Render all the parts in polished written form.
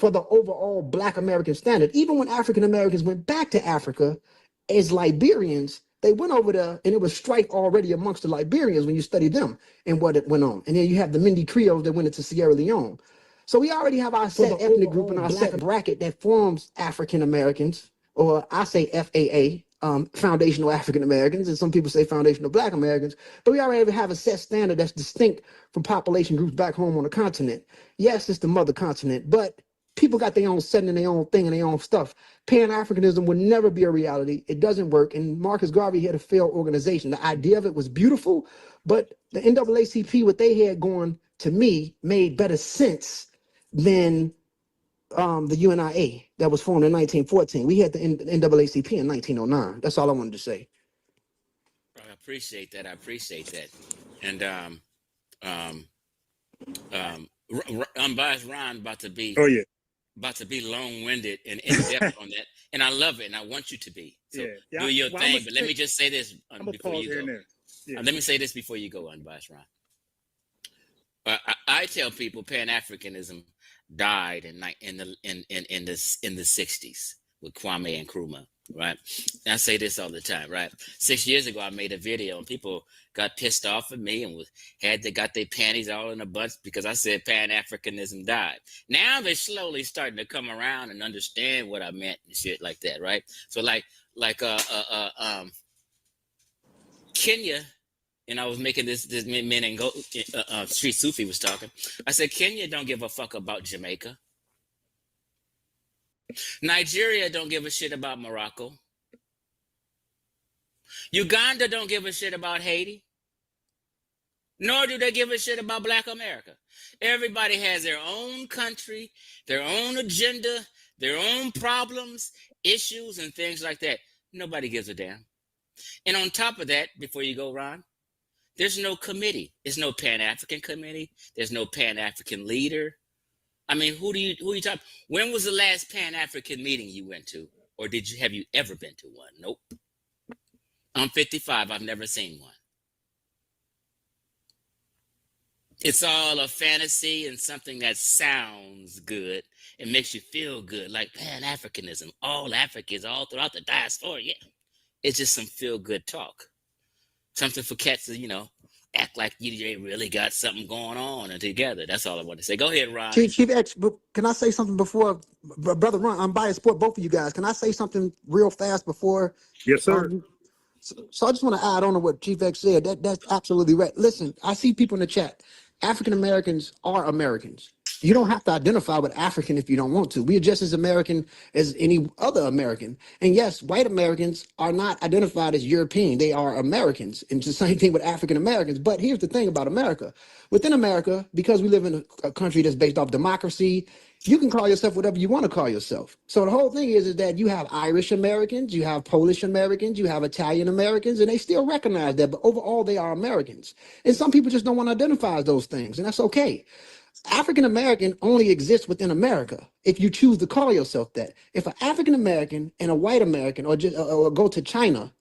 for the overall Black American standard. Even when African Americans went back to Africa as Liberians, they went over there and it was strife already amongst the Liberians when you study them and what it went on. And then you have the Mindi Creoles that went into Sierra Leone. So we already have our set ethnic group and our set bracket that forms African Americans, or I say FAA, foundational African Americans, and some people say foundational Black Americans, but we already have a set standard that's distinct from population groups back home on the continent. Yes, it's the mother continent, but people got their own setting and their own thing and their own stuff. Pan-Africanism would never be a reality. It doesn't work. And Marcus Garvey had a failed organization. The idea of it was beautiful, but the NAACP, what they had going, to me, made better sense than the UNIA that was formed in 1914. We had the NAACP in 1909. That's all I wanted to say. I appreciate that. And unbiased Ron about to be long-winded and in-depth on that. And I love it, and I want you to be. So do your thing. But let me just say this before you go. Let me say this before you go, unbiased Ron. I tell people Pan-Africanism died in the 60s with Kwame Nkrumah, right? And I say this all the time, right? 6 years ago, I made a video and people got pissed off at me and got their panties all in a bunch because I said Pan-Africanism died. Now they're slowly starting to come around and understand what I meant and shit like that, right? So like Kenya. And I was making this men and go Street Sufi was talking. I said, Kenya don't give a fuck about Jamaica. Nigeria don't give a shit about Morocco. Uganda don't give a shit about Haiti. Nor do they give a shit about Black America. Everybody has their own country, their own agenda, their own problems, issues, and things like that. Nobody gives a damn. And on top of that, before you go, Ron, there's no committee. There's no Pan-African committee. There's no Pan-African leader. I mean, who you talking? When was the last Pan-African meeting you went to? Or have you ever been to one? Nope. I'm 55. I've never seen one. It's all a fantasy and something that sounds good and makes you feel good, like Pan-Africanism. All Africans, all throughout the diaspora. Yeah. It's just some feel-good talk. Something for cats to, act like you really got something going on and together. That's all I want to say. Go ahead, Ron. Chief X, can I say something before, Brother Ron? I'm biased sport, both of you guys. Can I say something real fast before? Yes, sir. So I just want to add on to what Chief X said. That's absolutely right. Listen, I see people in the chat. African Americans are Americans. You don't have to identify with African if you don't want to. We are just as American as any other American. And yes, white Americans are not identified as European. They are Americans. And it's the same thing with African Americans. But here's the thing about America. Within America, because we live in a country that's based off democracy, you can call yourself whatever you want to call yourself. So the whole thing is that you have Irish Americans, you have Polish Americans, you have Italian Americans, and they still recognize that. But overall, they are Americans. And some people just don't want to identify as those things, and that's okay. African American only exists within America if you choose to call yourself that. If an African American and a white American or go to China,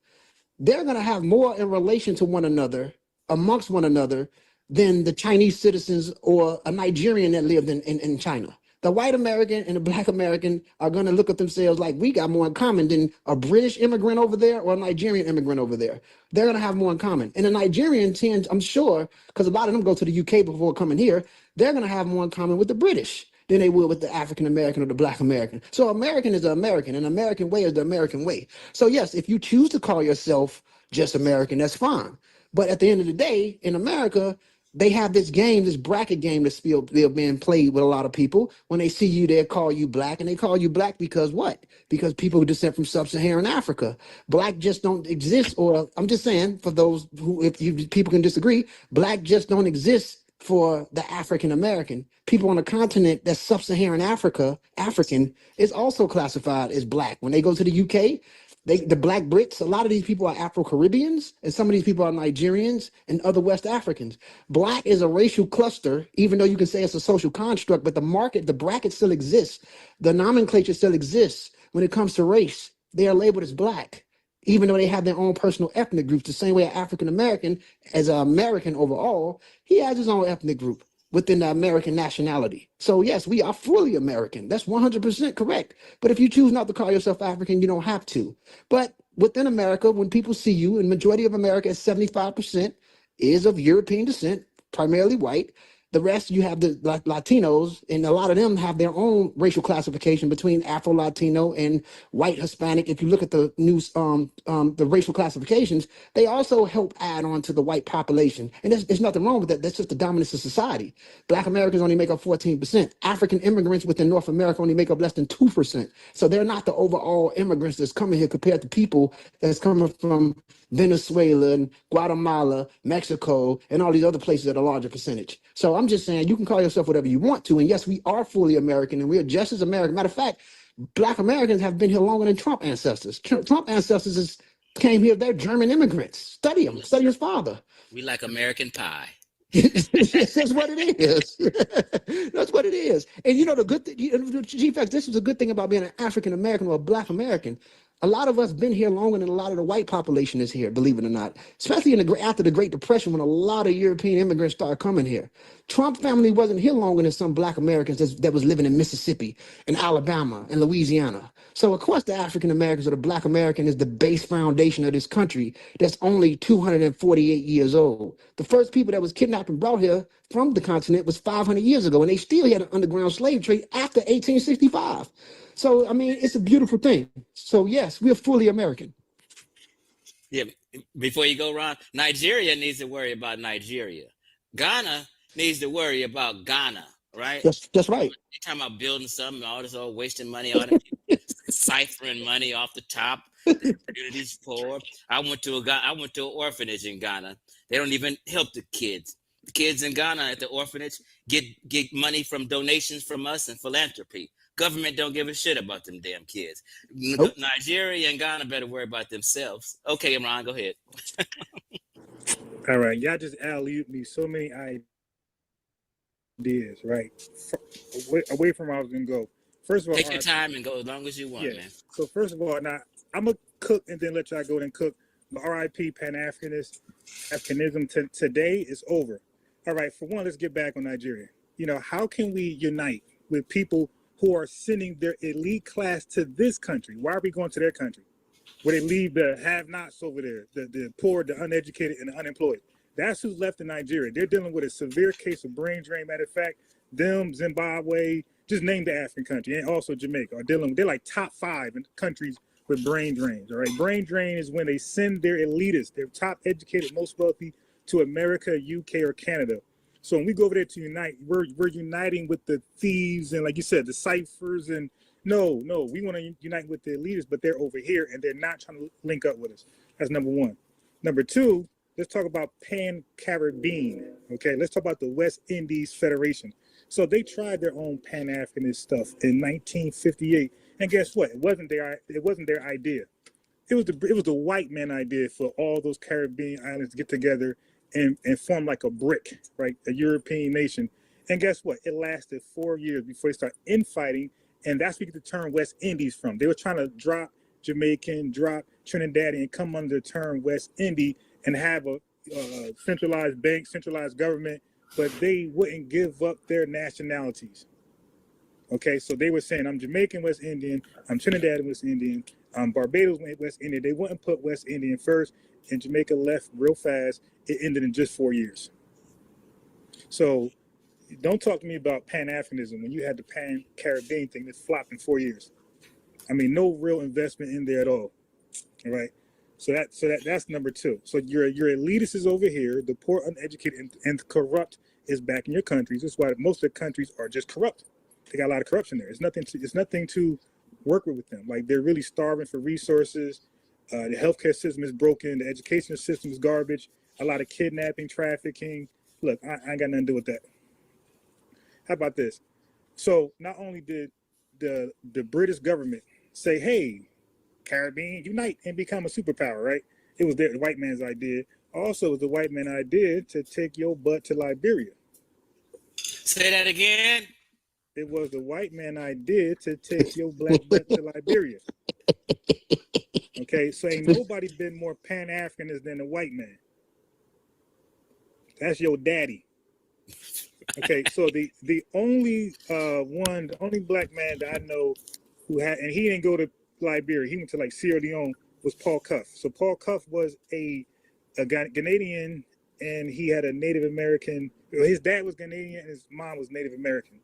they're going to have more in relation to one another, amongst one another, than the Chinese citizens or a Nigerian that lived in China. The white American and the Black American are going to look at themselves like we got more in common than a British immigrant over there or a Nigerian immigrant over there. They're going to have more in common. And the Nigerian tends, I'm sure, because a lot of them go to the UK before coming here, they're going to have more in common with the British than they would with the African American or the Black American. So American is the American, and American way is the American way. So yes, if you choose to call yourself just American, that's fine. But at the end of the day, in America, they have this game, this bracket game that's still being played with a lot of people. When they see you, they'll call you Black, and they call you Black because what? Because people descend from sub-Saharan Africa. Black just don't exist, or I'm just saying, for those who, if you people can disagree, Black just don't exist for the African American. People on the continent that's sub-Saharan Africa, African, is also classified as Black. When they go to the UK, the Black Brits, a lot of these people are Afro-Caribbeans, and some of these people are Nigerians and other West Africans. Black is a racial cluster, even though you can say it's a social construct, but the bracket still exists. The nomenclature still exists. When it comes to race, they are labeled as Black, even though they have their own personal ethnic groups, the same way an African American, as an American overall, he has his own ethnic group. within the American nationality. So yes, we are fully American. That's 100% correct. But if you choose not to call yourself African, you don't have to. But within America, when people see you, and majority of America is 75% is of European descent, primarily white. The rest, you have the Latinos, and a lot of them have their own racial classification between Afro-Latino and white Hispanic. If you look at the news, the racial classifications, they also help add on to the white population. And there's nothing wrong with that. That's just the dominance of society. Black Americans only make up 14%. African immigrants within North America only make up less than 2%. So they're not the overall immigrants that's coming here compared to people that's coming from Venezuela and Guatemala, Mexico, and all these other places at a larger percentage. So I'm just saying you can call yourself whatever you want to. And yes, we are fully American and we are just as American. Matter of fact, Black Americans have been here longer than Trump ancestors. Trump ancestors came here, they're German immigrants. Study them, study his father. We like American pie. That's what it is. That's what it is. And you know, the good thing, GFX, this is a good thing about being an African American or a Black American. A lot of us been here longer than a lot of the white population is here, believe it or not. Especially after the Great Depression, when a lot of European immigrants started coming here. Trump family wasn't here longer than some Black Americans that was living in Mississippi and Alabama and Louisiana. So of course the African Americans or the Black American is the base foundation of this country that's only 248 years old. The first people that was kidnapped and brought here from the continent was 500 years ago, and they still had an underground slave trade after 1865. So, I mean, it's a beautiful thing. So, yes, we're fully American. Yeah, before you go, Ron, Nigeria needs to worry about Nigeria. Ghana needs to worry about Ghana, right? That's right. You're talking about building something, all this all wasting money, all that ciphering money off the top. The community's poor. I went to an orphanage in Ghana. They don't even help the kids. The kids in Ghana at the orphanage get money from donations from us and philanthropy. Government don't give a shit about them damn kids. Nope. Nigeria and Ghana better worry about themselves. Okay, Imran, go ahead. All right, y'all just alley-ooped me so many ideas, right? Away from where I was gonna go. First of all, take your time and go as long as you want, man. So first of all, now I'm gonna cook and then let y'all go and cook. But R.I.P. Pan-Africanism today is over. All right, for one, let's get back on Nigeria. You know, how can we unite with people who are sending their elite class to this country? Why are we going to their country? Where they leave the have-nots over there, the poor, the uneducated, and the unemployed. That's who's left in Nigeria. They're dealing with a severe case of brain drain. Matter of fact, them, Zimbabwe, just name the African country, and also Jamaica, are dealing. They're like top 5 in countries with brain drains. All right, brain drain is when they send their elitists, their top educated, most wealthy, to America, UK, or Canada. So when we go over there to unite, we're uniting with the thieves and, like you said, the ciphers. And no, we want to unite with the elitists, but they're over here and they're not trying to link up with us. That's number one. Number two, let's talk about Pan-Caribbean. Okay, let's talk about the West Indies Federation. So they tried their own Pan-Africanist stuff in 1958, and guess what? It wasn't their idea. It was the white man idea for all those Caribbean islands to get together and form like a brick, right? A European nation. And guess what? It lasted 4 years before they started infighting, and that's where you get the term West Indies from. They were trying to drop Jamaican, drop Trinidadian, and come under the term West Indie and have a centralized bank, centralized government, but they wouldn't give up their nationalities. Okay, so they were saying, I'm Jamaican West Indian, I'm Trinidadian West Indian, I'm Barbados West Indian. They wouldn't put West Indian first, and Jamaica left real fast. It ended in just 4 years. So don't talk to me about Pan-Africanism when you had the Pan-Caribbean thing that flopped in 4 years. I mean, no real investment in there at all. All right. So that's number two. So your elitist is over here, the poor, uneducated, and corrupt is back in your countries. That's why most of the countries are just corrupt. They got a lot of corruption there. It's nothing to work with them. Like, they're really starving for resources. The healthcare system is broken. The education system is garbage. A lot of kidnapping, trafficking. Look, I ain't got nothing to do with that. How about this? So not only did the British government say, hey, Caribbean, unite and become a superpower, right? It was the white man's idea. Also, it was the white man's idea to take your butt to Liberia. Say that again. It was the white man's idea to take your black butt to Liberia. Okay, so ain't nobody been more Pan-Africanist than the white man. That's your daddy. Okay, so the only the only black man that I know who had, and he didn't go to Liberia, he went to like Sierra Leone, was Paul Cuff. So Paul Cuff was a Ghanaian, and he had a Native American. His dad was Ghanaian, and his mom was Native American.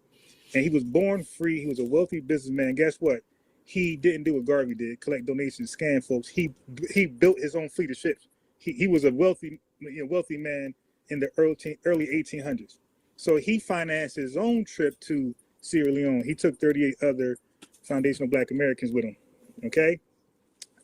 And he was born free. He was a wealthy businessman. Guess what? He didn't do what Garvey did, collect donations, scam folks. He built his own fleet of ships. He was a wealthy man in the early 1800s. So he financed his own trip to Sierra Leone. He took 38 other foundational Black Americans with him. Okay,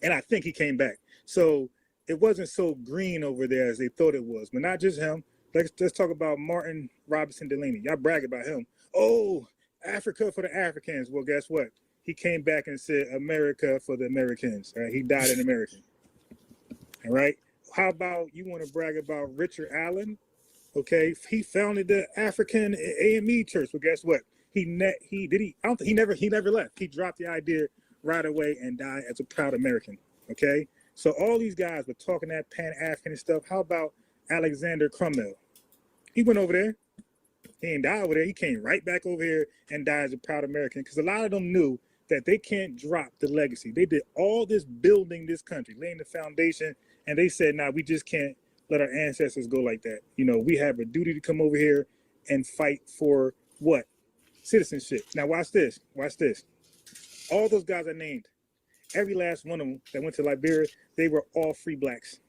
and I think he came back. So it wasn't so green over there as they thought it was. But not just him. Let's talk about Martin Robinson Delaney. Y'all brag about him. Oh, Africa for the Africans. Well, guess what? He came back and said America for the Americans. Right? He died an American. All right. How about you want to brag about Richard Allen? Okay, he founded the African AME Church. Well, guess what? He never left. He dropped the idea right away and died as a proud American. Okay, so all these guys were talking that Pan-African stuff. How about Alexander Crummell? He went over there. He didn't die over there. He came right back over here and died as a proud American, because a lot of them knew that they can't drop the legacy. They did all this building this country, laying the foundation, and they said, nah, we just can't let our ancestors go like that. You know, we have a duty to come over here and fight for what? Citizenship. Now watch this. Watch this. All those guys I named, every last one of them that went to Liberia, they were all free blacks.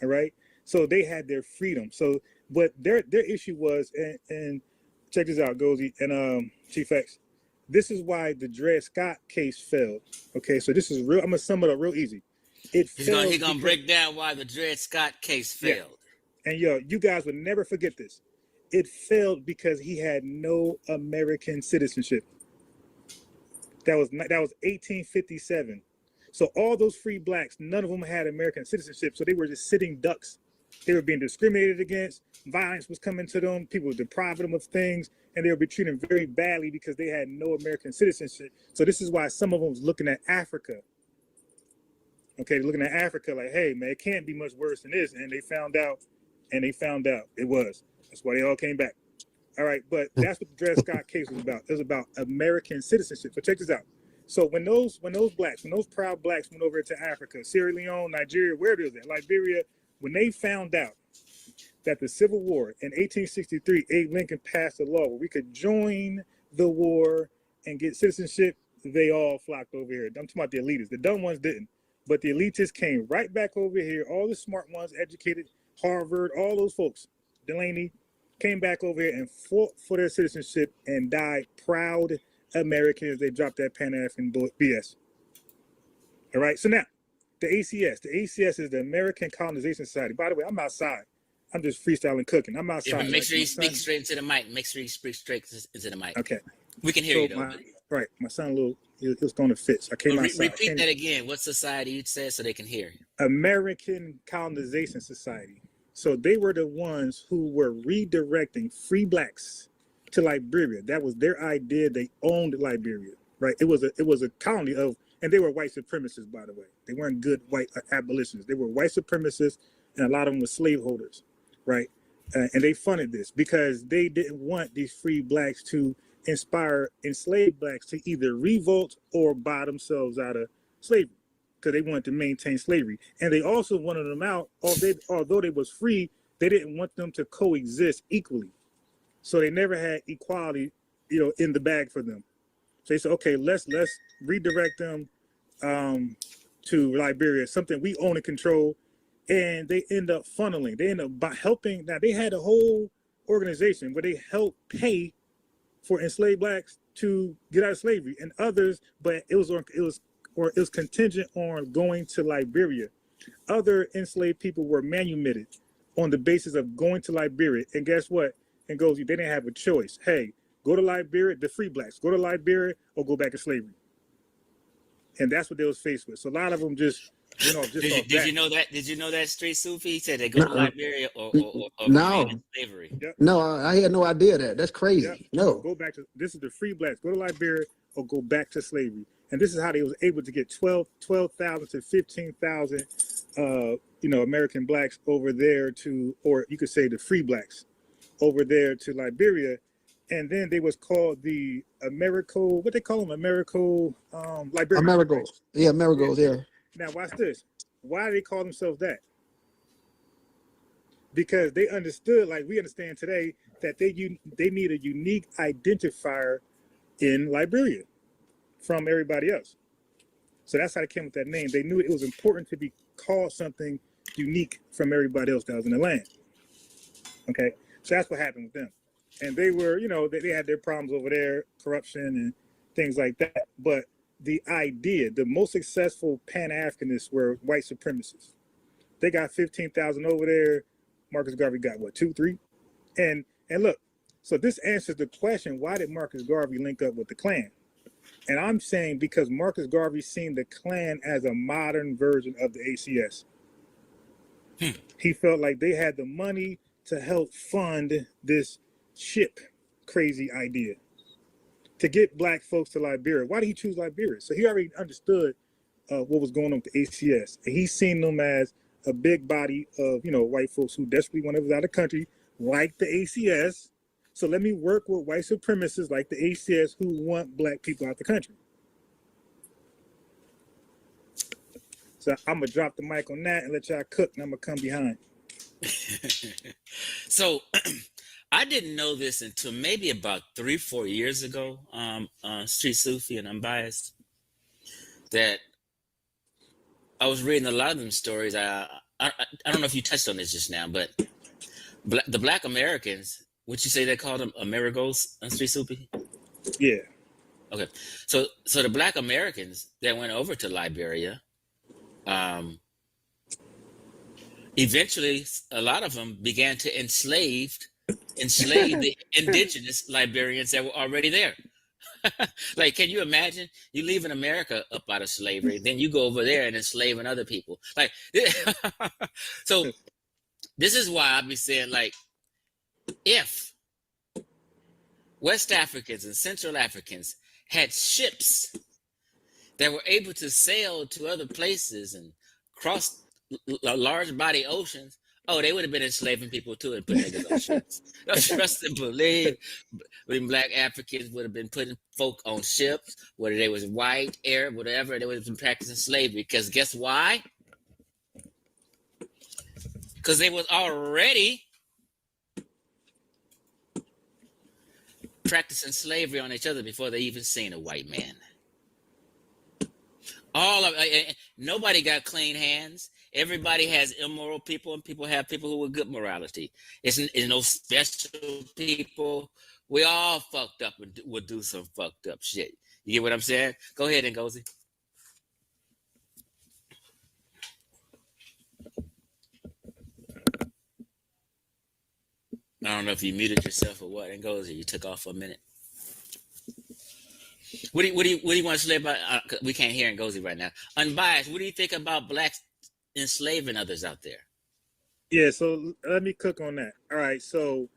All right. So they had their freedom. So but their issue was, and check this out, Gozy and Chief X. This is why the Dred Scott case failed. Okay, so this is real. I'm gonna sum it up real easy. He's gonna break down why the Dred Scott case failed. Yeah. And you guys would never forget this. It failed because he had no American citizenship. That was 1857. So all those free blacks, none of them had American citizenship. So they were just sitting ducks. They were being discriminated against. Violence was coming to them. People were depriving them of things, and they would be treated very badly because they had no American citizenship. So this is why some of them was looking at Africa. Okay, looking at Africa like, hey, man, it can't be much worse than this. And they found out it was. That's why they all came back. All right, but that's what the Dred Scott case was about. It was about American citizenship. So check this out. So when those proud blacks went over to Africa, Sierra Leone, Nigeria, where it is at, Liberia, when they found out that the Civil War in 1863, Abe Lincoln passed a law where we could join the war and get citizenship, they all flocked over here. I'm talking about the elitists. The dumb ones didn't. But the elitists came right back over here. All the smart ones, educated, Harvard, all those folks, Delaney, came back over here and fought for their citizenship and died proud Americans. They dropped that Pan-African BS. All right, so now, the ACS. The ACS is the American Colonization Society. By the way, I'm outside. I'm just freestyling cooking. I'm outside. Yeah, make sure you speak straight into the mic. Make sure you speak straight into the mic. Okay. We can hear you though. Right. My son, he was going to fit. So I came outside. Repeat that again. What society you said so they can hear you? American Colonization Society. So they were the ones who were redirecting free blacks to Liberia. That was their idea. They owned Liberia, right? It was a colony of, and they were white supremacists, by the way. They weren't good white abolitionists. They were white supremacists, and a lot of them were slaveholders, right? And they funded this because they didn't want these free blacks to inspire enslaved blacks to either revolt or buy themselves out of slavery, because they wanted to maintain slavery. And they also wanted them out, although they was free, they didn't want them to coexist equally. So they never had equality, in the bag for them. So they said, okay, let's redirect them to Liberia, something we own and control. And they end up funneling. They end up by helping. Now they had a whole organization where they helped pay for enslaved blacks to get out of slavery, and others, but it was contingent on going to Liberia. Other enslaved people were manumitted on the basis of going to Liberia. And guess what? And they didn't have a choice. Hey, go to Liberia, the free blacks, go to Liberia or go back to slavery. And that's what they was faced with. So a lot of them just, did you know that? Did you know that, Street Sufi? He said they go to Liberia or no in slavery. Yep. No, I had no idea that. That's crazy. Yep. No. Go back to, this is the free blacks. Go to Liberia or go back to slavery. And this is how they was able to get 12,000 to 15,000, American blacks over there to, or you could say the free blacks over there to Liberia. and then they was called the Americo, what they call them, Americo Liberians. Americos. Yeah, Americos, yeah. Now watch this. Why do they call themselves that? Because they understood, like we understand today, that they need a unique identifier in Liberia from everybody else. So that's how they came with that name. They knew it was important to be called something unique from everybody else that was in the land. Okay, so that's what happened with them. And they were, they had their problems over there, corruption and things like that. But the idea, the most successful Pan-Africanists were white supremacists. They got 15,000 over there. Marcus Garvey got what, 2, 3? And look, so this answers the question, why did Marcus Garvey link up with the Klan? And I'm saying because Marcus Garvey seen the Klan as a modern version of the ACS. He felt like they had the money to help fund this ship crazy idea to get black folks to Liberia. Why did he choose Liberia? So he already understood what was going on with the ACS. And he seen them as a big body of, white folks who desperately want to get out of the country, like the ACS. So let me work with white supremacists like the ACS who want black people out the country. So I'm going to drop the mic on that and let y'all cook, and I'm going to come behind. So I didn't know this until maybe about 3-4 years ago, Street Sufi and Unbiased, that I was reading a lot of them stories. I don't know if you touched on this just now, but the Black Americans, would you say they called them Amerigos on Street Sufi? Yeah. Okay. So the Black Americans that went over to Liberia, eventually a lot of them began to enslave the indigenous Liberians that were already there. Like, can you imagine you leaving America up out of slavery, then you go over there and enslaving other people? Like, so this is why I be saying, like, if West Africans and Central Africans had ships that were able to sail to other places and cross large body oceans, oh, they would have been enslaving people too and putting niggas on ships. Don't trust and believe. When Black Africans would have been putting folk on ships, whether they was white, Arab, whatever, they would have been practicing slavery. Because guess why? Because they was already practicing slavery on each other before they even seen a white man. Nobody got clean hands. Everybody has immoral people, and people have people who with good morality. It's no special people. We all fucked up and would do some fucked up shit. You get what I'm saying? Go ahead, Ngozi. I don't know if you muted yourself or what, Ngozi. You took off for a minute. What do you want to say about? We can't hear Ngozi right now. Unbiased. What do you think about blacks enslaving others out there? Yeah, so let me cook on that. All right, so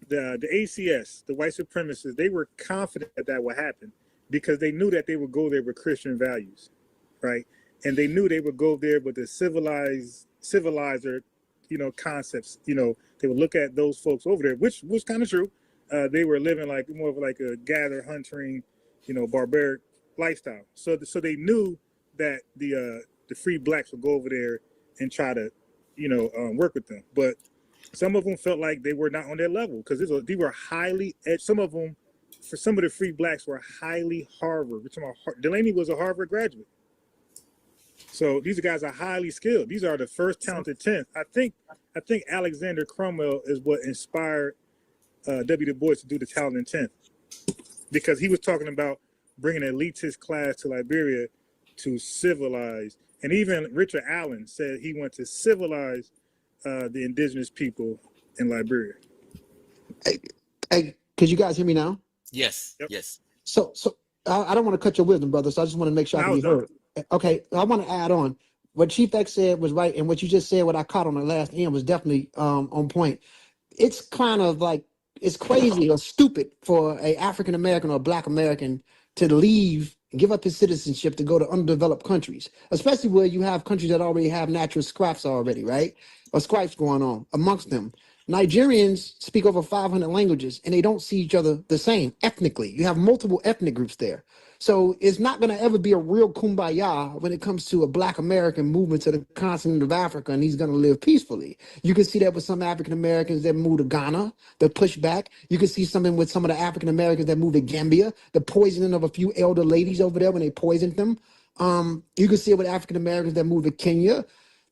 the ACS, the white supremacists, they were confident that would happen because they knew that they would go there with Christian values, right? And they knew they would go there with the civilizer, concepts. They would look at those folks over there, which was kind of true. They were living like more of like a gather hunting, barbaric lifestyle. So they knew that the free blacks would go over there and try to, work with them. But some of them felt like they were not on their level because they were highly edged. Some of them, for some of the free blacks, were highly Harvard. Delaney was a Harvard graduate. So these guys are highly skilled. These are the first talented 10th. I think Alexander Cromwell is what inspired W. Du Bois to do the talented 10th, because he was talking about bringing an elitist class to Liberia to civilize. And even Richard Allen said he wanted to civilize the indigenous people in Liberia. Hey, could you guys hear me now? Yes. Yep. Yes. So I don't want to cut your wisdom, brother. So I just want to make sure I can be heard. Okay, I want to add on. What Chief X said was right, and what you just said, what I caught on the last end, was definitely on point. It's kind of like, it's crazy or stupid for a African American or a Black American to leave and give up his citizenship to go to undeveloped countries, especially where you have countries that already have natural scraps already, right? Or stripes going on amongst them. Nigerians speak over 500 languages and they don't see each other the same ethnically. You have multiple ethnic groups there. So it's not going to ever be a real kumbaya when it comes to a Black American movement to the continent of Africa, and he's going to live peacefully. You can see that with some African Americans that move to Ghana, the pushback. You can see something with some of the African Americans that move to Gambia, the poisoning of a few elder ladies over there when they poisoned them. You can see it with African Americans that move to Kenya.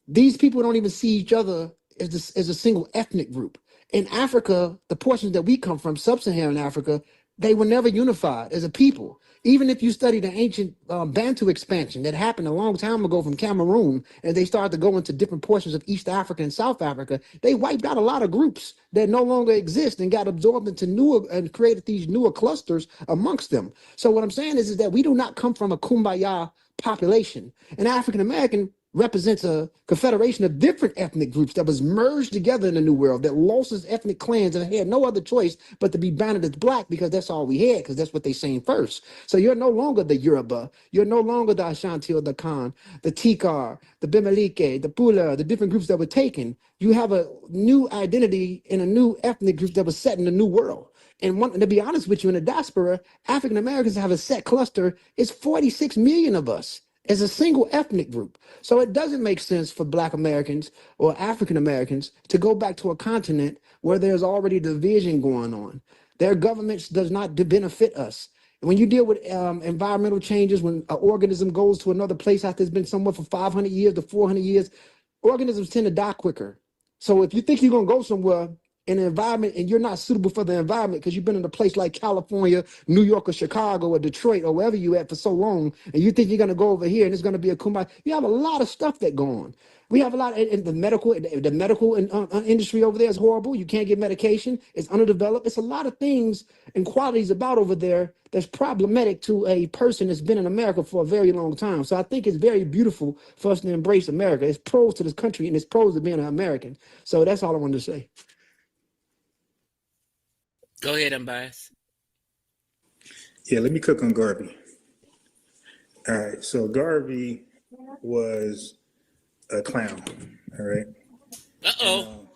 These people don't even see each other as a single ethnic group. In Africa, the portions that we come from, sub-Saharan Africa, they were never unified as a people. Even if you study the ancient Bantu expansion that happened a long time ago from Cameroon, and they started to go into different portions of East Africa and South Africa, they wiped out a lot of groups that no longer exist and got absorbed into newer and created these newer clusters amongst them. So what I'm saying is that we do not come from a kumbaya population. An African American represents a confederation of different ethnic groups that was merged together in the New World, that lost its ethnic clans and had no other choice but to be branded as Black because that's all we had, because that's what they seen first. So you're no longer the Yoruba, you're no longer the Ashanti or the Khan, the Tikar, the Bimelike, the Pula, the different groups that were taken. You have a new identity in a new ethnic group that was set in the New World. And to be honest with you, in the diaspora, African Americans have a set cluster. It's 46 million of us as a single ethnic group. So it doesn't make sense for Black Americans or African Americans to go back to a continent where there's already division going on. Their governments does not benefit us. When you deal with environmental changes, when an organism goes to another place after it's been somewhere for 500 years to 400 years, organisms tend to die quicker. So if you think you're going to go somewhere in an environment and you're not suitable for the environment because you've been in a place like California, New York, or Chicago, or Detroit, or wherever you at for so long, and you think you're going to go over here and it's going to be a kumbaya, you have a lot of stuff that go on. We have a lot in the medical industry over there is horrible. You can't get medication. It's underdeveloped. It's a lot of things and qualities about over there that's problematic to a person that's been in America for a very long time. So I think it's very beautiful for us to embrace America. It's pros to this country and it's pros to being an American. So that's all I wanted to say. Go ahead, Unbiased. Yeah, let me cook on Garvey. All right, so Garvey was a clown, all right? Uh-oh.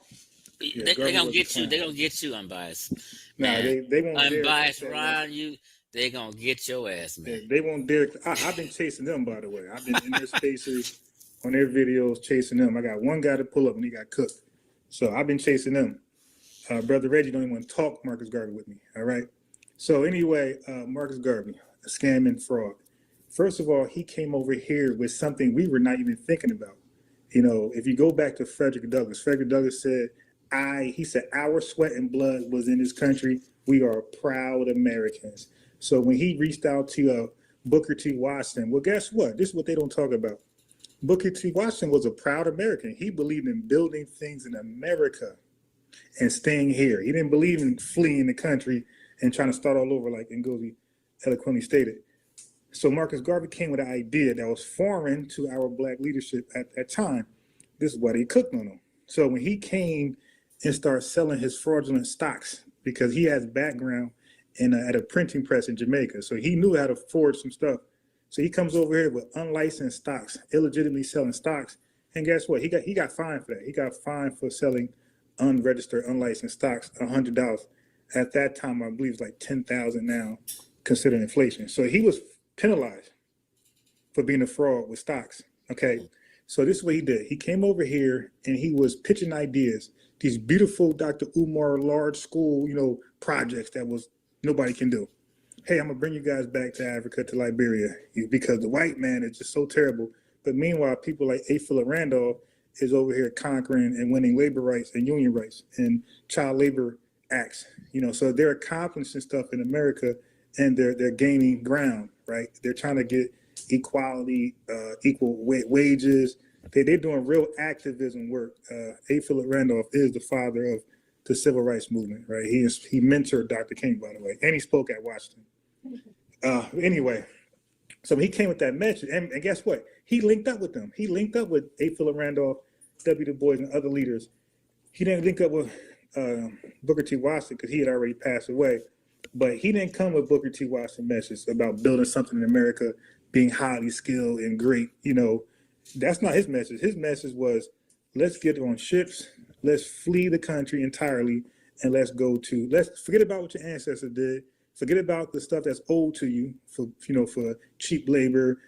Yeah, They're going to was a get you. clown. They're going to get you, Unbiased. Nah, Man, they won't dare Unbiased, that Ron, they're going to get your ass, man. They won't dare. I've been chasing them, by the way. I've been in their spaces, on their videos, chasing them. I got one guy to pull up and he got cooked. So I've been chasing them. Brother Reggie don't even want to talk Marcus Garvey with me, all right? So anyway, Marcus Garvey, a scam and fraud. First of all, he came over here with something we were not even thinking about. You know, if you go back to Frederick Douglass said, he said, our sweat and blood was in this country. We are proud Americans. So when he reached out to Booker T. Washington, well, guess what? This is what they don't talk about. Booker T. Washington was a proud American. He believed in building things in America and staying here. He didn't believe in fleeing the country and trying to start all over, like Ngozi eloquently stated. So Marcus Garvey came with an idea that was foreign to our Black leadership at that time. This is what he cooked on them. So when he came and started selling his fraudulent stocks, because he has background at a printing press in Jamaica, so he knew how to forge some stuff. So he comes over here with unlicensed stocks, illegitimately selling stocks, and guess what? He got fined for that. He got fined for selling unregistered, unlicensed stocks, $100. At that time, I believe it's like 10,000 now, considering inflation. So he was penalized for being a fraud with stocks. Okay, so this is what he did. He came over here and he was pitching ideas, these beautiful Dr. Umar large school, projects that was nobody can do. Hey, I'm gonna bring you guys back to Africa, to Liberia, because the white man is just so terrible. But meanwhile, people like A. Philip Randolph is over here conquering and winning labor rights and union rights and child labor acts. So they're accomplishing stuff in America and they're gaining ground, right? They're trying to get equality, equal wages. They're doing real activism work. A. Philip Randolph is the father of the civil rights movement, right? He mentored Dr. King, by the way, and he spoke at Washington. Anyway, so he came with that message, and guess what? He linked up with them. He linked up with A. Philip Randolph, W. Du Bois, and other leaders. He didn't link up with Booker T. Washington because he had already passed away. But he didn't come with Booker T. Washington's message about building something in America, being highly skilled and great. That's not his message. His message was, let's get on ships, Let's flee the country entirely, and let's forget about what your ancestors did. Forget about the stuff that's owed to you for cheap labor,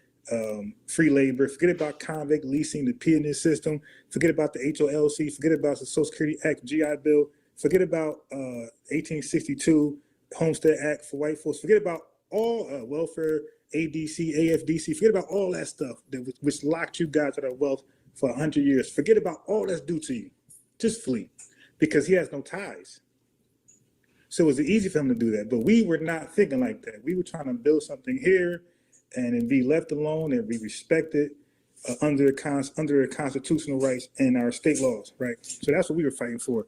free labor. Forget about convict leasing, the peonage system. Forget about the HOLC. Forget about the Social Security Act, GI Bill. Forget about 1862 Homestead Act for white folks. Forget about all welfare, ADC, AFDC. Forget about all that stuff which locked you guys out of wealth for 100 years. Forget about all that's due to you. Just flee, because he has no ties. So it was easy for him to do that. But we were not thinking like that. We were trying to build something here and then be left alone and be respected under the constitutional rights and our state laws, right? So that's what we were fighting for,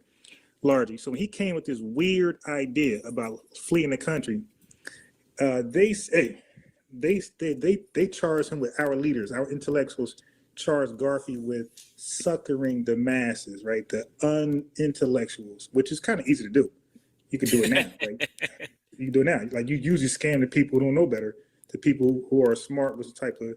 largely. So when he came with this weird idea about fleeing the country, they charged him with, our leaders, our intellectuals, charged Garvey with succouring the masses, right? The unintellectuals, which is kind of easy to do. You can do it now, right? You can do it now. Like, you usually scam the people who don't know better. The people who are smart with the type of,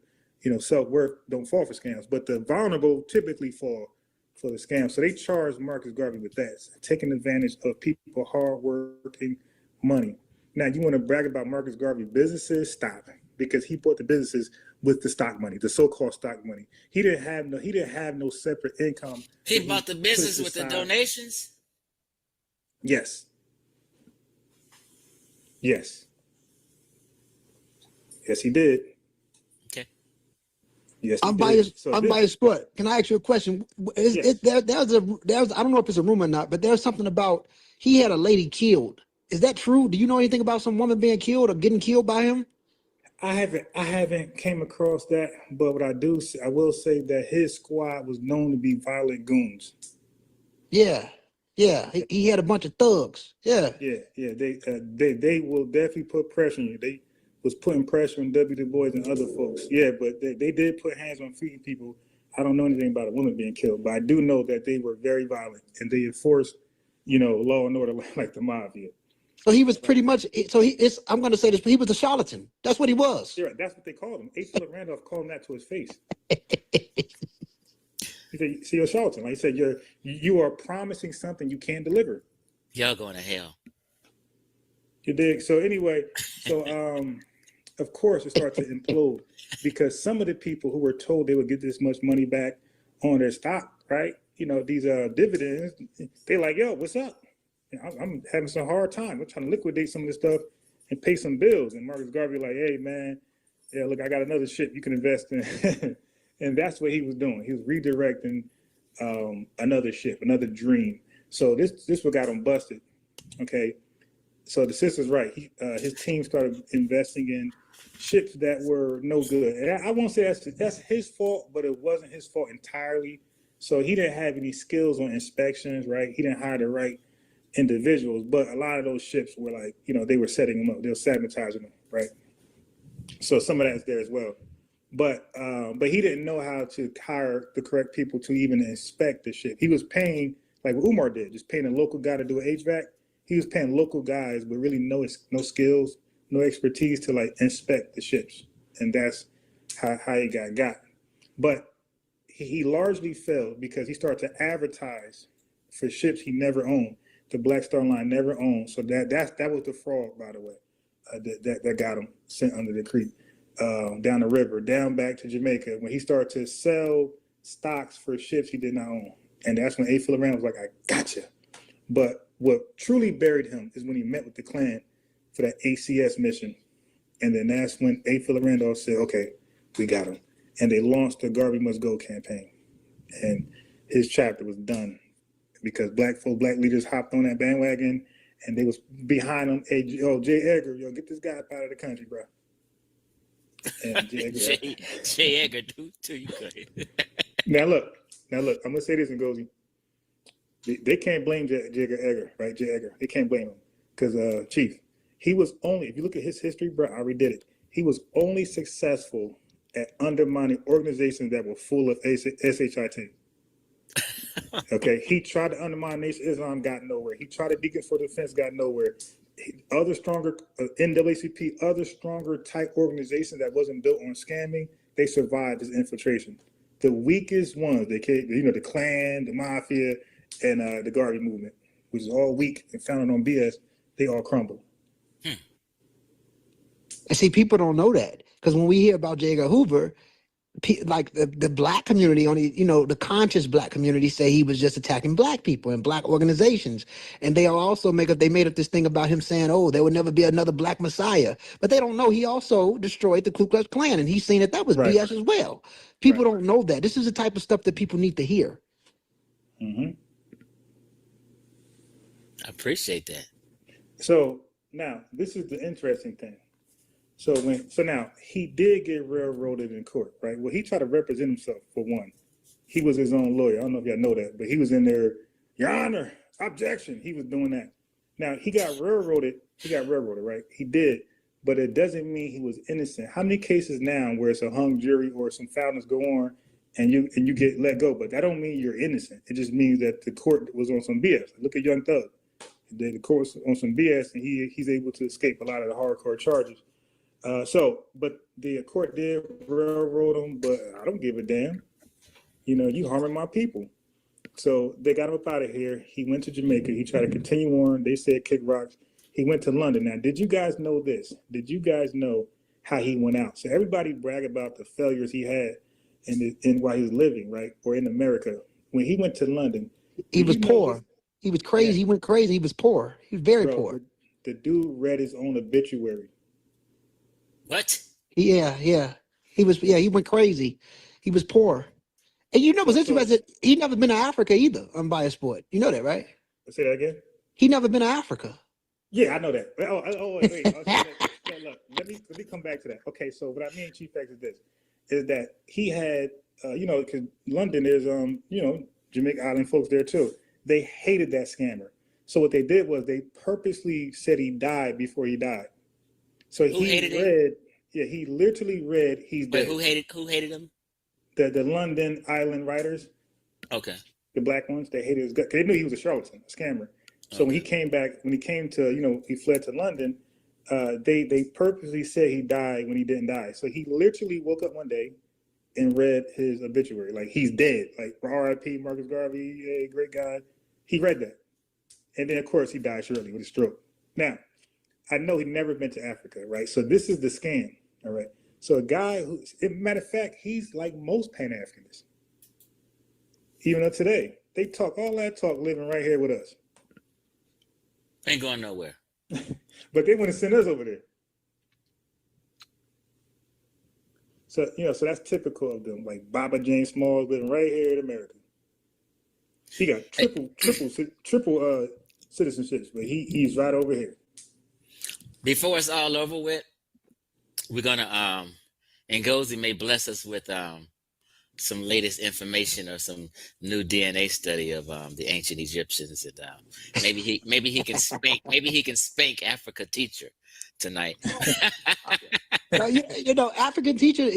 self-worth don't fall for scams. But the vulnerable typically fall for the scam. So they charged Marcus Garvey with that, taking advantage of people hard-working money. Now, you want to brag about Marcus Garvey businesses? Stop, because he bought the businesses with the stock money, the so-called stock money. He didn't have no separate income. He bought the business with the donations? Yes. Yes, he did. Okay. Yes, I'm biased. I'm biased. But can I ask you a question? There's I don't know if it's a rumor or not, but there's something about he had a lady killed. Is that true? Do you know anything about some woman being killed or getting killed by him? I haven't came across that, but what I will say that his squad was known to be violent goons. Yeah. He had a bunch of thugs. Yeah. They will definitely put pressure on you. They was putting pressure on W. Du Bois and other folks. Yeah, but they did put hands on freaking people. I don't know anything about a woman being killed, but I do know that they were very violent and they enforced, law and order like the mafia. So he was pretty much. I'm going to say this, but he was a charlatan. That's what he was. Yeah, that's what they called him. A. Philip Randolph called him that to his face. He said, "See, you're a charlatan." Like he said, you are promising something you can't deliver. Y'all going to hell. You dig? So anyway, of course it started to implode because some of the people who were told they would get this much money back on their stock, right? These dividends, they like, yo, what's up? I'm having some hard time. We're trying to liquidate some of this stuff and pay some bills. And Marcus Garvey like, hey man, yeah, look, I got another ship you can invest in. And that's what he was doing. He was redirecting another ship, another dream. So this what got him busted. Okay. So the sister's right. His team started investing in ships that were no good. And I won't say that's his fault, but it wasn't his fault entirely. So he didn't have any skills on inspections, right? He didn't hire the right individuals, but a lot of those ships were like, they were setting them up. They were sabotaging them, right? So some of that's there as well. But he didn't know how to hire the correct people to even inspect the ship. He was paying, like what Umar did, just paying a local guy to do an HVAC. He was paying local guys with really no skills, no expertise to like inspect the ships. And that's how he got. But he largely failed because he started to advertise for ships he never owned. The Black Star Line never owned. So that was the fraud, by the way, that got him sent under the creek. Down the river, down back to Jamaica, when he started to sell stocks for ships he did not own. And that's when A. Philip Randolph was like, I gotcha. But what truly buried him is when he met with the Klan for that ACS mission. And then that's when A. Philip Randolph said, okay, we got him. And they launched the Garvey Must Go campaign. And his chapter was done because black leaders hopped on that bandwagon and they was behind him. Hey, J. Edgar, get this guy up out of the country, bro. And J. Edgar, too, you go ahead. Now look, I'm gonna say this, Ngozi. They can't blame J. Edgar, right? J. Edgar. They can't blame him because Chief, he was only, if you look at his history, bro, I already did it. He was only successful at undermining organizations that were full of SHIT. Okay, he tried to undermine Nation of Islam, got nowhere. He tried to Deacons for Defense, got nowhere. Other stronger NAACP, other stronger type organizations that wasn't built on scamming, they survived this infiltration. The weakest ones, the Klan, the Mafia, and the Garvey movement, which is all weak and founded on BS, they all crumbled. And see, people don't know that, because when we hear about J. Edgar Hoover, like the black community, only, you know, the conscious black community say he was just attacking black people and black organizations. And they also made up this thing about him saying, oh, there would never be another black messiah. But they don't know he also destroyed the Ku Klux Klan, and he's saying that was Right. BS as well. People don't know that. This is the type of stuff that people need to hear. I appreciate that. So now this is the interesting thing. So now he did get railroaded in court, right? Well, he tried to represent himself, for one. He was his own lawyer. I don't know if y'all know that, but he was in there, Your Honor, objection. He was doing that. Now he got railroaded. Right? He did, but it doesn't mean he was innocent. How many cases now where it's a hung jury or some founders go on and you get let go? But that don't mean you're innocent. It just means that the court was on some BS. Look at Young Thug. The court was on some BS, and he's able to escape a lot of the hardcore charges. But the court did railroad him, but I don't give a damn. You know, you harming my people. So they got him up out of here. He went to Jamaica. He tried to continue on. They said kick rocks. He went to London. Now, did you guys know this? Did you guys know how he went out? So everybody brag about the failures he had in while he was living, right? Or in America. When he went to London, he was poor. He was crazy. Yeah. He went crazy. He was poor. He was very poor. The dude read his own obituary. What? Yeah. He went crazy. He was poor. And you know what's interesting? He never been to Africa either, unbiased sport. You know that, right? Say that again? He never been to Africa. Yeah, I know that. Wait. Look, let me come back to that. Okay, so what I mean, Chief X, is that he had, because London is, Jamaica Island folks there too. They hated that scammer. So what they did was they purposely said he died before he died. So he literally read he's dead. Wait, who hated him? The London Island writers. Okay. The black ones, they hated his gut because they knew he was a charlatan, a scammer. So when he came to, he fled to London, they purposely said he died when he didn't die. So he literally woke up one day and read his obituary, like he's dead, like R.I.P. Marcus Garvey, yeah, great guy. He read that. And then, of course, he died shortly with a stroke. Now, I know he'd never been to Africa, right? So this is the scam, all right? So a guy who, matter of fact, he's like most Pan-Africanists. Even up today, they talk all that talk living right here with us. Ain't going nowhere. But they want to send us over there. So, so that's typical of them. Like Baba James Smalls living right here in America. He got triple citizenships, but he's right over here. Before it's all over with, we're gonna Ngozi may bless us with some latest information or some new DNA study of the ancient Egyptians, and maybe he can spank Africa teacher tonight. African teacher,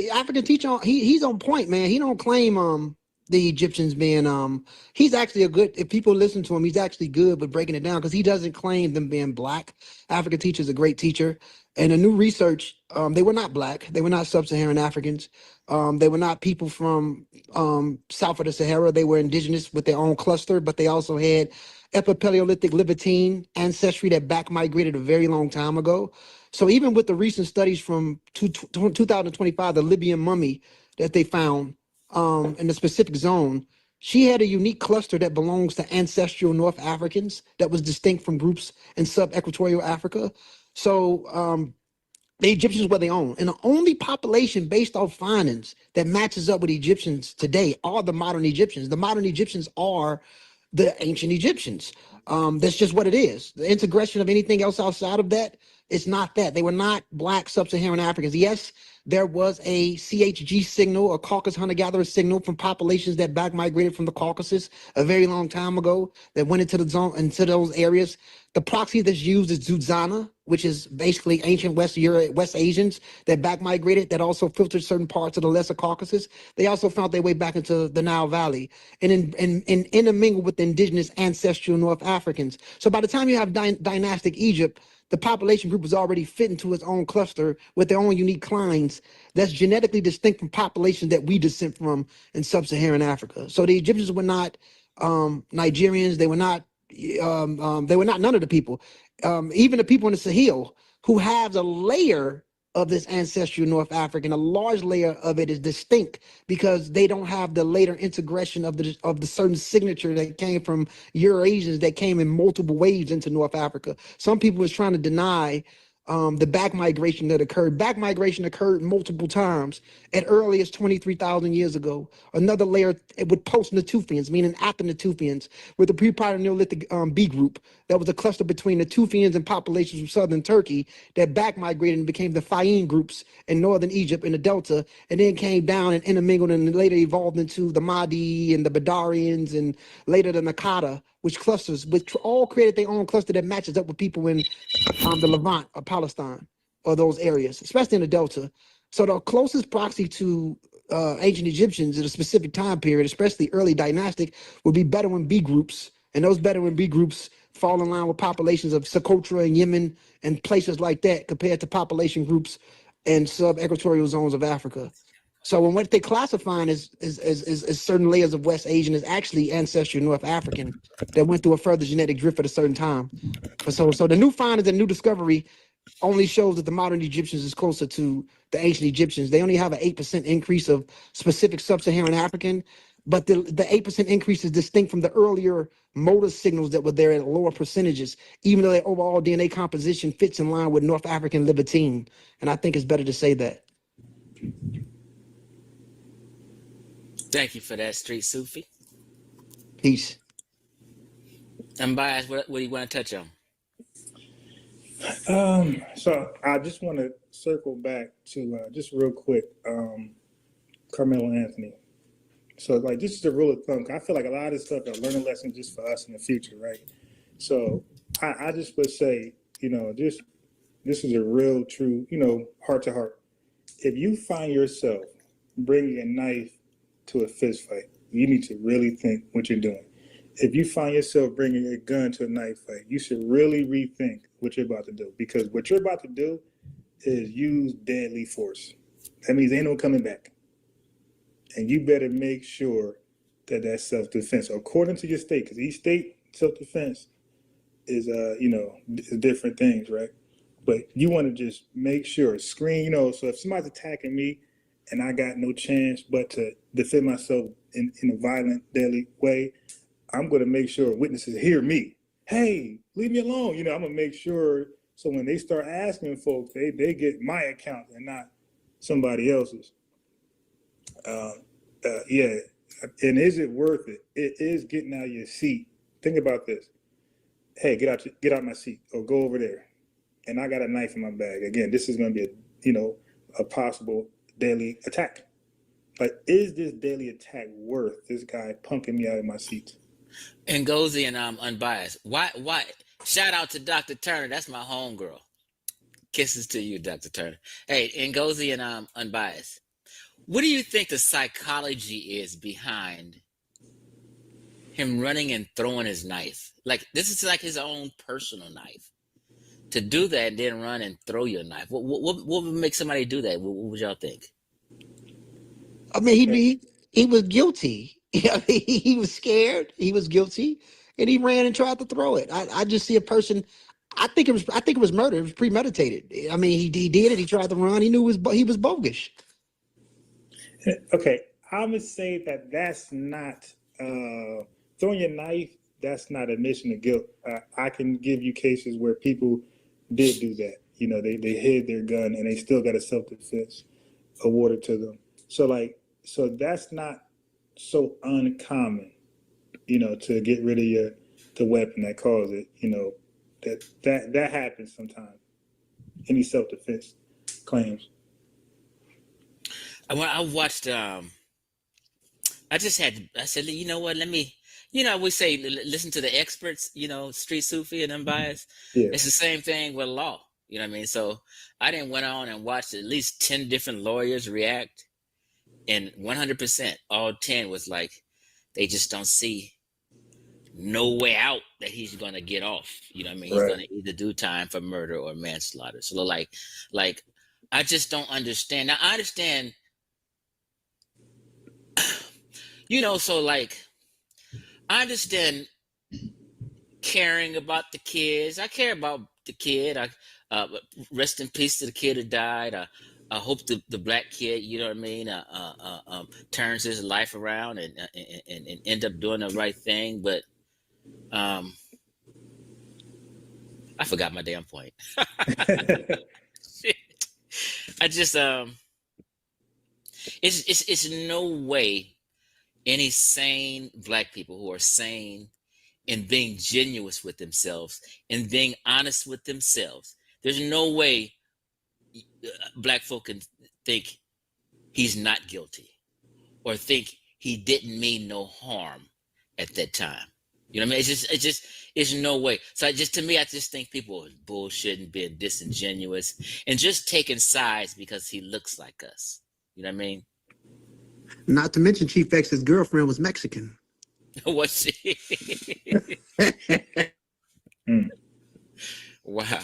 he's on point, man. He don't claim the Egyptians being he's actually if people listen to him, he's actually good with breaking it down, because he doesn't claim them being black. African teacher is a great teacher. And the new research, they were not black. They were not sub-Saharan Africans. They were not people from south of the Sahara. They were indigenous with their own cluster, but they also had Epipaleolithic Levantine ancestry that back migrated a very long time ago. So even with the recent studies from 2025, the Libyan mummy that they found in the specific zone, she had a unique cluster that belongs to ancestral North Africans that was distinct from groups in sub-equatorial Africa. So the Egyptians were their own. And the only population based off findings that matches up with Egyptians today are the modern Egyptians. The modern Egyptians are the ancient Egyptians. That's just what it is. The integration of anything else outside of that, it's not that. They were not black sub-Saharan Africans. Yes, there was a CHG signal, a Caucasus hunter-gatherer signal from populations that back migrated from the Caucasus a very long time ago that went into the zone, into those areas. The proxy that's used is Zuzana, which is basically ancient West Asians that back migrated, that also filtered certain parts of the Lesser Caucasus. They also found their way back into the Nile Valley and intermingled with the indigenous ancestral North Africans. So by the time you have dynastic Egypt, the population group was already fit into its own cluster with their own unique clines that's genetically distinct from populations that we descend from in sub-Saharan Africa. So the Egyptians were not Nigerians. They were not none of the people. Even the people in the Sahel who have a layer of this ancestral North African, a large layer of it is distinct because they don't have the later integration of the certain signature that came from Eurasians that came in multiple waves into North Africa. Some people was trying to deny the back migration that occurred. Back migration occurred multiple times at early as 23,000 years ago. Another layer with post-Natufians, meaning after Natufians, with the pre-modern Neolithic B group that was a cluster between the Natufians and populations from southern Turkey that back migrated and became the Fayum groups in northern Egypt in the Delta, and then came down and intermingled and later evolved into the Mahdi and the Badarians and later the Nakada, which all created their own cluster that matches up with people in the Levant or Palestine or those areas, especially in the Delta. So the closest proxy to ancient Egyptians at a specific time period, especially early dynastic, would be Bedouin B groups. And those Bedouin B groups fall in line with populations of Socotra and Yemen and places like that compared to population groups in sub-equatorial zones of Africa. So when what they classifying as certain layers of West Asian is actually ancestral North African that went through a further genetic drift at a certain time. So the new findings and new discovery only shows that the modern Egyptians is closer to the ancient Egyptians. They only have an 8% increase of specific sub-Saharan African, but the 8% increase is distinct from the earlier motor signals that were there at lower percentages, even though their overall DNA composition fits in line with North African Levantine. And I think it's better to say that. Thank you for that, Street Sufi. Peace. Unbiased, what do you want to touch on? So I just want to circle back to just real quick, Carmelo Anthony. So like this is a rule of thumb. I feel like a lot of this stuff are learning lessons just for us in the future, right? So I just would say, this is a real true, heart to heart. If you find yourself bringing a knife to a fist fight, you need to really think what you're doing. If you find yourself bringing a gun to a knife fight, you should really rethink what you're about to do, because what you're about to do is use deadly force. That means ain't no coming back. And you better make sure that that's self-defense, according to your state, because each state self-defense is, different things, right? But you want to just make sure, screen, so if somebody's attacking me and I got no chance but to defend myself in a violent, deadly way, I'm going to make sure witnesses hear me. Hey, leave me alone. I'm going to make sure so when they start asking folks, they get my account and not somebody else's. Yeah. And is it worth it? It is getting out of your seat. Think about this. Hey, get out my seat or go over there. And I got a knife in my bag. Again, this is going to be a possible deadly attack. Like, is this deadly attack worth this guy punking me out of my seat? Ngozi and Unbiased. Why? Shout out to Dr. Turner. That's my homegirl. Kisses to you, Dr. Turner. Hey, Ngozi and Unbiased. What do you think the psychology is behind him running and throwing his knife? Like, this is like his own personal knife. To do that and then run and throw your knife. What would make somebody do that? What would y'all think? I mean, he was guilty. He was scared. He was guilty, and he ran and tried to throw it. I just see a person. I think it was murder. It was premeditated. I mean, he did it. He tried to run. He knew he was bogus. Okay, I would say that's not throwing your knife. That's not admission of guilt. I can give you cases where people did do that. They hid their gun and they still got a self-defense awarded to them. So that's not so uncommon, to get rid of the weapon that caused it. That happens sometimes. Any self-defense claims. I watched. I said, you know what? Let me. We say listen to the experts. Street Sufi and Unbiased. Yeah. It's the same thing with law. You know what I mean? So I didn't went on and watched at least 10 different lawyers react, and 100%, all 10 was like, they just don't see no way out that he's gonna get off. You know what I mean? He's gonna either do time for murder or manslaughter. So like, I just don't understand. Now I understand. So like, I understand caring about the kids. I care about the kid. Rest in peace to the kid who died. I hope the black kid, you know what I mean, turns his life around and end up doing the right thing. But I forgot my damn point. Shit. I just it's no way any sane black people who are sane and being genuine with themselves and being honest with themselves. There's no way black folk can think he's not guilty or think he didn't mean no harm at that time. You know what I mean? It's no way. So I just think people are bullshitting, being disingenuous, and just taking sides because he looks like us. You know what I mean? Not to mention Chief X's girlfriend was Mexican. What's she? Wow.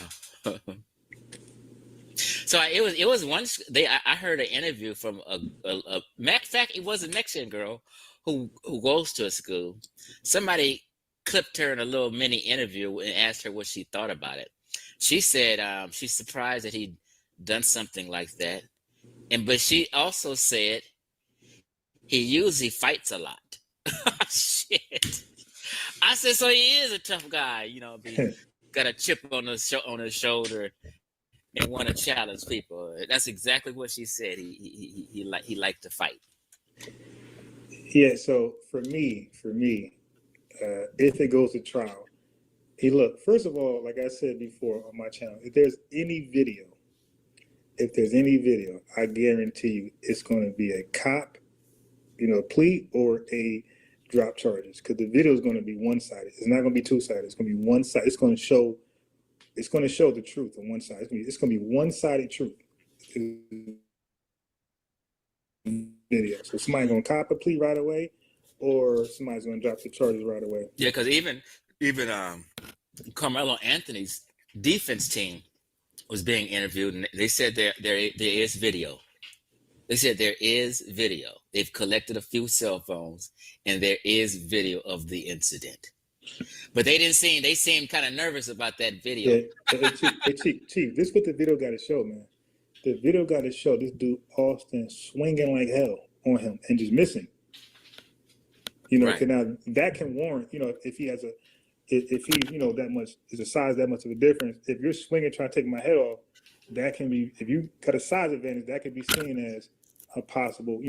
So it was one day I heard an interview from a matter of fact, it was a Mexican girl who goes to a school. Somebody clipped her in a little mini interview and asked her what she thought about it. She said she's surprised that he'd done something like that, but she also said he usually fights a lot. Shit. I said, so he is a tough guy, you know, got a chip on his shoulder and want to challenge people. That's exactly what she said. He liked to fight. Yeah. So for me, if it goes to trial, hey, look. First of all, like I said before on my channel, if there's any video, I guarantee you it's going to be a cop, plea or a drop charges, because the video is going to be one-sided. It's not going to be two-sided. It's going to be one-sided. It's going to show the truth on one side. It's going to be one-sided truth. Video. So somebody's going to cop a plea right away, or somebody's going to drop the charges right away. Yeah, because even Carmelo Anthony's defense team was being interviewed, and they said there is video. They said there is video. They've collected a few cell phones, and there is video of the incident. But they seemed kind of nervous about that video. Yeah. Chief, this is what the video got to show, man. The video got to show this dude Austin swinging like hell on him and just missing. Right. Now that can warrant, if he that much is a size, that much of a difference. If you're swinging trying to take my head off, that can be, if you got a size advantage, that could be seen as a possible,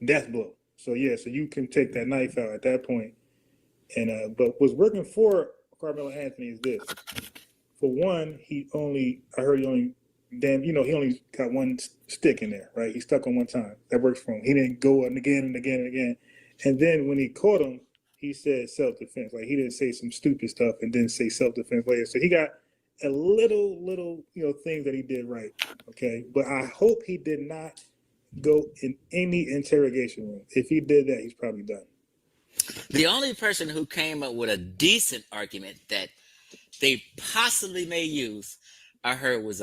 death blow. So you can take that knife out at that point. And but what's working for Carmelo Anthony is this. For one, he only got one stick in there, right? He stuck on one time. That works for him. He didn't go again and again and again. And then when he caught him, he said self-defense. Like, he didn't say some stupid stuff and then say self-defense later. So he got a little things that he did right. Okay. But I hope he did not go in any interrogation room. If he did that, he's probably done. The only person who came up with a decent argument that they possibly may use, I heard, was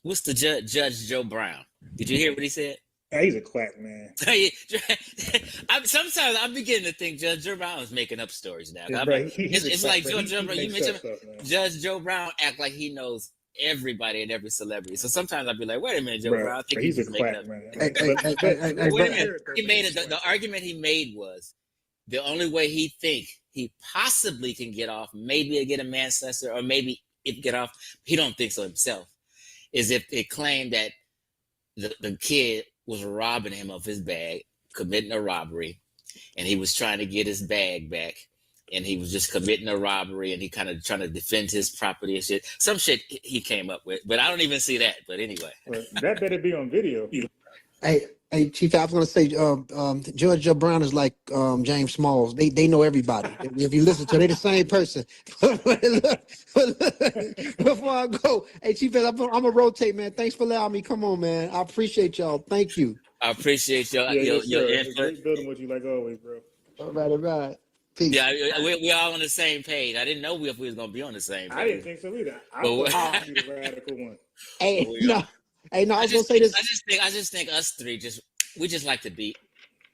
what's the Judge Joe Brown. Did you hear what he said? Yeah, he's a quack, man. Sometimes I'm beginning to think Judge Joe Brown is making up stories now. Yeah, it's like Joe Brown. You mentioned Judge Joe Brown act like he knows everybody and every celebrity. So sometimes I'd be like, wait a minute, Joe Brown. I think he's a quack, up. Man. Wait a minute. He made it. The argument he made was the only way he think he possibly can get off, maybe get a manslaughter, or maybe if get off, he don't think so himself, is if they claim that the kid was robbing him of his bag, committing a robbery, and he was trying to get his bag back, and he was just committing a robbery, and he kind of trying to defend his property and shit. Some shit he came up with, but I don't even see that. But anyway, well, that better be on video. Hey, Chief, I was going to say, Judge Joe Brown is like James Smalls. They know everybody. If you listen to, they're the same person. Before I go, hey, Chief, I'm going to rotate, man. Thanks for allowing me. Come on, man. I appreciate y'all. Thank you. I appreciate your input. It's great building with you like always, bro. All right. Peace. Yeah, we're all on the same page. I didn't know if we was going to be on the same page. I didn't think so either. I thought you'd be the radical one. Hey, no. Hey, no, I was gonna say this. I just think us three we just like to be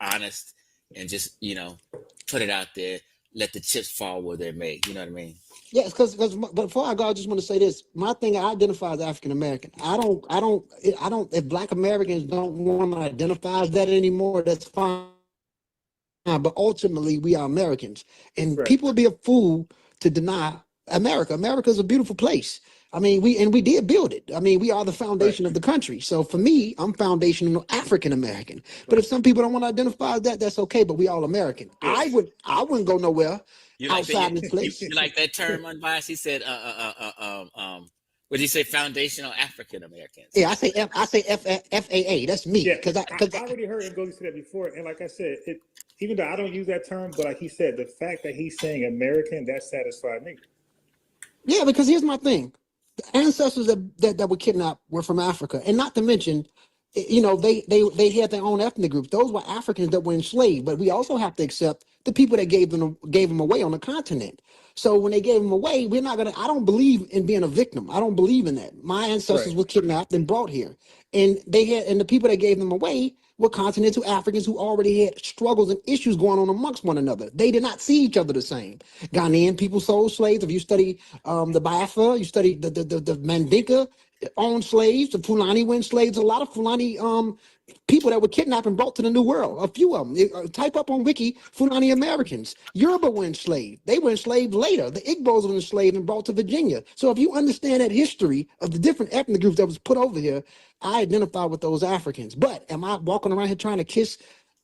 honest and just put it out there. let the chips fall where they're made. You know what I mean? Yes, because but before I go, I just want to say this. My thing, I identify as African American. I don't. If Black Americans don't want to identify as that anymore, that's fine. But ultimately, we are Americans, and Right. people would be a fool to deny America. America is a beautiful place. I mean, we did build it. I mean, we are the Right. foundation of the country. So for me, I'm foundational African American. But Right. if some people don't want to identify as that, that's okay. But we all American. Yeah. I wouldn't go nowhere You like that? outside this place. You like that term, unbiased? He said, what did he say? Foundational African Americans. Yeah, I say FAA. That's me. Yeah, Because I already heard him go through that before, and like I said, even though I don't use that term, but like he said, the fact that he's saying American, that satisfied me. yeah, because here's my thing. Ancestors that were kidnapped were from Africa, and not to mention, they had their own ethnic groups. Those were Africans that were enslaved, but we also have to accept the people that gave them away on the continent. So when they gave them away, we're not gonna. I don't believe in being a victim. I don't believe in that. My ancestors Right. were kidnapped and brought here, and the people that gave them away were continental Africans who already had struggles and issues going on amongst one another. They did not see each other the same. Ghanaian people sold slaves. If you study the Biafra, you study the Mandinka owned slaves, the Fulani were slaves. A lot of Fulani people that were kidnapped and brought to the New World. A few of them. Type up on Wiki, Fulani Americans. Yoruba were enslaved. They were enslaved later. The Igbos were enslaved and brought to Virginia. So if you understand that history of the different ethnic groups that was put over here, I identify with those Africans. But am I walking around here trying to kiss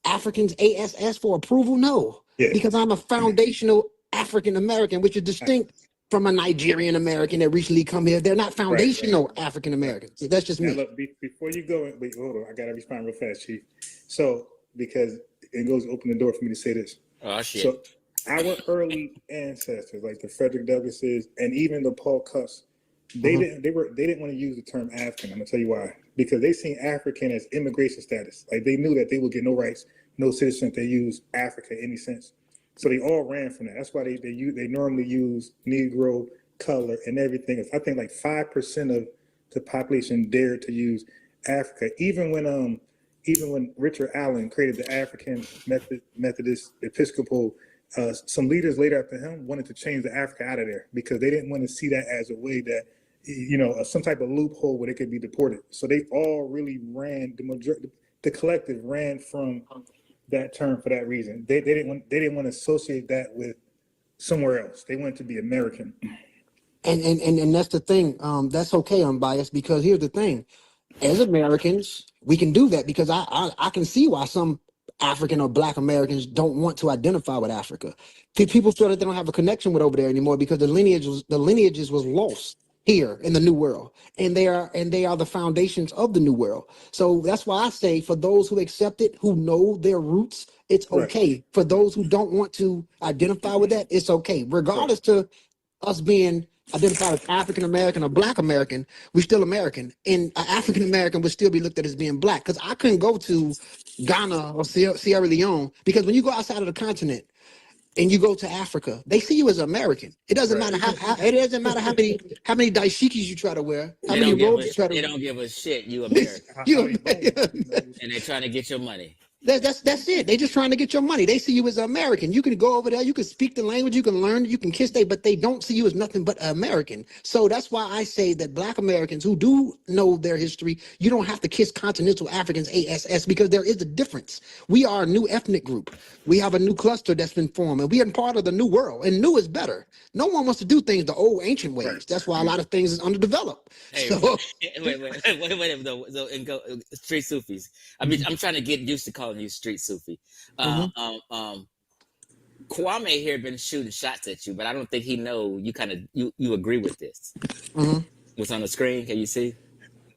Africans ASS for approval? No, Yeah. because I'm a foundational African American, which is distinct from a Nigerian American that recently come here. They're not foundational African Americans. That's just Now, me. look, before you go, wait, hold on, I gotta respond real fast, Chief. So because it goes to open the door for me to say this. Oh shit! So our early ancestors, like the Frederick Douglasses and even the Paul Cuffs, they didn't want to use the term African. I'm gonna tell you why. Because they seen African as immigration status. Like they knew that they would get no rights, no citizenship. They use Africa in any sense. So they all ran from that. That's why they normally use Negro, color, and everything. I think like 5% of the population dared to use Africa. Even when Richard Allen created the African Methodist Episcopal, some leaders later after him wanted to change the Africa out of there because they didn't want to see that as a way that some type of loophole where they could be deported. So they all really ran the collective ran from that term for that reason. They didn't want to associate that with somewhere else. They wanted to be American. And that's the thing. That's okay, unbiased, because here's the thing. As Americans, we can do that because I can see why some African or Black Americans don't want to identify with Africa. People feel that they don't have a connection with over there anymore because the lineages was lost here in the New World, and they are the foundations of the New World. So that's why I say, for those who accept it, who know their roots, it's okay. Right. For those who don't want to identify with that, it's okay, regardless to us being identified as African American or Black American. We're still American, and an African American would still be looked at as being Black. Because I couldn't go to Ghana or Sierra Leone, because when you go outside of the continent and you go to Africa, they see you as American. It doesn't matter how many dashikis you try to wear, how many robes you try to wear. They don't give a shit. You American, and they're trying to get your money. That's it. They just trying to get your money. They see you as an American. You can go over there, you can speak the language, you can learn, you can kiss but they don't see you as nothing but American. So that's why I say that Black Americans who do know their history, you don't have to kiss continental Africans ASS, because there is a difference. We are a new ethnic group. We have a new cluster that's been formed, and we are part of the new world, and new is better. No one wants to do things the old ancient ways. Right. That's why a lot of things is underdeveloped. Hey, so, wait, though, and go street Sufis. I mean, I'm trying to get used to calling you street Sufi. Kwame here been shooting shots at you, but I don't think he know you agree with this. What's on the screen? Can you see?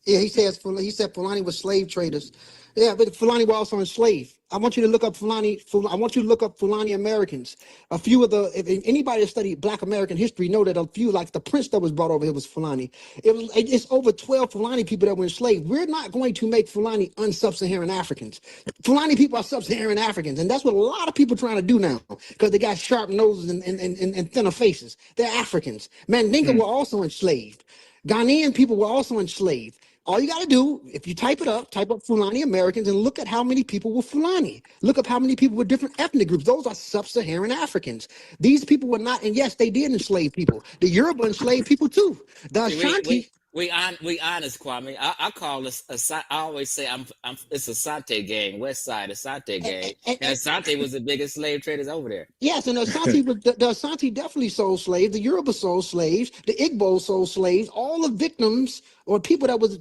Yeah, he said Fulani was slave traders. Yeah, but Fulani were also enslaved. I want you to look up Fulani. I want you to look up Fulani Americans. A few of if anybody that studied Black American history know that a few, like the prince that was brought over here, was Fulani. It's over 12 Fulani people that were enslaved. We're not going to make Fulani unsub-Saharan Africans. Fulani people are sub-Saharan Africans, and that's what a lot of people are trying to do now, because they got sharp noses and thinner faces. They're Africans. Mandinka were also enslaved. Ghanaian people were also enslaved. All you got to do, if you type up Fulani Americans and look at how many people were Fulani. Look up how many people were different ethnic groups. Those are sub-Saharan Africans. These people were not, and yes, they did enslave people. The Yoruba enslaved people too. The See, Ashanti. we honest, Kwame. I call this I always say it's a Asante gang, West Side Asante gang, and Asante was the biggest slave traders over there. Yes, and the Asante, the Asante definitely sold slaves. The Yoruba sold slaves. The Igbo sold slaves. All the victims or people that was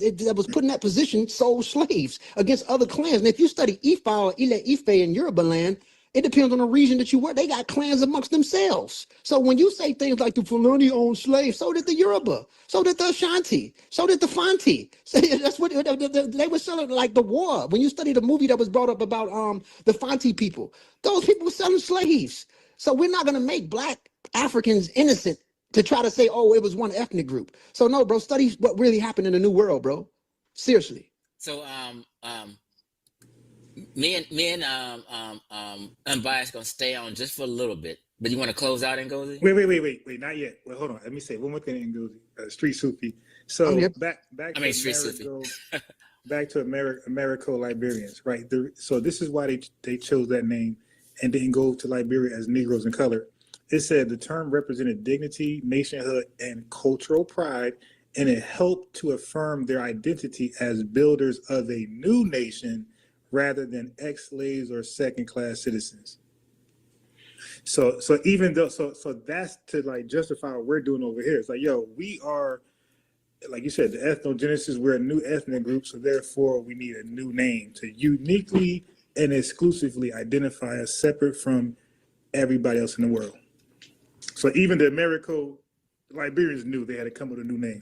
put in that position sold slaves against other clans. And if you study Ifa or Ile Ife in Yoruba land, it depends on the region that you were. They got clans amongst themselves. So when you say things like the Fulani owned slaves, so did the Yoruba, so did the Ashanti, so did the Fanti. So that's what they were selling, like the war. When you study the movie that was brought up about the Fanti people, those people were selling slaves. So we're not gonna make black Africans innocent to try to say, oh, it was one ethnic group. So no, bro, study what really happened in the New World, bro. Seriously. So me and Unbiased gonna stay on just for a little bit. But you want to close out, Ngozi? Wait, not yet. Well, hold on. Let me say one more thing, Ngozi. Street Sufi. So back to Americo-Liberians, right? So this is why they chose that name and didn't go to Liberia as Negroes in color. It said the term represented dignity, nationhood, and cultural pride, and it helped to affirm their identity as builders of a new nation rather than ex-slaves or second-class citizens. So even though so that's to like justify what we're doing over here. It's like, yo, we are, like you said, the ethnogenesis, we're a new ethnic group, so therefore we need a new name to uniquely and exclusively identify us separate from everybody else in the world. So even the Liberians knew they had to come with a new name.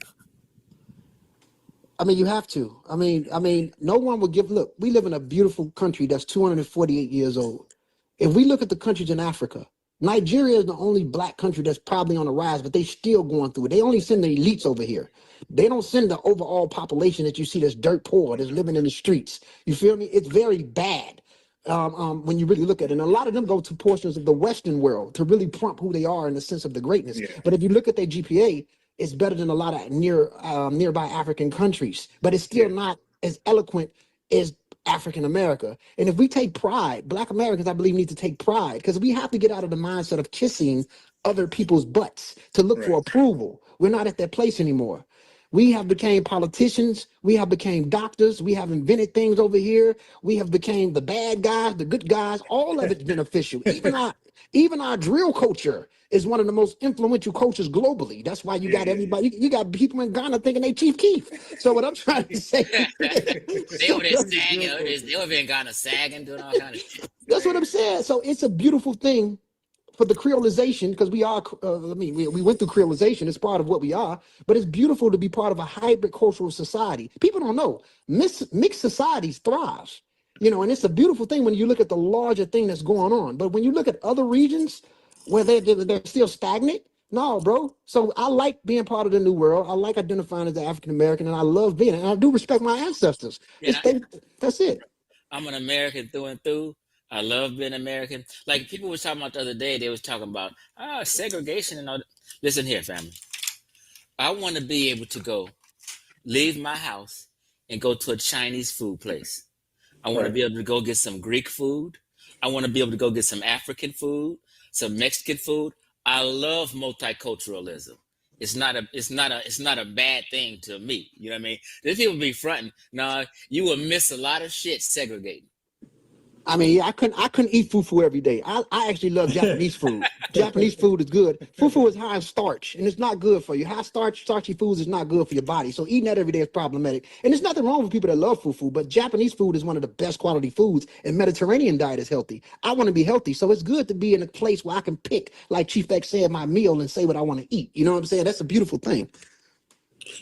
I mean, you have to. I mean, no one would give. Look, we live in a beautiful country that's 248 years old. If we look at the countries in Africa, Nigeria is the only black country that's probably on the rise, but they still going through it. They only send the elites over here. They don't send the overall population that you see that's dirt poor, that's living in the streets. You feel me? It's very bad when you really look at it. And a lot of them go to portions of the Western world to really prompt who they are in the sense of the greatness. Yeah. But if you look at their GPA, it's better than a lot of nearby African countries, but it's still not as eloquent as African America. And if we take pride, Black Americans, I believe, need to take pride, because we have to get out of the mindset of kissing other people's butts to look for approval. We're not at that place anymore. We have became politicians. We have became doctors. We have invented things over here. We have became the bad guys, the good guys. All of it's beneficial. Even our drill culture is one of the most influential cultures globally. That's why you got everybody. You got people in Ghana thinking they Chief Keef. So what I'm trying to say, they over there sagging. They over in Ghana sagging, doing all kind of shit. That's what I'm saying. So it's a beautiful thing for the creolization, because we are, we went through creolization. It's part of what we are, but it's beautiful to be part of a hybrid cultural society. People don't know, mixed societies thrive, and it's a beautiful thing when you look at the larger thing that's going on. But when you look at other regions where they're still stagnant, no, bro. So I like being part of the new world. I like identifying as an African American, and I love being it. And I do respect my ancestors. That's it. I'm an American through and through. I love being American. Like people were talking about the other day, they was talking about segregation and all that. Listen here, family. I want to be able to leave my house and go to a Chinese food place. I want to be able to go get some Greek food. I want to be able to go get some African food, some Mexican food. I love multiculturalism. It's not a bad thing to me. You know what I mean? These people be fronting. No, you will miss a lot of shit segregating. I mean, I couldn't eat fufu every day. I actually love Japanese food. Japanese food is good. Fufu is high in starch, and it's not good for you. High starchy foods is not good for your body. So eating that every day is problematic. And there's nothing wrong with people that love fufu, but Japanese food is one of the best quality foods, and Mediterranean diet is healthy. I want to be healthy, so it's good to be in a place where I can pick, like Chief X said, my meal and say what I want to eat. You know what I'm saying? That's a beautiful thing.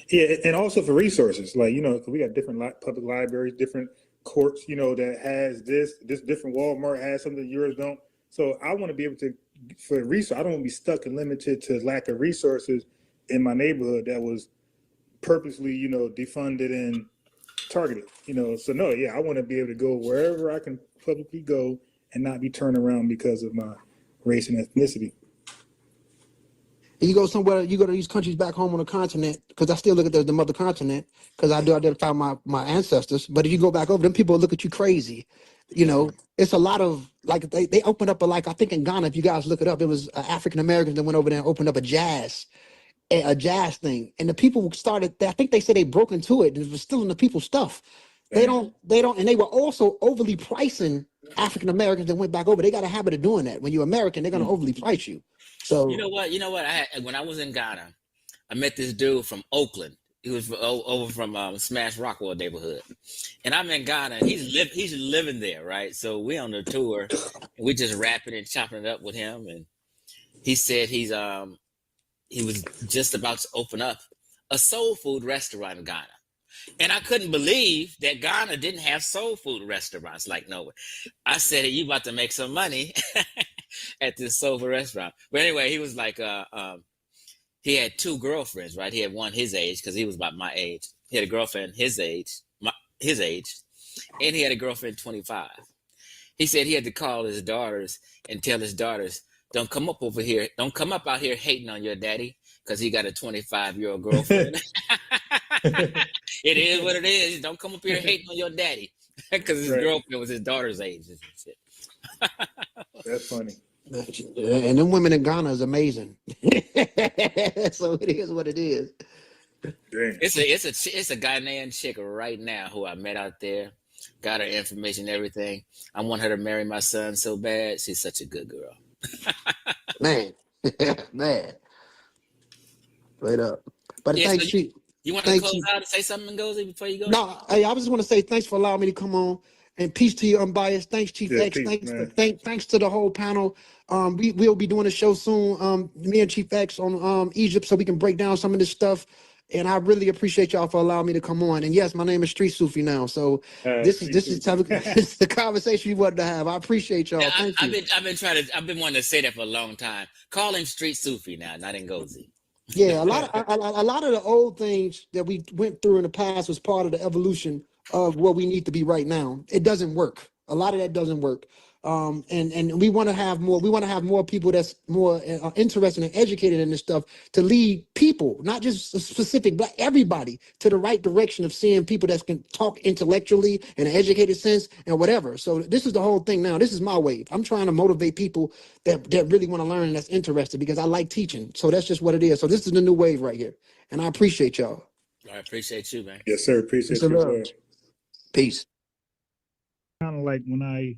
Yeah, and also for resources, like, we got different public libraries, different courts, that has this different. Walmart has something yours don't. So I want to be able to, for resource, I don't want to be stuck and limited to lack of resources in my neighborhood that was purposely, defunded and targeted, So no, I want to be able to go wherever I can publicly go and not be turned around because of my race and ethnicity. You go somewhere, you go to these countries back home on the continent, because I still look at the mother continent, because I do identify my ancestors. But if you go back over, them people look at you crazy. You know, it's a lot of, like, they opened up like, I think in Ghana, if you guys look it up, it was African Americans that went over there and opened up a jazz thing. And the people started, I think they said they broke into it and it was stealing the people's stuff. They don't, and they were also overly pricing African Americans that went back over. They got a habit of doing that. When you're American, they're going to overly price you. So You know what? When I was in Ghana, I met this dude from Oakland. He was over from Smash Rockwell neighborhood, and I'm in Ghana. And he's living there, right? So we on the tour, and we just rapping and chopping it up with him. And he said he was just about to open up a soul food restaurant in Ghana, and I couldn't believe that Ghana didn't have soul food restaurants like nowhere. I said, "Hey, you about to make some money at this soul food restaurant?" But anyway, he was like, he had two girlfriends, right? He had one his age, because he was about my age. He had a girlfriend his age, and he had a girlfriend 25. He said he had to call his daughters and tell his daughters, don't come up out here hating on your daddy, because he got a 25-year-old girlfriend. It is what it is. Don't come up here hating on your daddy, because his girlfriend was his daughter's age and shit. That's funny. And them women in Ghana is amazing. So it is what it is. Damn. It's a Ghanaian chick right now who I met out there. Got her information, everything. I want her to marry my son so bad. She's such a good girl. Man. Man. Straight up. But Yeah, thanks, so Chief. you want to close out and say something, Ngozi, before you go? No, hey, I just want to say thanks for allowing me to come on. And peace to you, Unbiased. Thanks, Chief X. Peace, Thanks to the whole panel. We'll be doing a show soon. Me and Chief X on Egypt, so we can break down some of this stuff. And I really appreciate y'all for allowing me to come on. And yes, my name is Street Sufi now. So this is the conversation you wanted to have. I appreciate y'all. Thank you. I've been wanting to say that for a long time. Call him Street Sufi now, not Ngozi. Yeah, a lot of the old things that we went through in the past was part of the evolution of where we need to be right now. It doesn't work. A lot of that doesn't work. And we want to have more. We want to have more people that's more interested and educated in this stuff to lead people, not just a specific black, everybody to the right direction of seeing people that can talk intellectually in an educated sense and whatever. So this is the whole thing now. This is my wave. I'm trying to motivate people that really want to learn and that's interested, because I like teaching. So that's just what it is. So this is the new wave right here. And I appreciate y'all. I appreciate you, man. Yes, sir. Appreciate you as well. Peace. Kind of like when I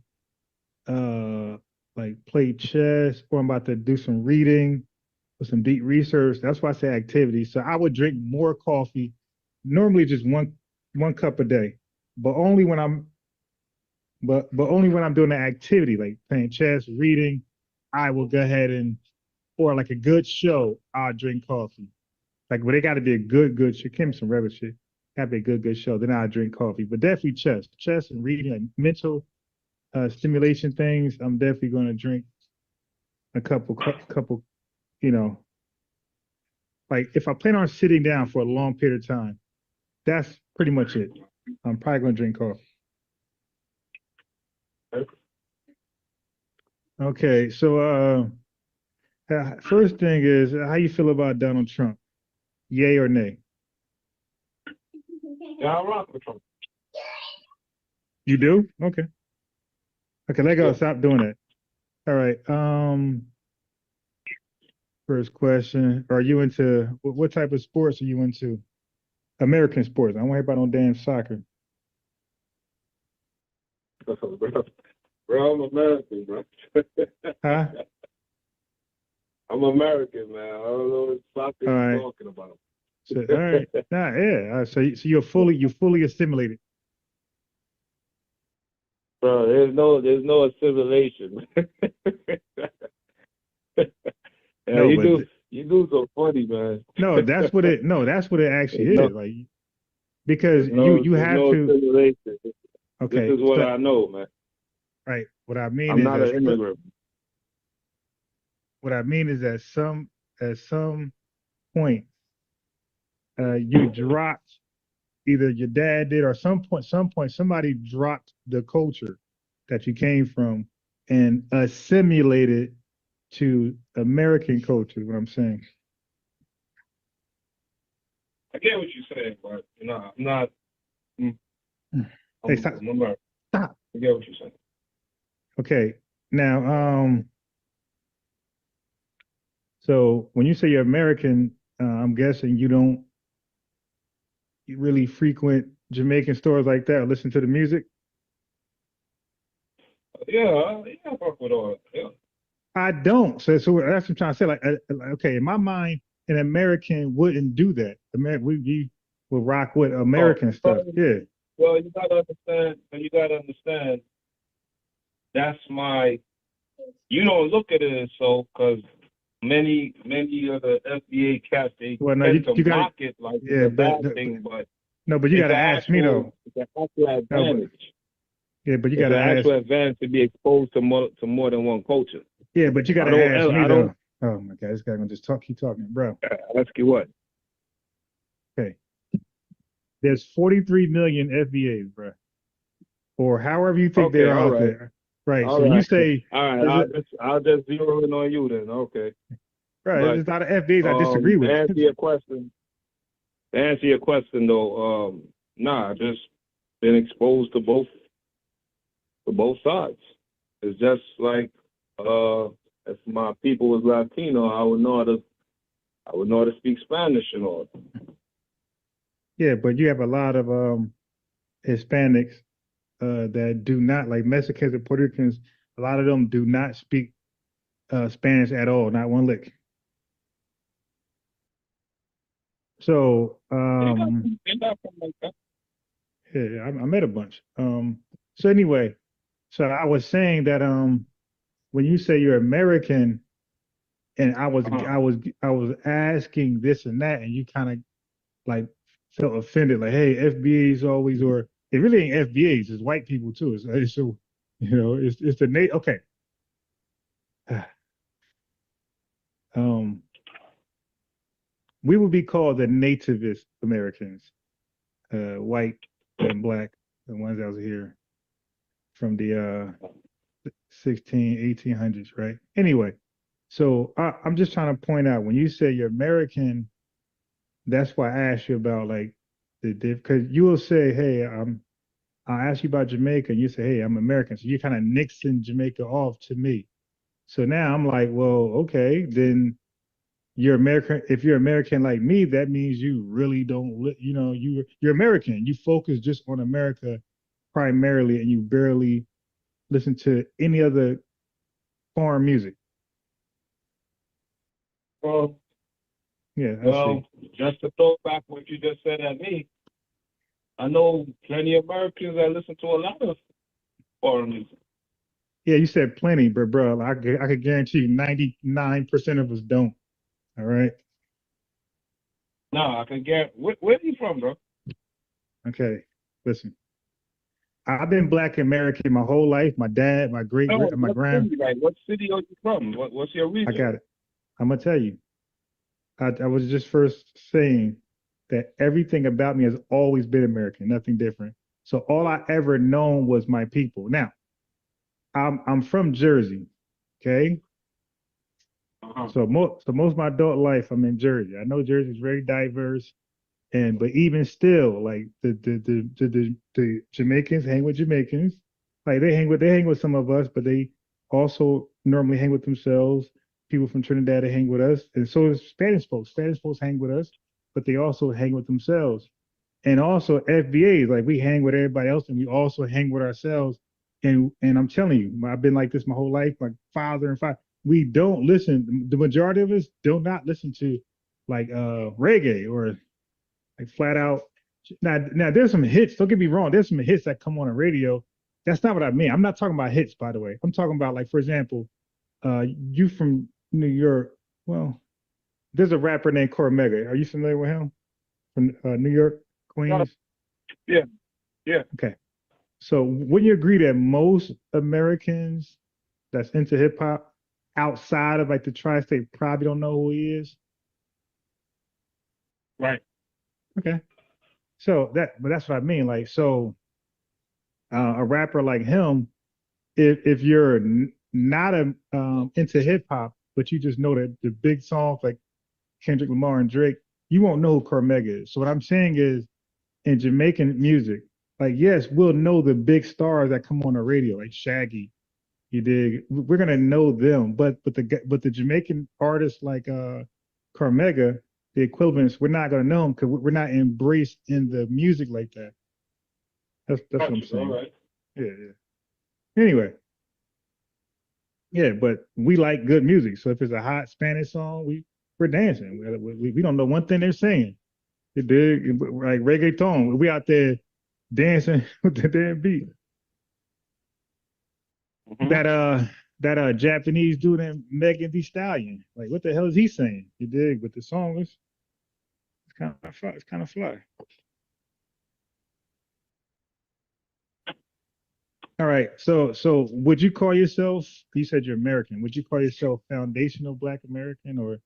like play chess, or I'm about to do some reading or some deep research. That's why I say activity. So I would drink more coffee, normally just one cup a day, but only when I'm doing the activity, like playing chess, reading. I will go ahead and, or like a good show, I'll drink coffee. Like, but it got to be a good show. Can't be some regular shit. Got to be a good show. Then I'll drink coffee. But definitely chess and reading, like mental stimulation things. I'm definitely going to drink a couple, you know, like if I plan on sitting down for a long period of time, that's pretty much it. I'm probably going to drink coffee. Okay, so first thing is, how you feel about Donald Trump? Yay or nay? Yeah, I rock with Trump. You do? Okay. Okay, let go. Stop doing that. All right. First question: are you into what type of sports are you into? American sports. I don't worry about no damn soccer. Bro, I'm American, bro. Huh? I'm American, man. I don't know what soccer you're talking about. So, all right. Nah, yeah. So you're fully assimilated. Bro, there's no assimilation. Yeah, No, you do so funny, man. No, that's what it actually is. Like, because you have no to. Assimilation. Okay. This is what I know, man. Right. What I mean I'm is not an immigrant. What I mean is at some point, you dropped, either your dad did, or some point somebody dropped the culture that you came from and assimilated to American culture, is what I'm saying. I get what you're saying, but you know, I'm not. Hey, stop. I'm American. Stop. I get what you're saying. Okay. Now, so when you say you're American, I'm guessing you really frequent Jamaican stores like that or listen to the music? Yeah, I fuck with all that. Yeah. I don't. So that's what I'm trying to say. Like, okay, in my mind, an American wouldn't do that. We would rock with American stuff. Yeah. Well, you gotta understand. You gotta understand. That's my. You don't look at it as so because many of the FBA cats they Well, no, tend you to got mock it like yeah, it's a bad thing, but no, but you got it's to an ask me though. It's an actual advantage. Yeah, but you It's got an to ask. actual advantage to be exposed to more than one culture. Yeah, but you got I to don't. ask me I though. don't. Oh my God, this guy gonna just keep talking, bro. Ask you what. Okay, there's 43 million FBAs, bro, or however you think Okay, they're all out right. there. Right. All So when you right. say, All right. I'll just zero in on you then. Okay. right, But there's a lot of FBAs I disagree with. to answer your question though, nah, I just been exposed to both sides. It's just like if my people was Latino, I would know how to speak Spanish and all. Yeah, but you have a lot of Hispanics that do not, like Mexicans and Puerto Ricans. A lot of them do not speak Spanish at all, not one lick. So They got something like that. yeah, I met a bunch. So anyway, so I was saying that when you say you're American, and I was asking this and that, and you kind of like felt offended, like, hey, FBA's always, or it really ain't FBA's, it's white people too. So it's the Nate. Okay, we would be called the nativist Americans, white and black, the ones that was here from the 1800s, right? Anyway, so I'm just trying to point out when you say you're American, that's why I asked you about like the diff, because you will say, hey, I'll ask you about Jamaica, and you say, hey, I'm American. So you're kind of nixing Jamaica off to me. So now I'm like, well, okay, then you're American. If you're American like me, that means you really don't, you're American. You focus just on America primarily, and you barely listen to any other foreign music. Well, Yeah, I see. just to throw back what you just said at me, I know plenty of Americans that listen to a lot of foreign music. Yeah, you said plenty, but bro, I could guarantee you 99% of us don't. All right. No, I can get. Where are you from, bro? Okay. Listen, I've been Black American my whole life. My dad, my No, my what grand. city? Like, what city are you from? What's your region? I got it. I'm gonna tell you. I was just first saying that everything about me has always been American, nothing different. So all I ever known was my people. Now, I'm from Jersey, okay? So most of my adult life I'm in Jersey. I know Jersey is very diverse, but even still, like the Jamaicans hang with Jamaicans, like they hang with some of us, but they also normally hang with themselves. People from Trinidad they hang with us, and so does Spanish folks. Spanish folks hang with us, but they also hang with themselves. And also FBAs, like we hang with everybody else, and we also hang with ourselves. And I'm telling you, I've been like this my whole life. My father and father, we don't listen. The majority of us do not listen to like reggae or like flat out. Now there's some hits. Don't get me wrong. There's some hits that come on the radio. That's not what I mean. I'm not talking about hits, by the way. I'm talking about like, for example, you from New York. Well, there's a rapper named Cormega. Are you familiar with him from New York, Queens? Yeah, yeah. Okay. So wouldn't you agree that most Americans that's into hip hop outside of like the tri-state probably don't know who he is? Right. Okay. But that's what I mean. Like, so a rapper like him, if you're not into hip hop, but you just know that the big songs like Kendrick Lamar and Drake, you won't know who Cormega is. So what I'm saying is, in Jamaican music, like yes, we'll know the big stars that come on the radio, like Shaggy. You dig? We're gonna know them, but the Jamaican artists like Cormega, the equivalents, we're not gonna know them because we're not embraced in the music like that. That's what I'm saying. All right. Yeah, yeah. Anyway, yeah, but we like good music. So if it's a hot Spanish song, we're dancing. We don't know one thing they're saying. You dig? Like reggaeton, we out there dancing with the damn beat. Mm-hmm. That Japanese dude named Megan Thee Stallion. Like, what the hell is he saying? You dig? But the song is it's kind of fly. It's kind of fly. All right. So would you call yourself? You said you're American. Would you call yourself foundational Black American, or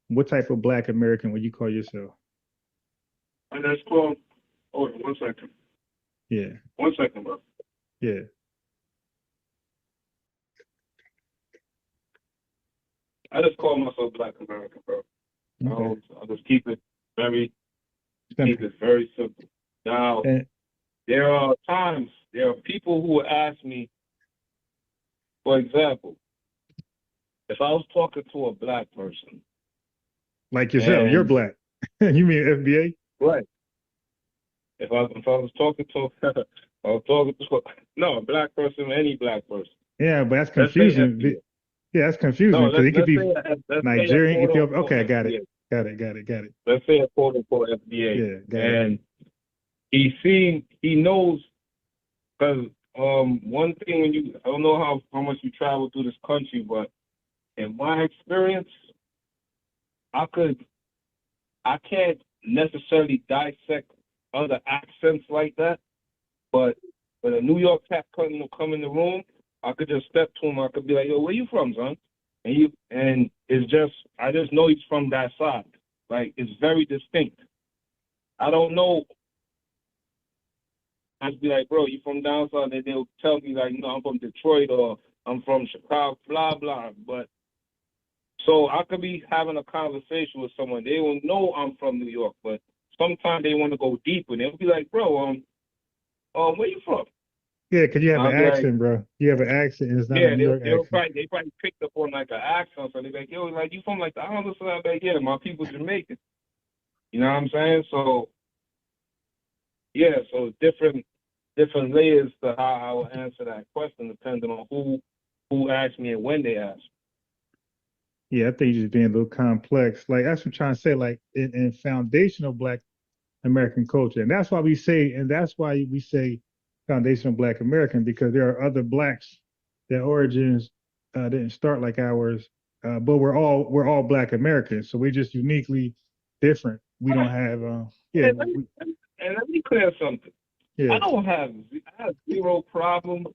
what type of Black American would you call yourself? And that's called. Hold on 1 second. Yeah. 1 second, bro. Yeah. I just call myself Black American, bro. Okay. I'll just keep it very simple. Now, And, there are people who will ask me, for example, if I was talking to a Black person. like yourself, you're Black. You mean FBA? Right. If I was talking to a Black person, any Black person. Yeah, but that's confusing. Yeah, that's confusing because it could be Nigerian, Ethiopian. Okay, I got it. Got it. Let's say a quote unquote FBA. Yeah, got and he knows, because one thing I don't know how much you travel through this country, but in my experience, I can't necessarily dissect other accents like that, but when a New York cat come in the room, I could just step to him. I could be like, "Yo, where you from, son?" And it's just, I just know he's from that side. Like, it's very distinct. I don't know. I'd be like, "Bro, you from down south?" And they'll tell me like, "No, I'm from Detroit," or "I'm from Chicago," blah blah. But so I could be having a conversation with someone. They will know I'm from New York, but sometimes they want to go deeper. And they'll be like, "Bro, where you from?" Yeah, because you have an accent, like, bro. You have an accent, and it's not a New York accent. They probably picked up on like an accent, so they're like, "Yo, like you from like the islands?" So I'm like, "Yeah, my people's Jamaican." You know what I'm saying? So yeah, so different layers to how I will answer that question depending on who asked me and when they asked. Yeah, I think you're just being a little complex. Like that's what I'm trying to say. Like in foundational Black American culture, and that's why we say foundational Black American, because there are other Blacks, their origins didn't start like ours, but we're all Black Americans, so we're just uniquely different. We don't have And let me clear something. Yeah. I have zero problem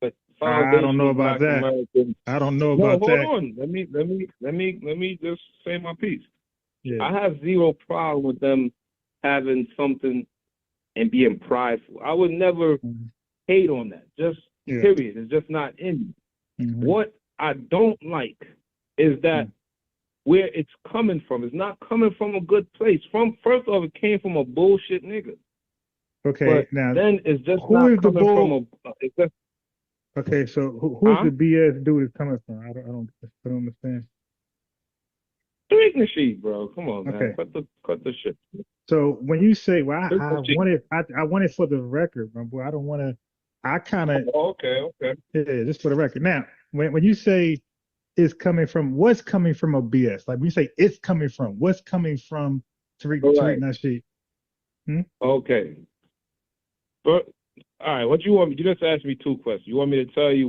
with I don't know about Black that. Americans. I don't know about that. Hold on. Let me just say my piece. Yeah. I have zero problem with them having something and being prideful. I would never hate on that. Just period. It's just not in me. What I don't like is that where it's coming from. It's not coming from a good place. First off, it came from a bullshit nigga. Okay, but now then it's just not coming from a. Okay, so who's the BS dude is coming from? I don't understand. Tariq Nasheed, bro. Come on, man. Okay. Cut the shit. So when you say, well, I want it for the record, my boy. I don't want to. I kind of. Okay. Yeah, just for the record. Now, when you say it's coming from, what's coming from a BS? Like when you say it's coming from, what's coming from Tariq Nasheed? Okay. But all right, what you want me? You just asked me two questions. You want me to tell you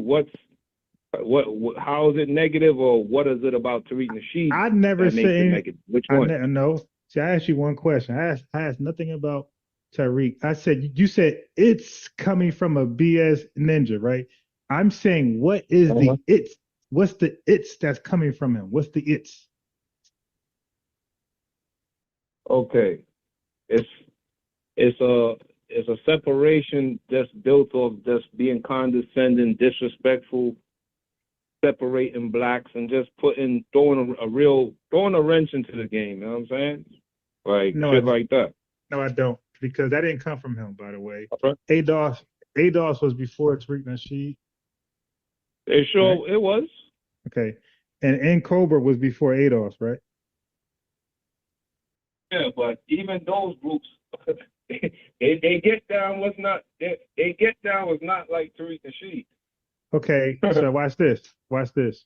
how is it negative, or what is it about Tariq Nasheed? I never said. Which one? No. See, I asked you one question. I asked nothing about Tariq. I said you said it's coming from a BS ninja, right? I'm saying what is the it's? What's the it's that's coming from him? What's the it's? Okay, it's a separation just built off just being condescending, disrespectful, separating blacks, and just throwing a wrench into the game. You know what I'm saying? like No, shit like that. no, I don't, because that didn't come from him, by the way. Okay. ADOS was before Tariq Nasheed. It sure Right. it was. Okay. And Cobra was before ADOS, right? Yeah, but even those groups, they get down was not they get down was not like Tariq Nasheed. Okay, so watch this. Watch this.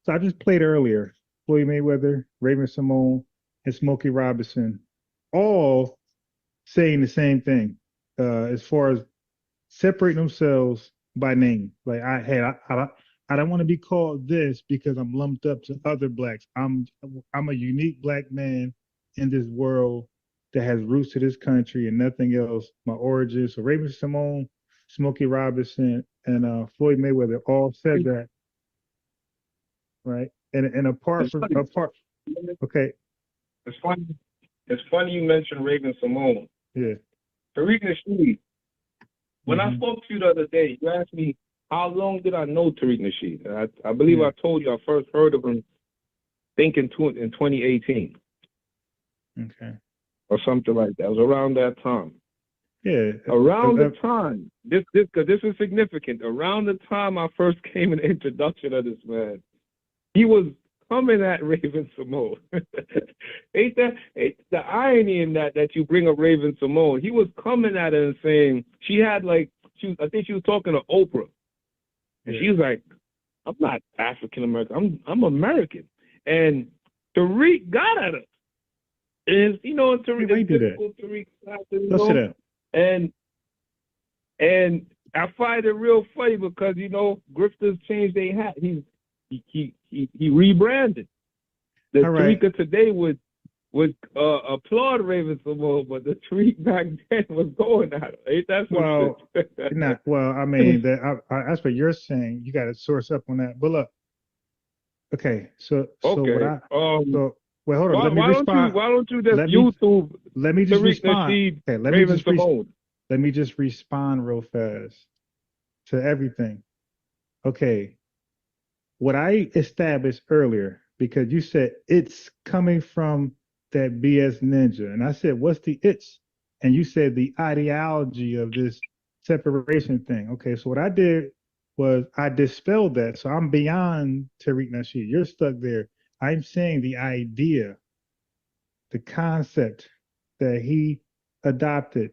So I just played earlier Floyd Mayweather, Raven Simone, and Smokey Robinson, all saying the same thing, as far as separating themselves by name. Like I don't want to be called this because I'm lumped up to other blacks. I'm a unique black man in this world that has roots to this country and nothing else. My origins. So Raven Simone, Smokey Robinson, and Floyd Mayweather all said that, right? And It's funny. okay, It's funny. It's funny you mentioned Raven Simone. yeah. Tariq Nasheed. When I Mhm. spoke to you the other day, you asked me how long did I know Tariq Nasheed? And I believe Yeah. I told you I first heard of him, think in 2018 Okay. or something like that. It was around that time. Yeah. Around the time, this because this is significant. Around the time I first came in the introduction of this man, he was coming at Raven Simone. ain't the irony in that you bring up Raven Simone? He was coming at her and saying she had like I think she was talking to Oprah, and she was like, "I'm not African American. I'm American." And Tariq got at her. And Tariq is typical Tariq, Let's sit down. and I find it real funny because grifters change their hat. He rebranded. The Tariq of today would applaud Raven Simone, but the Tariq back then was going at it. Ain't that some shit? Well, I mean, that's what you're saying. You got to source up on that. But look, okay, so hold on. Let me respond. Why don't you just YouTube? Let me just Tariq respond. Nasheed, Okay, let me just respond real fast to everything. Okay, what I established earlier, because you said it's coming from that BS ninja, and I said, what's the it's? And you said the ideology of this separation thing. Okay, so what I did was I dispelled that. So I'm beyond Tariq Nasheed. You're stuck there. I'm saying the idea, the concept that he adopted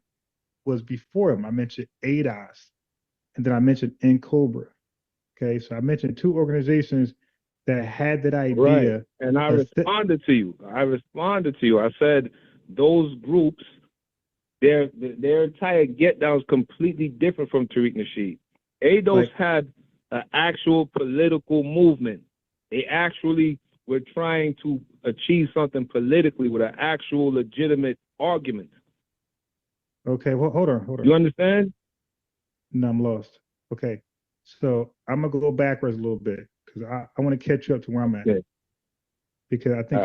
was before him. I mentioned ADOS, and then I mentioned NCOBRA. Okay, so I mentioned two organizations that had that idea. Right. And I responded to you. I said those groups, their entire get down is completely different from Tariq Nasheed. ADOS had an actual political movement. They actually were trying to achieve something politically with an actual legitimate argument. Okay, well, hold on. You understand? No, I'm lost. Okay, so I'm gonna go backwards a little bit because I want to catch you up to where I'm at. Okay. Because I think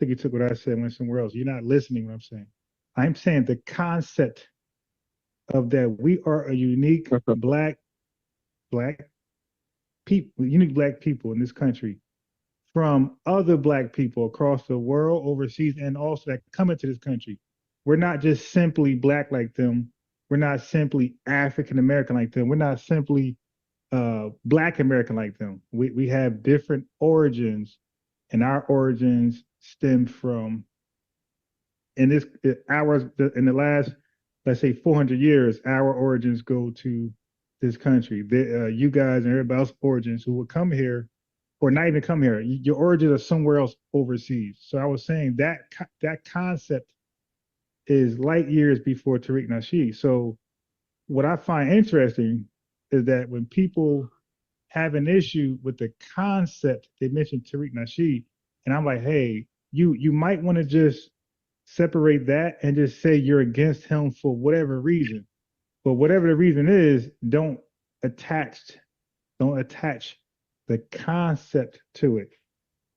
you took what I said and went somewhere else. You're not listening to what I'm saying. I'm saying the concept of that we are a unique black people in this country from other black people across the world, overseas, and also that come into this country. We're not just simply black like them. We're not simply African American like them. We're not simply Black American like them. We have different origins, and our origins stem from in the last, let's say, 400 years. Our origins go to this country. You guys and everybody else's origins who would come here, or not even come here. Your origins are somewhere else overseas. So I was saying that concept is light years before Tariq Nasheed. So what I find interesting is that when people have an issue with the concept, they mention Tariq Nasheed, and I'm like, hey, you might want to just separate that and just say you're against him for whatever reason. But whatever the reason is, don't attach the concept to it.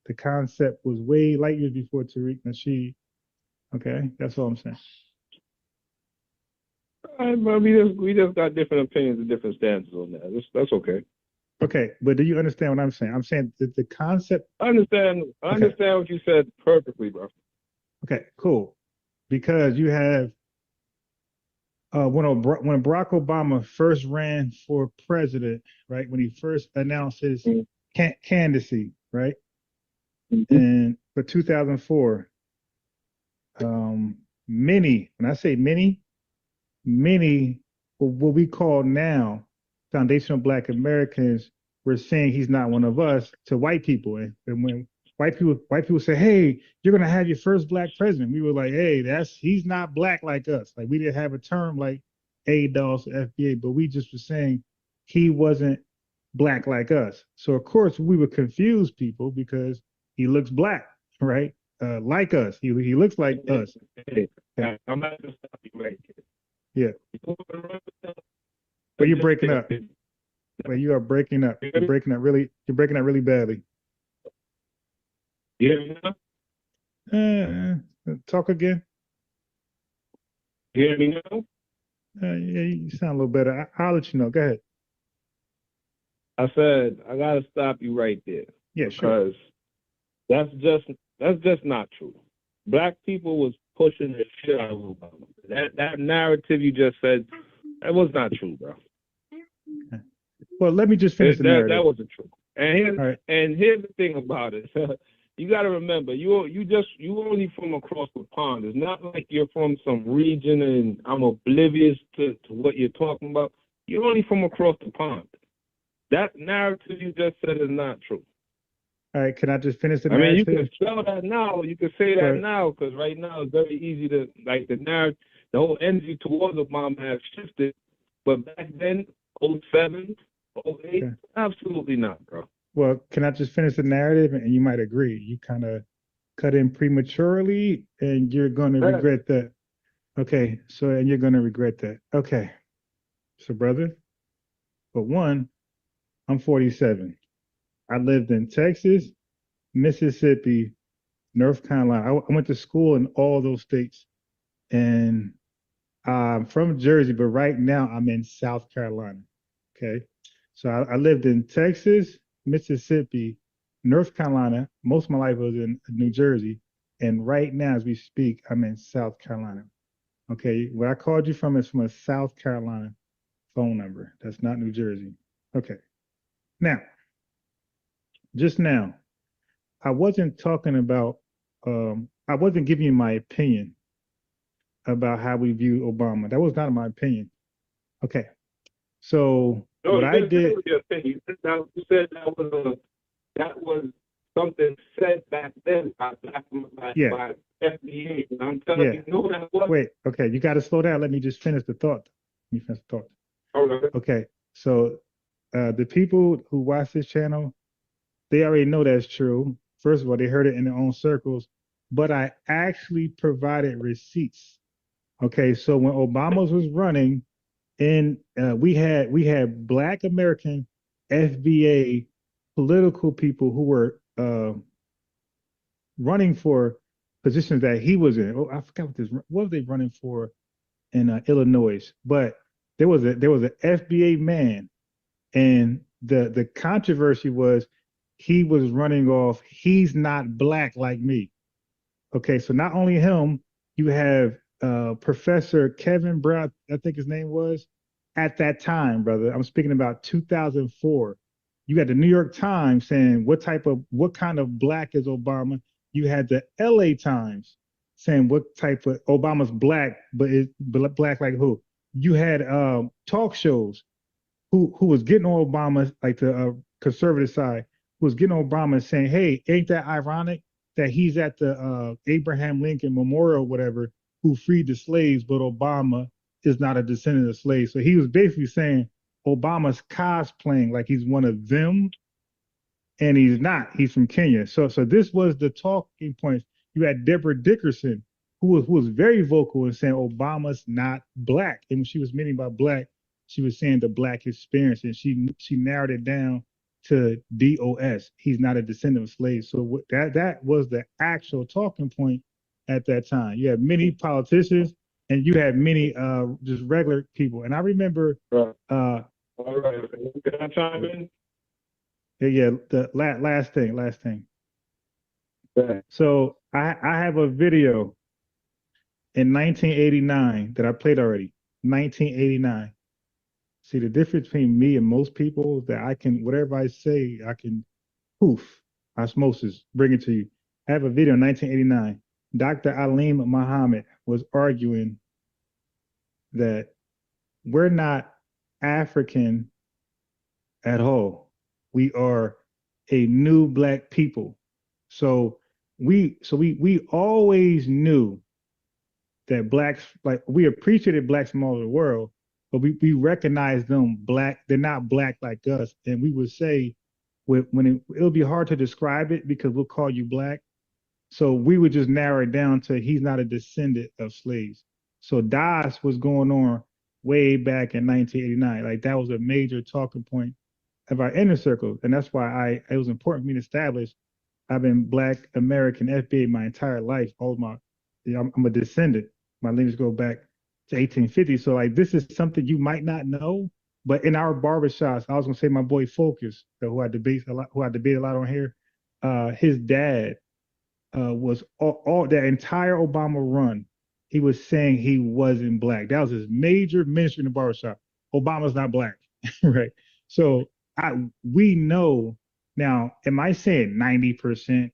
The concept was way light years before Tariq Nasheed. Okay, that's all I'm saying. We just got different opinions and different stances on that. That's okay. Okay, but do you understand what I'm saying? I'm saying that the concept. I understand what you said perfectly, bro. Okay, cool. Because you have when Barack Obama first ran for president, right? When he first announced his candidacy, right? And for 2004, many, when I say many, what we call now foundational Black Americans were saying he's not one of us to white people. And when white people say, hey, you're going to have your first Black president, we were like, hey, he's not Black like us. Like, we didn't have a term like ADOS, FBA, but we just were saying he wasn't Black like us. So, of course, we would confuse people because he looks Black, right? Like us. He looks like us. Hey, I'm not going to stop you right here. Yeah. But you're breaking up. But you are breaking up. You're breaking up really badly. You hear me now? Talk again. You hear me now? Yeah, you sound a little better. I'll let you know. Go ahead. I said I gotta stop you right there. Yeah, sure. Because that's just not true. Black people was pushing the shit out of Obama. That narrative you just said, that was not true, bro. Well, let me just finish the narrative. That wasn't true. And here's the thing about it. You got to remember, you only from across the pond. It's not like you're from some region and I'm oblivious to what you're talking about. You're only from across the pond. That narrative you just said is not true. All right, can I just finish the narrative? I mean, you can spell that now. You can say that now because right now it's very easy to, like, the narrative, the whole energy towards Obama has shifted. But back then, 07, 08, okay. Absolutely not, bro. Well, can I just finish the narrative? And you might agree. You kind of cut in prematurely and you're going to regret that. Okay, and you're going to regret that. Okay, so brother, for one, I'm 47. I lived in Texas, Mississippi, North Carolina. I went to school in all those states. And I'm from Jersey, but right now I'm in South Carolina. Okay, so I lived in Texas, Mississippi, North Carolina. Most of my life was in New Jersey. And right now, as we speak, I'm in South Carolina. Okay, where I called you from is from a South Carolina phone number. That's not New Jersey. Okay. Now, just now, I wasn't talking about, I wasn't giving you my opinion about how we view Obama. That was not my opinion. Okay. So what I did. You said that was something said back then by by FBA. And I'm telling you, no, that wasn't. Wait, okay, you got to slow down. Let me just finish the thought. Okay, so the people who watch this channel, they already know that's true. First of all, they heard it in their own circles, but I actually provided receipts. Okay, so when Obama was running, and we had Black American FBA political people who were running for positions that he was in. Oh, I forgot what was they running for in Illinois? But there was an FBA man, and the controversy was he was running off, he's not Black like me. Okay, so not only him, you have Professor Kevin Brown, I think his name was, at that time, brother. I'm speaking about 2004. You had the New York Times saying what kind of Black is Obama. You had the LA Times saying what type of Obama's Black, but is Black like who? You had talk shows who was getting on Obama, like the conservative side, who was getting on Obama and saying, hey, ain't that ironic that he's at the Abraham Lincoln Memorial, whatever, who freed the slaves, but Obama is not a descendant of slaves. So he was basically saying Obama's cosplaying like he's one of them, and he's not. He's from Kenya. So this was the talking points. You had Deborah Dickerson, who was very vocal in saying Obama's not Black. And when she was meaning by Black, she was saying the Black experience, and she narrowed it down to DOS. He's not a descendant of slaves. So that was the actual talking point at that time. You had many politicians, and you had many just regular people. And I remember. All right. Can I chime in? Yeah. The last thing. Right. So I have a video in 1989 that I played already. 1989. See, the difference between me and most people is that I can, whatever I say, I can poof, osmosis, bring it to you. I have a video in 1989. Dr. Alim Muhammad was arguing that we're not African at all. We are a new black people. So we always knew that blacks, like, we appreciated blacks from all over the world, but we recognize them black. They're not black like us. And we would say, it'll be hard to describe it because we'll call you black. So we would just narrow it down to he's not a descendant of slaves. So DAS was going on way back in 1989. Like, that was a major talking point of our inner circle. And that's why it was important for me to establish I've been Black American FBA my entire life. I'm a descendant. My lineage go back to 1850. So, like, this is something you might not know, but in our barbershops, I was gonna say my boy Focus, who I debate a lot on here, his dad was all that entire Obama run. He was saying he wasn't black. That was his major ministry in the barbershop. Obama's not black, right? So we know now. Am I saying 90%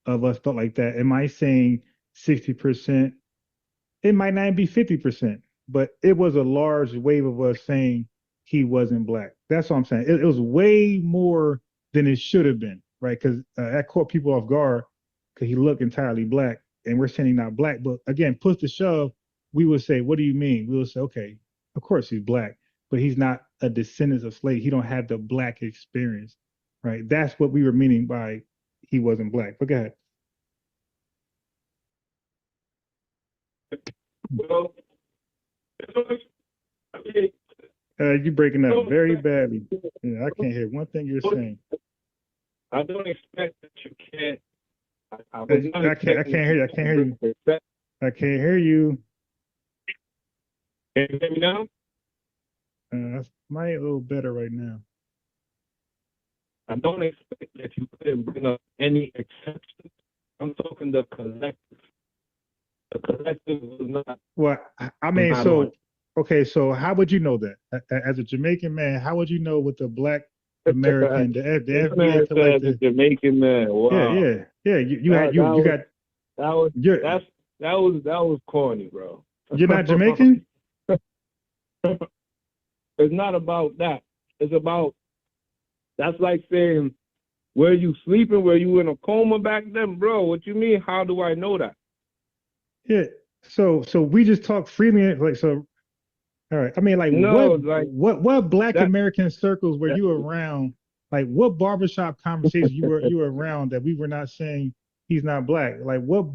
of us thought like that? Am I saying 60%? It might not be 50%, but it was a large wave of us saying he wasn't black. That's what I'm saying. It was way more than it should have been, right? Because that caught people off guard because he looked entirely black, and we're saying he's not black. But again, push to shove, we would say, what do you mean? We would say, okay, of course he's black, but he's not a descendant of slaves. He don't have the black experience, right? That's what we were meaning by he wasn't black. But go ahead. Well, I mean, You're breaking up very badly. Yeah, I can't hear one thing you're saying. I don't expect that you can't. I can't hear you. I can't hear you. I can't hear you. Can you hear me now? That's might a little better right now. I don't expect that you couldn't bring up any exceptions. I'm talking the collective. The collective was not. Well, I mean, so okay, so how would you know that as a Jamaican man? How would you know what the Black American, the FBA collective? Jamaican man. Wow. Yeah. That was corny, bro. You're not Jamaican? It's not about that. It's about, that's like saying, were you sleeping? Were you in a coma back then, bro? What you mean? How do I know that? Yeah. So we just talk freely, like, so. All right. I mean, like, no, what Black American circles were you around? Like, what barbershop conversations you were around that we were not saying he's not black? Like, what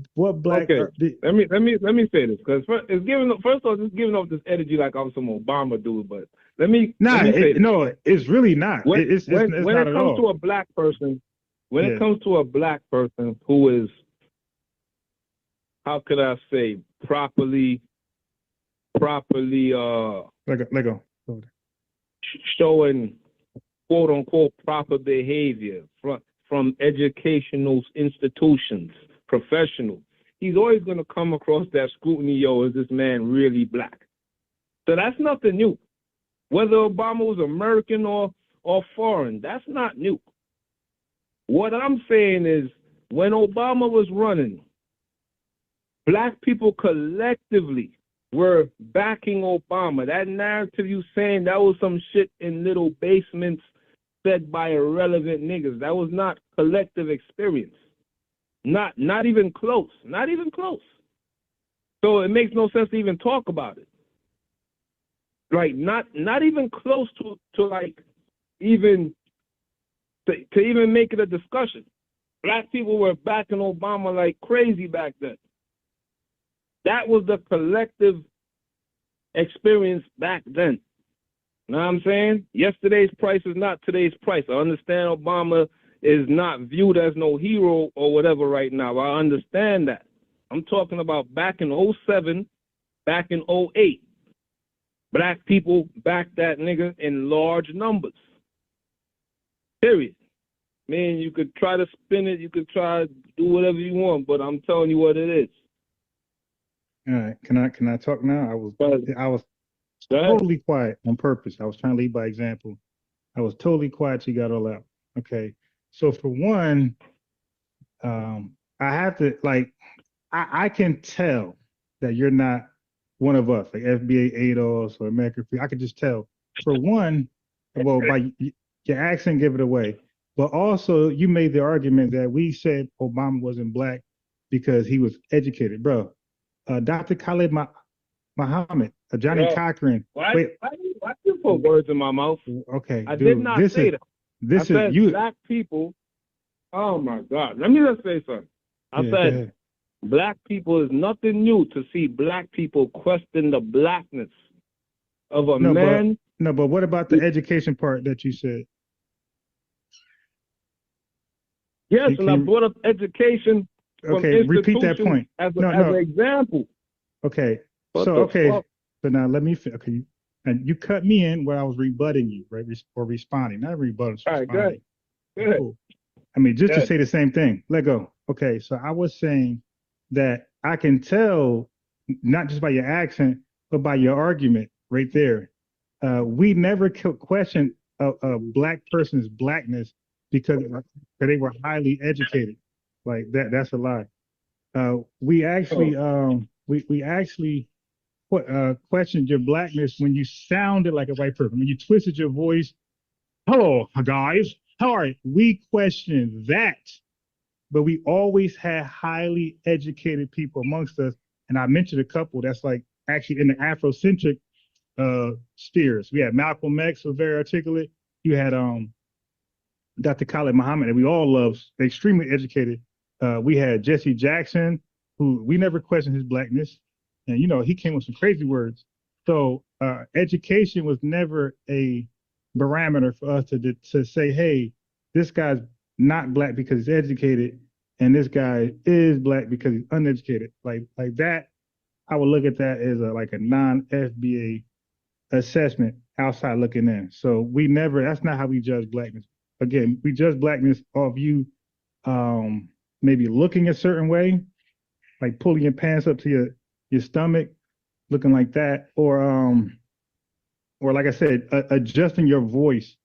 black? Okay. Let me say this, because it's giving up. First of all, it's giving up this energy like I'm some Obama dude. But let me say this. No, it's really not. When it's it not at all. comes to a black person, it comes to a black person who is, how could I say, properly let go. Showing quote unquote proper behavior from educational institutions, professionals, he's always going to come across that scrutiny. Yo, is this man really black? So that's nothing new. Whether Obama was American or foreign, that's not new. What I'm saying is, when Obama was running, black people collectively were backing Obama. That narrative you saying, that was some shit in little basements said by irrelevant niggas. That was not collective experience. Not even close. Not even close. So it makes no sense to even talk about it. Like, not even close to like even to even make it a discussion. Black people were backing Obama like crazy back then. That was the collective experience back then. You know what I'm saying? Yesterday's price is not today's price. I understand Obama is not viewed as no hero or whatever right now. I understand that. I'm talking about back in 07, back in 08. Black people backed that nigga in large numbers. Period. Man, you could try to spin it, you could try to do whatever you want, but I'm telling you what it is. All right, can I talk now? I was Go ahead. totally quiet on purpose. I was trying to lead by example. I was totally quiet till you got all out. Okay, so for one, I have to like I can tell that you're not one of us, like FBA ADOS or American Free. I can just tell. For one, well, by your accent give it away. But also, you made the argument that we said Obama wasn't black because he was educated, bro. Dr. Khalid Muhammad, Johnny Bro, Cochran. Why Wait, you put words in my mouth? okay, I dude, did not this say is that. this I is said you. black people. Oh my God. Let me just say something. I Yeah, go said ahead. black people is nothing new to see black people question the blackness of a No, man. but what about the education part that you said? Yes, and I Can brought up education from okay, repeat that institutions point. as No, an no. example. Okay. What So the okay. fuck? So now let me okay. And you cut me in where I was rebutting you, right? Or responding, not rebutting, All right, responding. go ahead. Cool. I mean, just to Good. say the same thing. Let go. Okay. So I was saying that I can tell not just by your accent, but by your argument right there. We never question a black person's blackness because they were highly educated. Like that. That's a lie. We actually we actually questioned your blackness when you sounded like a white person, when you twisted your voice. Hello, guys. How are you? We questioned that, but we always had highly educated people amongst us. And I mentioned a couple that's like actually in the Afrocentric spheres. We had Malcolm X, was very articulate. You had Dr. Khalid Muhammad, and we all love, extremely educated. We had Jesse Jackson, who we never questioned his blackness. And, you know, he came with some crazy words. So education was never a barometer for us to say, hey, this guy's not black because he's educated, and this guy is black because he's uneducated. Like that, I would look at that as like a non-FBA assessment outside looking in. So we never, that's not how we judge blackness. Again, we judge blackness off you maybe looking a certain way, like pulling your pants up to your stomach, looking like that, or like I said, adjusting your voice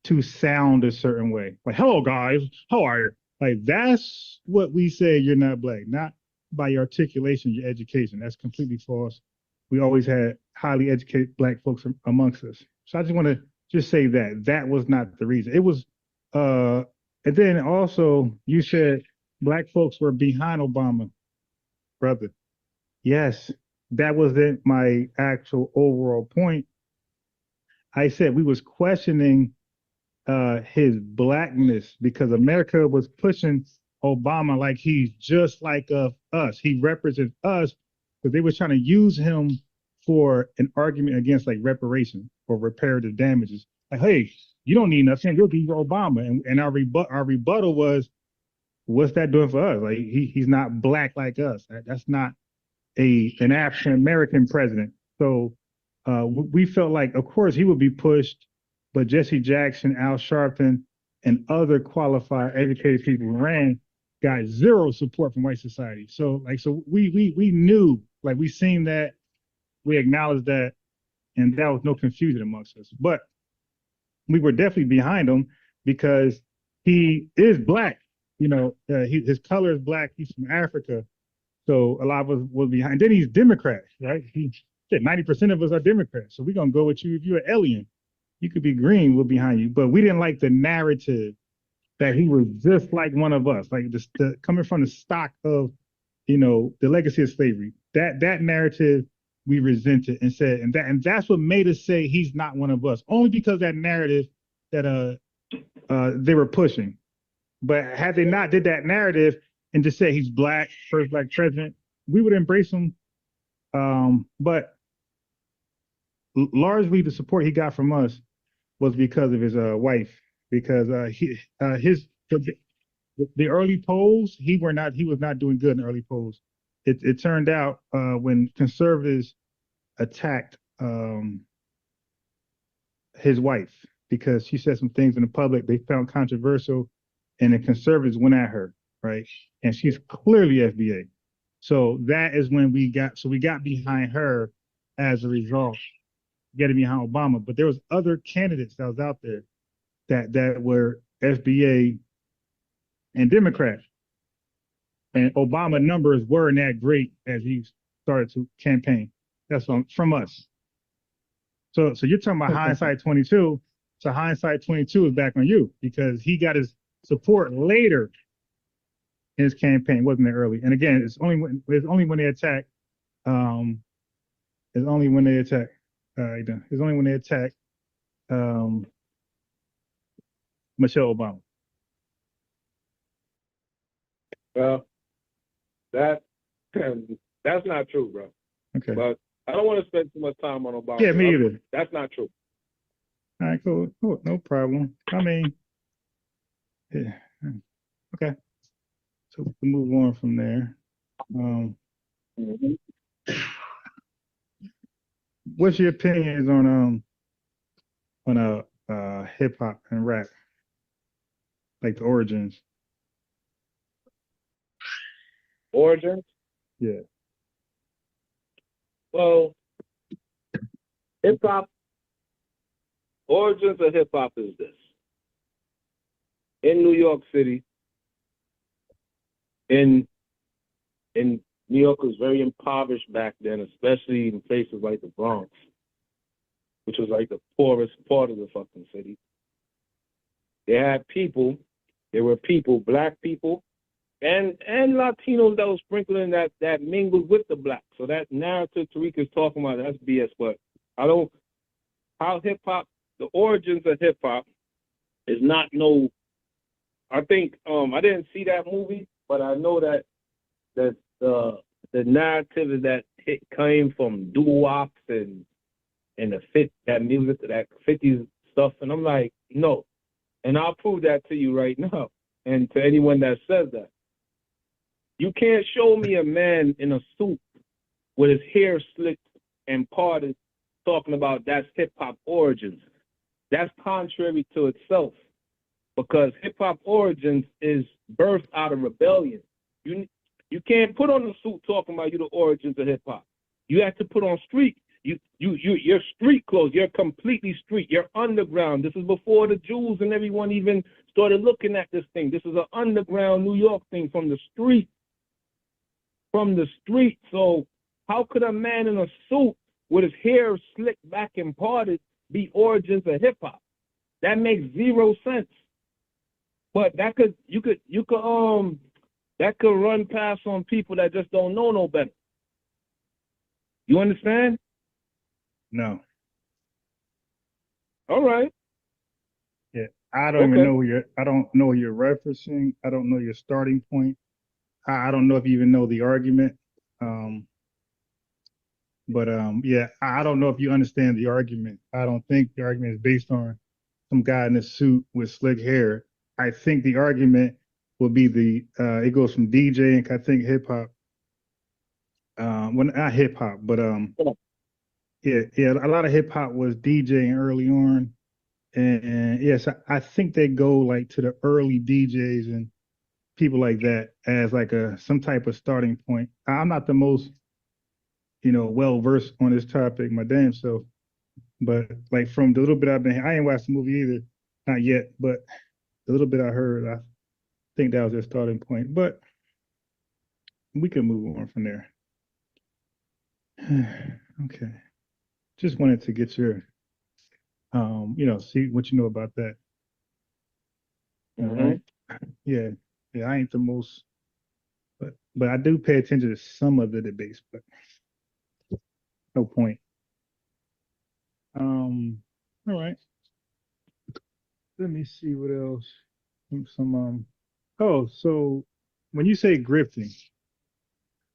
to sound a certain way. Like, hello guys, how are you? Like that's what we say you're not black, not by your articulation, your education. That's completely false. We always had highly educated black folks amongst us. So I just want to just say that that was not the reason. It was and then also you said black folks were behind Obama, brother. Yes, that wasn't my actual overall point. I said we was questioning his blackness because America was pushing Obama like he's just like us. He represents us because they were trying to use him for an argument against like reparations or reparative damages. Like, hey, you don't need nothing. We'll give you Obama. And our rebuttal was, what's that doing for us? Like he's not black like us. That's not an African American president. So we felt like, of course, he would be pushed, but Jesse Jackson, Al Sharpton, and other qualified, educated people who ran got zero support from white society. So we knew, like we seen that, we acknowledged that, and there was no confusion amongst us. But we were definitely behind him because he is black. You know, his color is black. He's from Africa. So a lot of us was behind. Then he's Democrat, right? He said 90% of us are Democrats. So we're going to go with you. If you're an alien, you could be green, we're behind you. But we didn't like the narrative that he was just like one of us, like coming from the stock of, you know, the legacy of slavery. That narrative we resented and said, and that's what made us say he's not one of us, only because that narrative that they were pushing. But had they not did that narrative and just say he's black, first black president, we would embrace him. But largely the support he got from us was because of his wife, because the early polls, he was not doing good in the early polls. It turned out when conservatives attacked his wife because she said some things in the public they found controversial, and the conservatives went at her, right? And she's clearly FBA. So that is when we got behind her as a result, getting behind Obama. But there was other candidates that was out there that were FBA and Democrats. And Obama numbers weren't that great as he started to campaign. That's from us. So you're talking about hindsight 22. So hindsight 22 is back on you because he got his support later in his campaign, wasn't it early? And again, it's only when they attack. It's only when they attack. It's only when they attack Michelle Obama. Well, that's not true, bro. Okay. But I don't want to spend too much time on Obama. Yeah, me either. That's not true. All right, cool. No problem. I mean, yeah. Okay. So we can move on from there. What's your opinions on hip hop and rap, like the origins? Origins? Yeah. Well, hip hop. Origins of hip hop is this: in New York City, in New York was very impoverished back then, especially in places like the Bronx, which was like the poorest part of the fucking city. There were people, black people, and Latinos that was sprinkling that mingled with the black. So that narrative Tariq is talking about, that's BS. But the origins of hip hop is not no. I think I didn't see that movie, but I know that the narrative is that it came from doo-wops and that music, that 50s stuff, and I'm like, no. And I'll prove that to you right now, and to anyone that says that. You can't show me a man in a suit with his hair slicked and parted talking about that's hip-hop origins. That's contrary to itself, because hip-hop origins is birthed out of rebellion. You can't put on the suit talking about you the origins of hip-hop. You have to put on your street clothes. You're completely street. You're underground. This is before the Jews and everyone even started looking at this thing. This is an underground New York thing from the street. So how could a man in a suit with his hair slicked back and parted be origins of hip hop? That makes zero sense. But that could run past on people that just don't know no better. You understand? No. All right. Yeah. I don't even know I don't know what you're referencing. I don't know your starting point. I don't know if you even know the argument. Yeah, I don't know if you understand the argument. I don't think the argument is based on some guy in a suit with slick hair. I think the argument would be it goes from DJing, I think hip hop. Well, not hip hop, but yeah, a lot of hip hop was DJing early on. And yes, I think they go like to the early DJs and people like that as like some type of starting point. I'm not the most, well versed on this topic, my damn self. But like from the little bit I've been, I ain't watched the movie either, not yet. But the little bit I heard, I think that was their starting point. But we can move on from there. Okay, just wanted to get your, see what you know about that. All right. Yeah, I ain't the most, but I do pay attention to some of the debates, but no point. All right. Let me see what else. So when you say grifting,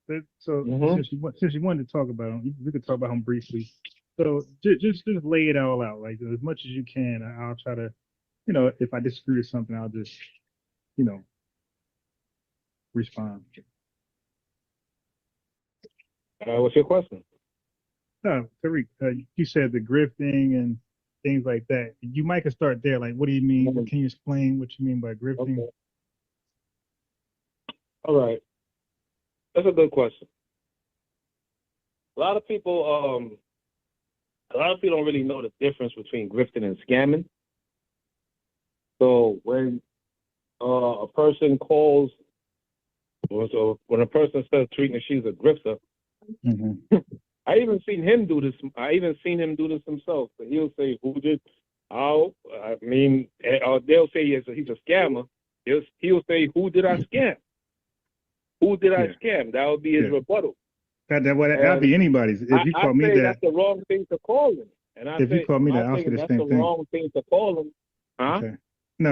since you wanted to talk about him, we could talk about him briefly. So just lay it all out, like as much as you can. I'll try to, if I disagree with something, I'll just, respond. What's your question? Tariq, you said the grifting and things like that. You might could start there. Like, what do you mean? Can you explain what you mean by grifting? Okay. All right. That's a good question. A lot of people don't really know the difference between grifting and scamming. So when a person calls, or so when a person says treating she's a grifter, I even seen him do this. I even seen him do this himself. But he'll say, "Who did? How? I mean," or they'll say he's a scammer. He'll say, "Who did I scam? Who did I scam?" That would be his rebuttal. That'd be anybody's. If you call me that, that's the wrong thing to call him. And if you call me that, I'll say the same thing. Wrong thing to call him. Huh? Okay. No,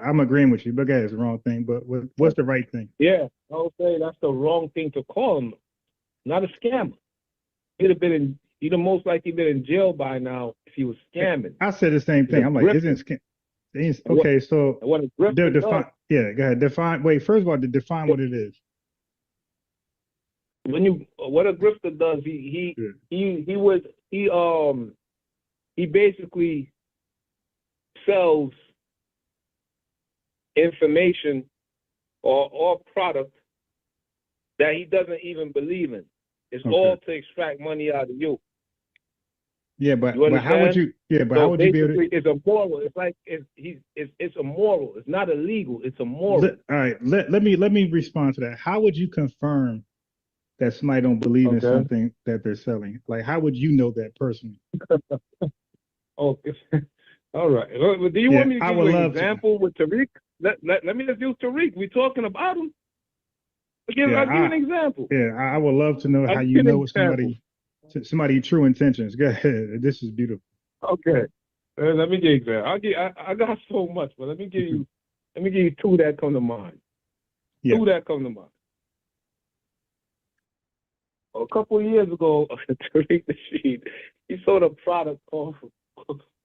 I'm agreeing with you. But guys, it's the wrong thing. But what's the right thing? Yeah, I would say that's the wrong thing to call him. Not a scammer. He'd have most likely been in jail by now if he was scamming. I said the same thing. I'm like, isn't scam? Okay, so what a grifter define. does, Yeah, go ahead. Define. Wait, first of all, to define what it is. What a grifter does, he basically sells information or product that he doesn't even believe in. It's all to extract money out of you. Yeah, but how would you? Yeah, but how would you be able to? It's a moral. It's like it's a moral. It's not illegal. It's a moral. All right. Let me respond to that. How would you confirm that somebody don't believe in something that they're selling? Like, how would you know that personally? Okay. All right. Do you want me to give you an example with Tariq? Let me just use Tariq. We're talking about him. I'll give you an example. Yeah, I would love to know how you know somebody true intentions. Go ahead. This is beautiful. Okay. Let me give you an example. I got so much, but let me give you two that come to mind. Yeah. Two that come to mind. A couple of years ago, Tariq Nasheed, he sold a product called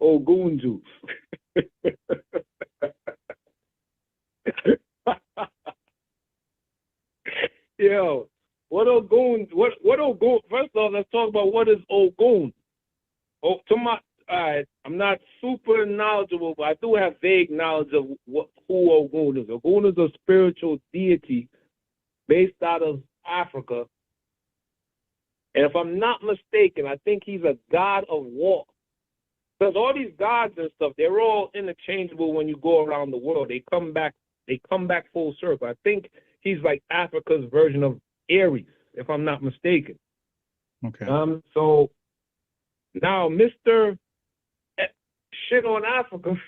Ogun juice. Yo, what Ogun? First off, let's talk about what is Ogun. I'm not super knowledgeable, but I do have vague knowledge of who Ogun is. Ogun is a spiritual deity based out of Africa. And if I'm not mistaken, I think he's a god of war. Because all these gods and stuff, they're all interchangeable when you go around the world. They come back full circle. I think he's like Africa's version of Ares, if I'm not mistaken. Okay. So now Mr. Shit on Africa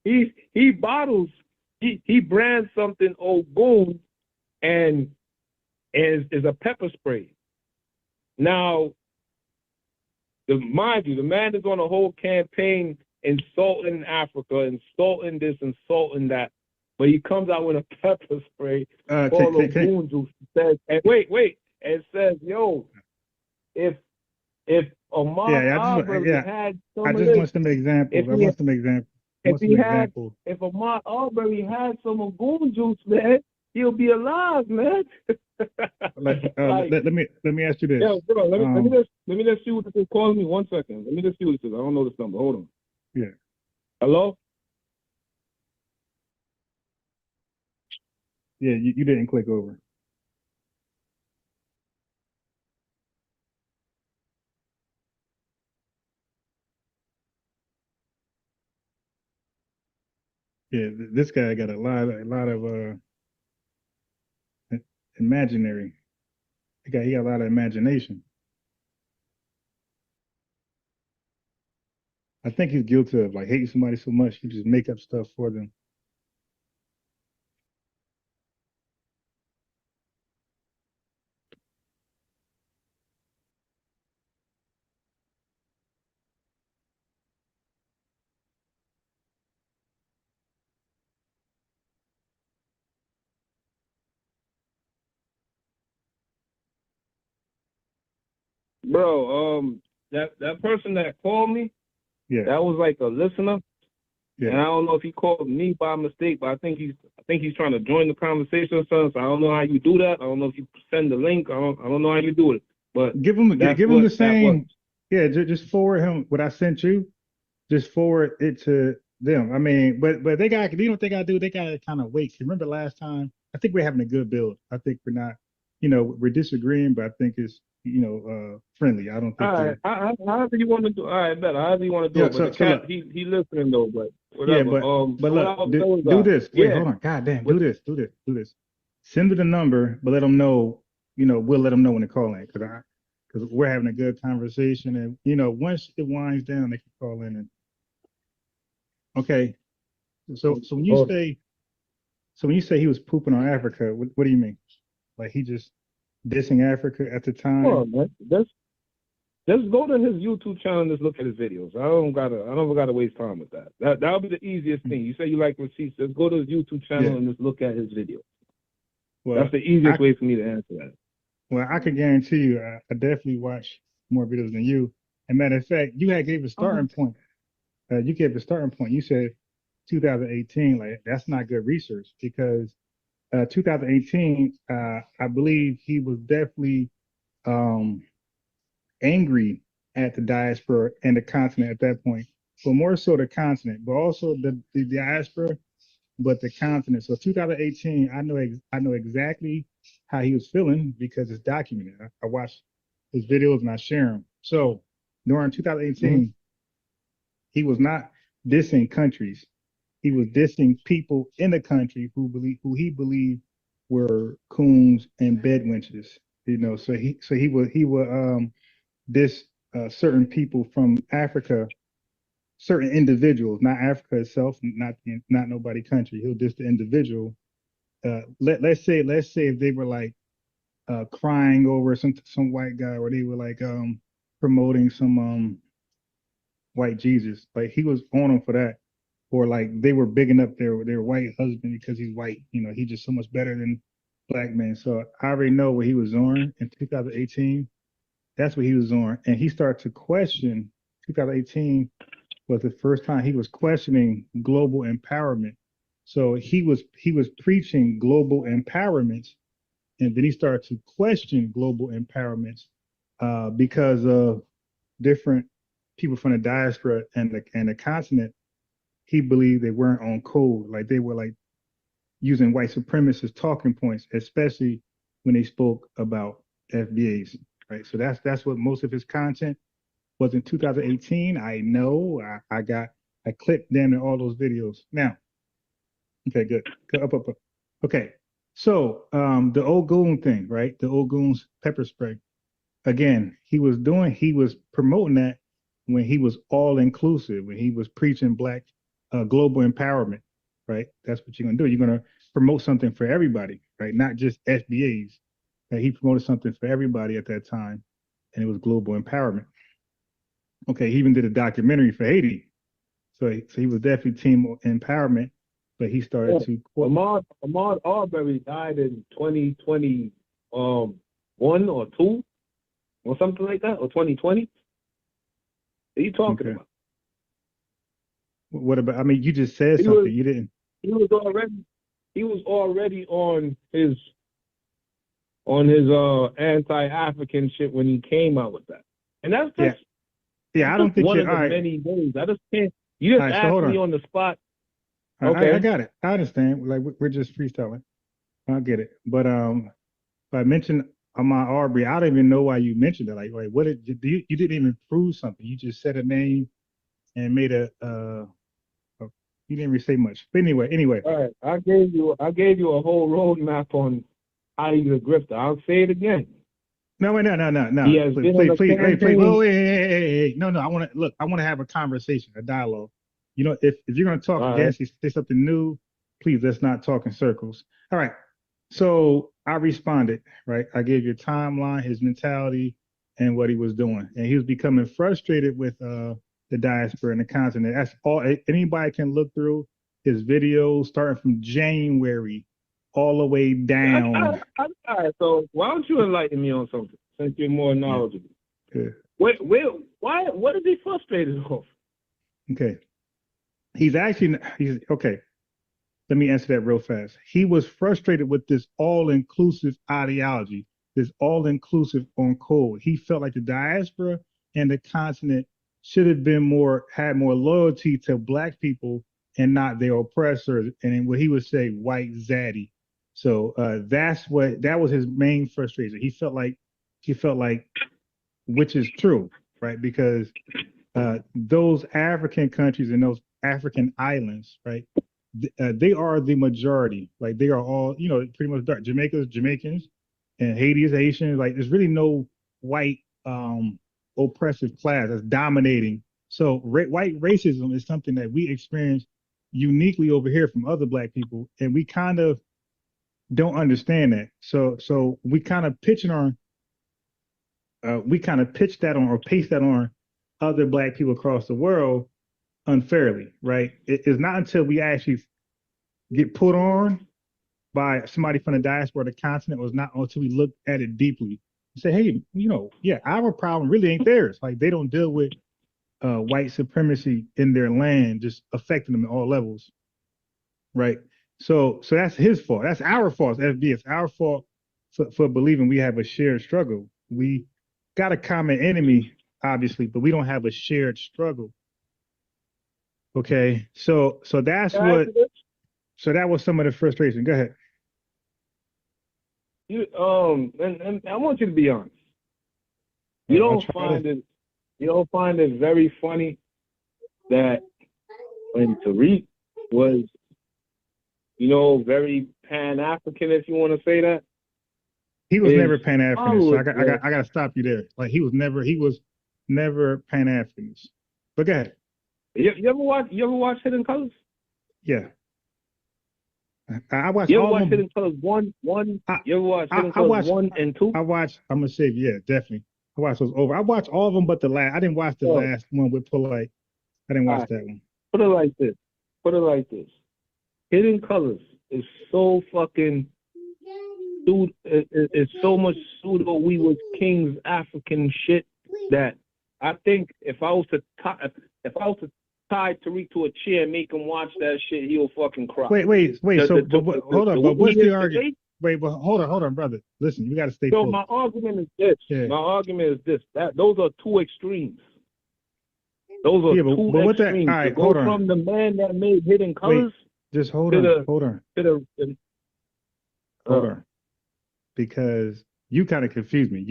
he bottles, he brands something Ogun and is a pepper spray. Now, mind you, the man is on a whole campaign insulting Africa, insulting this, insulting that, but he comes out with a pepper spray called Ogun juice. Says, and wait, and says, yo, if Ahmaud Arbery had some of this, I want some examples. If Ahmaud Arbery had some Ogun juice, man, he'll be alive, man. Let me ask you this. Yeah, bro, let me just see what this is calling me. 1 second. Let me just see what this is. I don't know this number. Hold on. Yeah. Hello? Yeah, you didn't click over. Yeah, this guy got a lot of imaginary. He got a lot of imagination. I think he's guilty of like hating somebody so much he just make up stuff for them. Bro, that person that called me, that was like a listener. Yeah. And I don't know if he called me by mistake, but I think he's trying to join the conversation or something. So I don't know how you do that. I don't know if you send the link. I don't know how you do it. But give him the same. Yeah, just forward him what I sent you. Just forward it to them. I mean, but they got, you know what they got to do? They got to kind of wait. Remember last time? I think we're having a good build. I think we're not, we're disagreeing, but I think it's, friendly. I don't All think right, we're. however you want to do. All right, better. However you want to do Yeah. it. But the So cat, look. he listening though. But Yeah, whatever. but So what I look, was saying do is, this. Wait, yeah, hold on. God damn, with, do this. Send me the number, but let them know. We'll let them know when to call in because we're having a good conversation, and once it winds down, they can call in. And okay, so when you hold say he was pooping on Africa, what do you mean? Like he just dissing Africa at the time? on, man. Just go to his YouTube channel and just look at his videos. I don't gotta waste time with that. That'll be the easiest thing. You say you like receipts, just go to his YouTube channel Yeah. and just look at his videos. Well, That's the easiest way for me to answer that. well, I can guarantee you, I definitely watch more videos than you. And matter of fact, you had gave a starting point. You gave a starting point. You said 2018. Like that's not good research because 2018, I believe he was definitely angry at the diaspora and the continent at that point, but more so the continent, but also the diaspora, but the continent. So 2018, I know exactly how he was feeling because it's documented. I watch his videos and I share them. So during 2018, he was not dissing countries. He was dissing people in the country who he believed were coons and bedwenches. So he would diss certain people from Africa, certain individuals, not Africa itself, not nobody country. He'll diss the individual. Let's say if they were like crying over some white guy, or they were like promoting some white Jesus, like he was on them for that, or like they were bigging up their white husband because he's white. He's just so much better than black men. So I already know what he was on in 2018. That's what he was on, and he started to question. 2018 was the first time he was questioning global empowerment. So he was preaching global empowerment, and then he started to question global empowerment because of different people from the diaspora and the continent. He believed they weren't on code, like they were like using white supremacist talking points, especially when they spoke about FBAs. Right, so that's what most of his content was in 2018. I know I clipped them in all those videos. Now, okay, good. Up. Okay, so the old goon thing, right? The old goons pepper spray. Again, he was promoting that when he was all inclusive, when he was preaching black global empowerment, right? That's what you're gonna do. You're gonna promote something for everybody, right? Not just FBAs. Right? He promoted something for everybody at that time, and it was global empowerment. Okay, he even did a documentary for Haiti. So he was definitely team empowerment, but he started to quote. Ahmaud Arbery died in 2021 or 2 or something like that, or 2020. What are you talking about? What about? I mean, you just said something. You didn't. He was already on his anti-African shit when he came out with that, and that's just I don't think one you're of the many ways. I just can't. You just asked me on the spot. Okay, I got it. I understand. Like we're just freestyling. I get it. But I mentioned Ahmaud Arbery. I don't even know why you mentioned it. Like what did you didn't even prove something. You just said a name and made a you didn't really say much. But anyway. All right, I gave you a whole roadmap on how you're a grifter. I'll say it again. No. He has Please. Hey. No. I want to have a conversation, a dialogue. If you're going to talk again, say something new, please, let's not talk in circles. All right. So I responded, right? I gave you a timeline, his mentality, and what he was doing. And he was becoming frustrated with the diaspora and the continent. That's all anybody can look through his videos starting from January all the way down. All right, so why don't you enlighten me on something since you're more knowledgeable? Yeah. What is he frustrated off? Okay. He's okay. Let me answer that real fast. He was frustrated with this all-inclusive ideology, this all-inclusive on code. He felt like the diaspora and the continent should have had more loyalty to black people and not their oppressors. And what he would say, white zaddy. So that was his main frustration. He felt like, which is true, right? Because those African countries and those African islands, right? They are the majority. Like they are all, pretty much dark. Jamaica's Jamaicans, and Haiti is Haitian. Like there's really no white oppressive class that's dominating. So white racism is something that we experience uniquely over here from other black people, and we kind of don't understand that. So we kind of pitch that on or paste that on other black people across the world unfairly, right? It's not until we actually get put on by somebody from the diaspora, the continent, was not until we look at it deeply and say, hey, our problem really ain't theirs. Like they don't deal with white supremacy in their land, just affecting them at all levels, right? So that's his fault. That's our fault, FB. It's our fault for believing we have a shared struggle. We got a common enemy, obviously, but we don't have a shared struggle. Okay, so that was some of the frustration. Go ahead. And I want you to be honest. You don't find it very funny that when Tariq was, very Pan-African, if you want to say that. He was never Pan-Africanist. So I got to stop you there. Like he was never Pan-Africanist. But go ahead. You ever watch Hidden Colors? Yeah. I watched You ever all watch of them. Hidden Colors 1? You ever watch Hidden Colors 1 and 2? I'm gonna say, yeah, definitely. I watched those over. I watched all of them but the last. I didn't watch the last one with Polite. I didn't watch that one. Put it like this. Hidden Colors is so fucking it's so much pseudo we was kings African shit that I think if I was to tie Tariq to a chair and make him watch that shit, he'll fucking cry. Wait. Hold on. But what's the argument? Wait, but hold on, brother. Listen, you got to stay. So my argument is this. Yeah. My argument is this. That those are two extremes. Those are two extremes. All right, hold on. From the man that made Hidden Colors. Wait, just hold on. Hold on. Because you kind of confused me.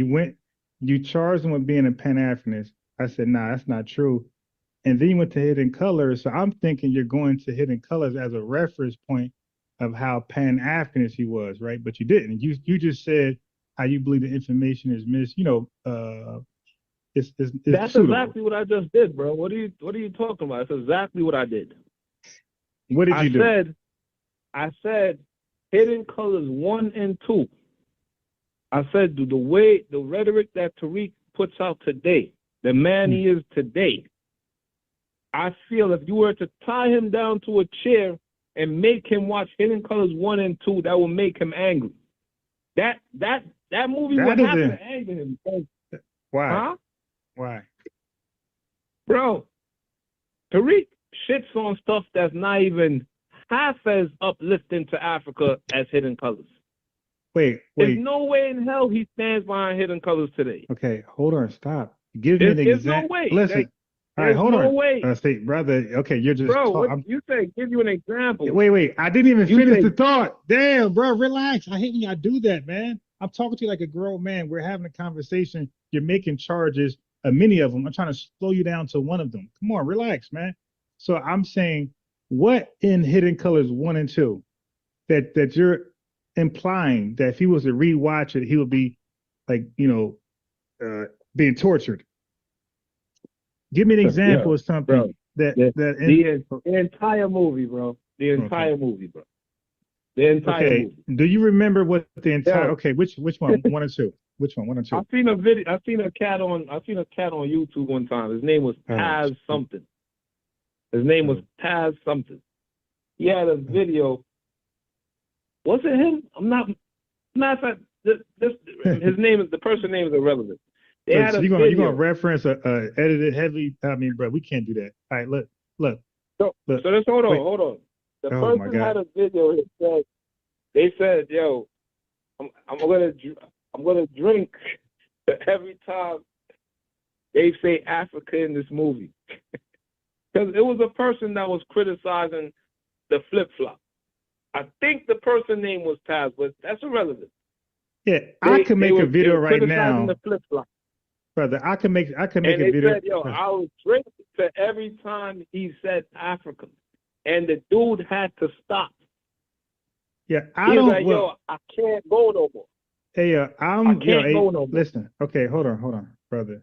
You charged him with being a Pan-Africanist. I said, nah, that's not true. And then you went to Hidden Colors. So I'm thinking you're going to Hidden Colors as a reference point of how Pan-Africanist he was, right? But you didn't. You just said how you believe the information is it's that's suitable. Exactly what I just did, bro. What are you talking about? That's exactly what I did. What did you do? I said Hidden Colors 1 and 2. I said the rhetoric that Tariq puts out today, the man he is today, I feel if you were to tie him down to a chair and make him watch Hidden Colors 1 and 2, that will make him angry. That movie would have to anger him. Why? Huh? Why? Bro, Tariq shits on stuff that's not even half as uplifting to Africa as Hidden Colors. Wait. There's no way in hell he stands behind Hidden Colors today. Okay, hold on, stop. Give me an example. There's no way. Listen. All right, hold on. No way. Brother, okay, you're just... Bro, what you say, give you an example. Wait. I didn't even finish the thought. Damn, bro, relax. I hate when y'all do that, man. I'm talking to you like a grown man. We're having a conversation. You're making charges, many of them. I'm trying to slow you down to one of them. Come on, relax, man. So I'm saying, what in Hidden Colors 1 and 2 that you're implying that if he was to rewatch it, he would be like, being tortured? Give me an example of something the entire movie, bro. The entire movie, bro. The entire movie. Do you remember what the entire? Okay, which one? 1 and 2. Which one? 1 and 2. I seen a video. I seen a cat on YouTube one time. His name was Taz something. His name was Taz something. He had a video. Was it him? I'm not. His name is the person's name is irrelevant. So you're gonna reference a edited heavy? I mean, bro, we can't do that. All right, look. So let's hold on. The person had a video. They said, "Yo, I'm gonna drink every time they say Africa in this movie. Because it was a person that was criticizing the flip-flop. I think the person name was Taz, but that's irrelevant. Yeah, I can make a video right now, the flip-flop. brother. I can make a And they video. said, yo, I was drinking to every time he said Africa. And the dude had to stop. Yeah, He's like, yo, I can't go no more. Hey, I can't go no more. Listen, okay, hold on, brother.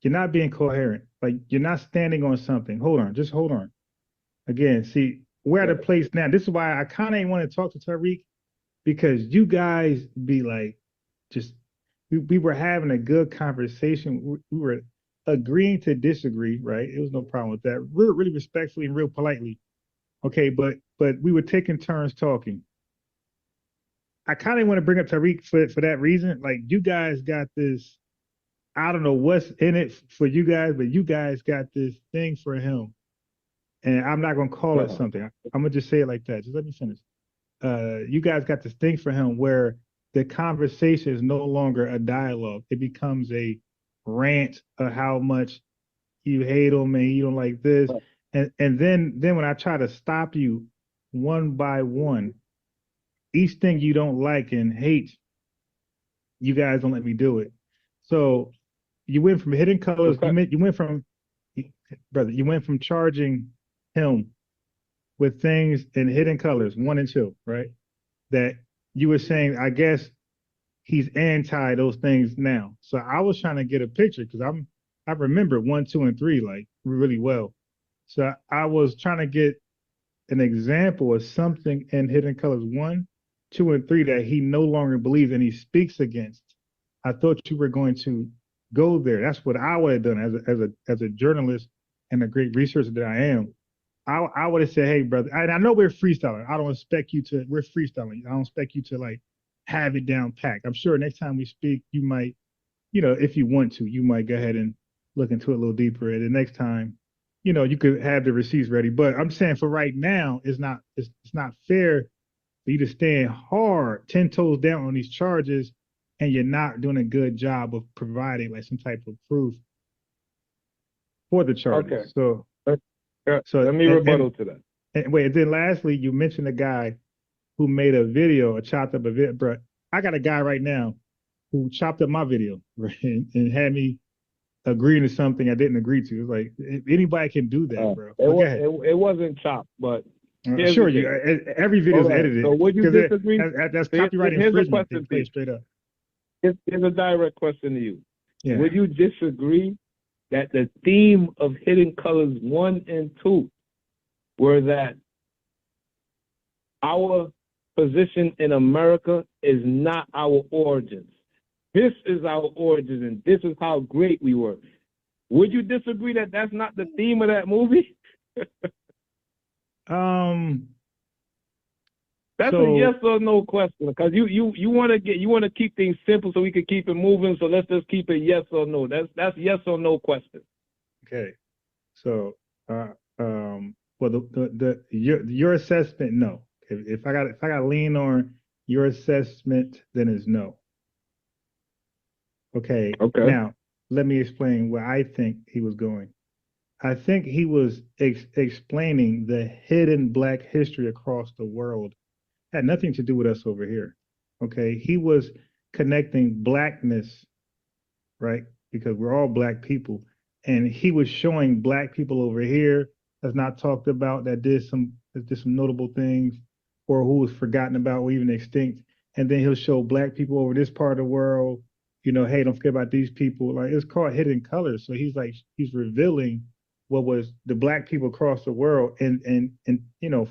You're not being coherent. Like, you're not standing on something. Hold on, just hold on. Again, see, we're at a place now. This is why I kind of ain't want to talk to Tariq, because you guys be like, just, we were having a good conversation. We were agreeing to disagree, right? It was no problem with that. Really respectfully and real politely. Okay, but we were taking turns talking. I kind of want to bring up Tariq for that reason. Like, you guys got this, I don't know what's in it for you guys, but you guys got this thing for him. And I'm not going to call it something. I'm going to just say it like that. Just let me finish. You guys got this thing for him where the conversation is no longer a dialogue. It becomes a rant of how much you hate him and you don't like this. And then when I try to stop you one by one, each thing you don't like and hate, you guys don't let me do it. So you went from hidden colors. You went from, brother, you went from charging him with things in hidden colors 1 and 2, right? That you were saying, I guess he's anti those things now. So I was trying to get a picture because I remember 1, 2, and 3 like really well. So I was trying to get an example of something in hidden colors 1, 2, and 3 that he no longer believes and he speaks against. I thought you were going to go there. That's what I would have done as a journalist and a great researcher that I am. I would have said, hey, brother, and I know we're freestyling. I don't expect you to, we're freestyling. I don't expect you to like have it down packed. I'm sure next time we speak, you might, if you want to, you might go ahead and look into it a little deeper. And the next time, you could have the receipts ready. But I'm saying for right now, it's not fair for you to stand hard, 10 toes down on these charges, and you're not doing a good job of providing like some type of proof for the charges. Okay. So let me rebuttal to that. And wait, and then lastly, you mentioned a guy who made a video, chopped up a video. Bro, I got a guy right now who chopped up my video, right, and had me agreeing to something I didn't agree to. It's like, anybody can do that, bro. It wasn't chopped, but sure, every video is edited. So would you disagree? That's copyright infringement. Straight up. Here's a direct question to you. Yeah. Would you disagree that the theme of Hidden Colors 1 and 2 were that our position in America is not our origins? This is our origins, and this is how great we were. Would you disagree that that's not the theme of that movie? That's a yes or no question, because you want to keep things simple so we can keep it moving. So let's just keep it yes or no. That's yes or no question. Okay, so well, your assessment, no. If I got to lean on your assessment, then it's no. Okay. Now let me explain where I think he was going. I think he was explaining the hidden Black history across the world. Had nothing to do with us over here. Okay, he was connecting Blackness, right? Because we're all Black people, and he was showing Black people over here that's not talked about, that did some notable things, or who was forgotten about or even extinct. And then he'll show Black people over this part of the world. Hey, don't forget about these people. Like, it's called Hidden Colors. So he's revealing what was the Black people across the world, and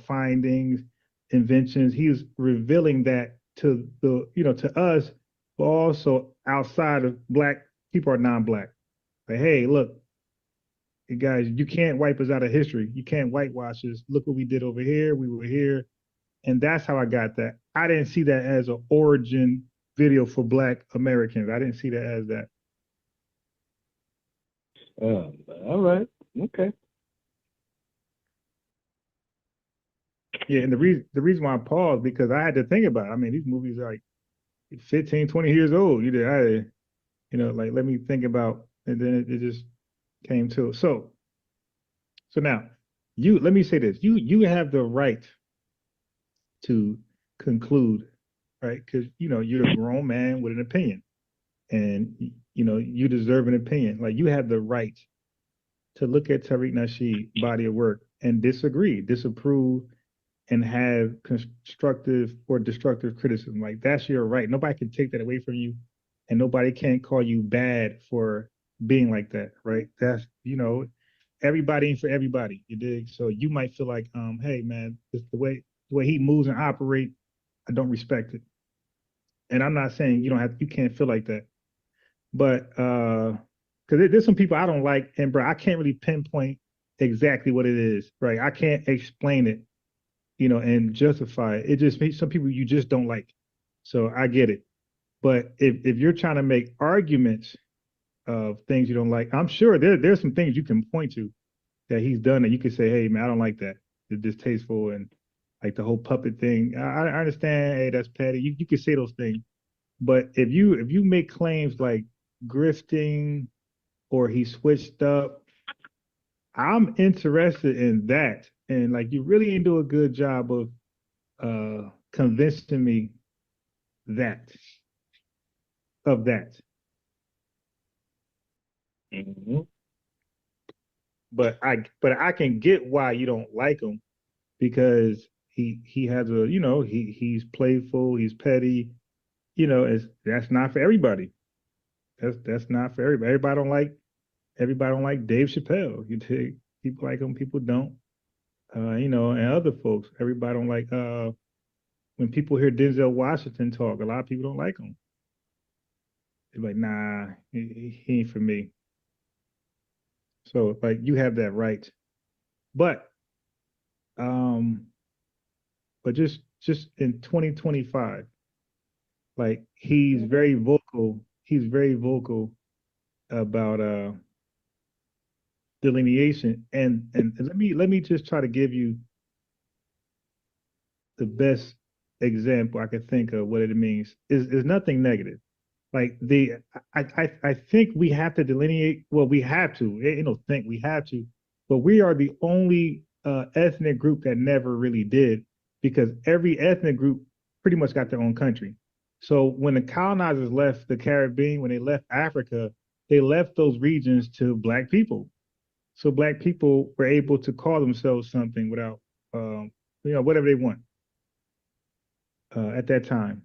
findings, inventions. He was revealing that to to us, but also outside of Black people or non-Black. Like, hey, look, you guys, you can't wipe us out of history. You can't whitewash us. Look what we did over here. We were here. And that's how I got that. I didn't see that as an origin video for Black Americans. I didn't see that as that. All right. Okay. Yeah, and the reason why I paused, because I had to think about it. I mean, these movies are like 15, 20 years old. Like, let me think about and then it just came to. So now let me say this. You have the right to conclude, right? Because you're a grown man with an opinion, and you deserve an opinion. Like, you have the right to look at Tariq Nasheed's body of work and disagree, disapprove, and have constructive or destructive criticism. Like, that's your right. Nobody can take that away from you, and nobody can call you bad for being like that, right? That's, everybody ain't for everybody. You dig? So you might feel like, hey man, this the way he moves and operate, I don't respect it. And I'm not saying you can't feel like that, but because there's some people I don't like, and bro, I can't really pinpoint exactly what it is, right? I can't explain it, and justify it. It just makes some people you just don't like. So I get it. But if you're trying to make arguments of things you don't like, I'm sure there's some things you can point to that he's done that you could say, hey man, I don't like that. It's distasteful, and like the whole puppet thing. I understand, hey, that's petty. You can say those things. But if you make claims like grifting or he switched up, I'm interested in that. And like, you really ain't do a good job of convincing me that of that. Mm-hmm. But I can get why you don't like him, because he has a he's playful, he's petty, that's not for everybody. That's not for everybody. Everybody don't like Dave Chappelle. You take people like him, people don't. And other folks, everybody don't like when people hear Denzel Washington talk, a lot of people don't like him. They're like, nah, he ain't for me. So like, you have that right. But just in 2025, like, he's very vocal. He's very vocal about delineation. And let me just try to give you the best example I can think of what it means. Is nothing negative. Like, I think we have to delineate. Well, we have to. Think we have to, but we are the only ethnic group that never really did, because every ethnic group pretty much got their own country. So when the colonizers left the Caribbean, when they left Africa, they left those regions to Black people. So Black people were able to call themselves something without, whatever they want at that time,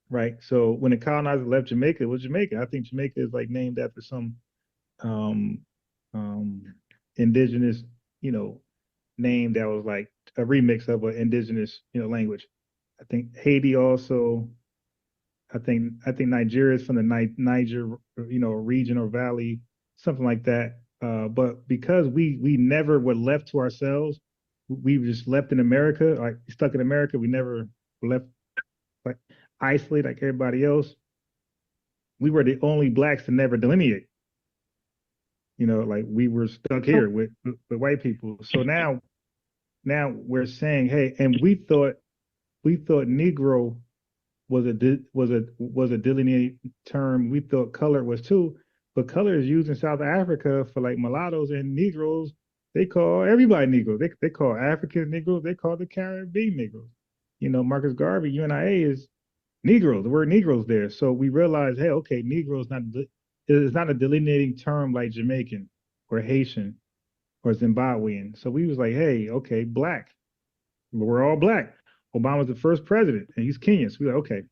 right? So when the colonizers left Jamaica, it was Jamaica. I think Jamaica is like named after some um, indigenous, name that was like a remix of an indigenous, language. I think Haiti also. I think Nigeria is from the Niger, region or valley, something like that. But because we never were left to ourselves, we just left in America, like stuck in America. We never left, like, isolated like everybody else. We were the only Blacks to never delineate. Like, we were stuck here with white people. So now we're saying, hey, and we thought Negro was a delineating term. We thought color was too, but color is used in South Africa for like mulattoes and Negroes. They call everybody Negro. They call African Negroes. They call the Caribbean Negroes. Marcus Garvey, UNIA is Negroes. The word Negroes there. So we realized, hey, okay, Negro is not a delineating term like Jamaican or Haitian or Zimbabwean. So we was like, hey, okay, Black. We're all Black. Obama's the first president, and he's Kenyan. So we're like, okay,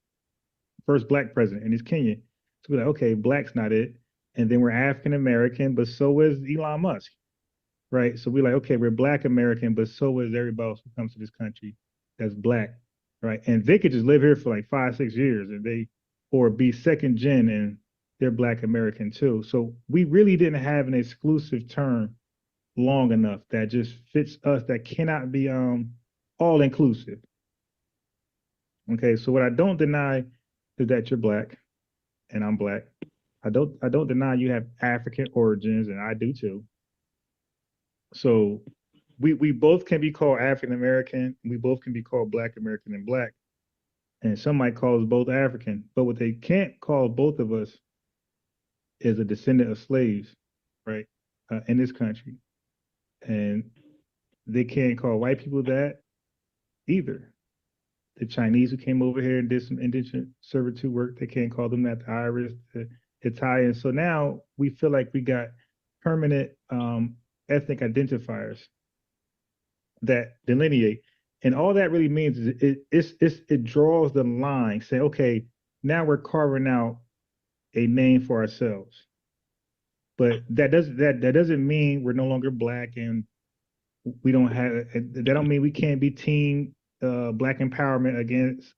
first Black president, and he's Kenyan. So we're like, okay, Black's not it. And then we're African American, but so is Elon Musk, right? So we're like, okay, we're Black American, but so is everybody else who comes to this country that's Black, right? And they could just live here for like 5-6 years, and or be second gen, and they're Black American too. So we really didn't have an exclusive term long enough that just fits us, that cannot be all inclusive. Okay, so what I don't deny is that you're Black and I'm Black. I don't deny you have African origins, and I do too. So we both can be called African American. We both can be called Black American and Black. And some might call us both African. But what they can't call both of us is a descendant of slaves, right, in this country. And they can't call white people that either. The Chinese who came over here and did some indentured servitude work, they can't call them that. The Irish, the Italians. So now we feel like we got permanent ethnic identifiers that delineate. And all that really means is it draws the line, say, okay, now we're carving out a name for ourselves. But that doesn't mean we're no longer black, and we don't have that don't mean we can't be team black empowerment against,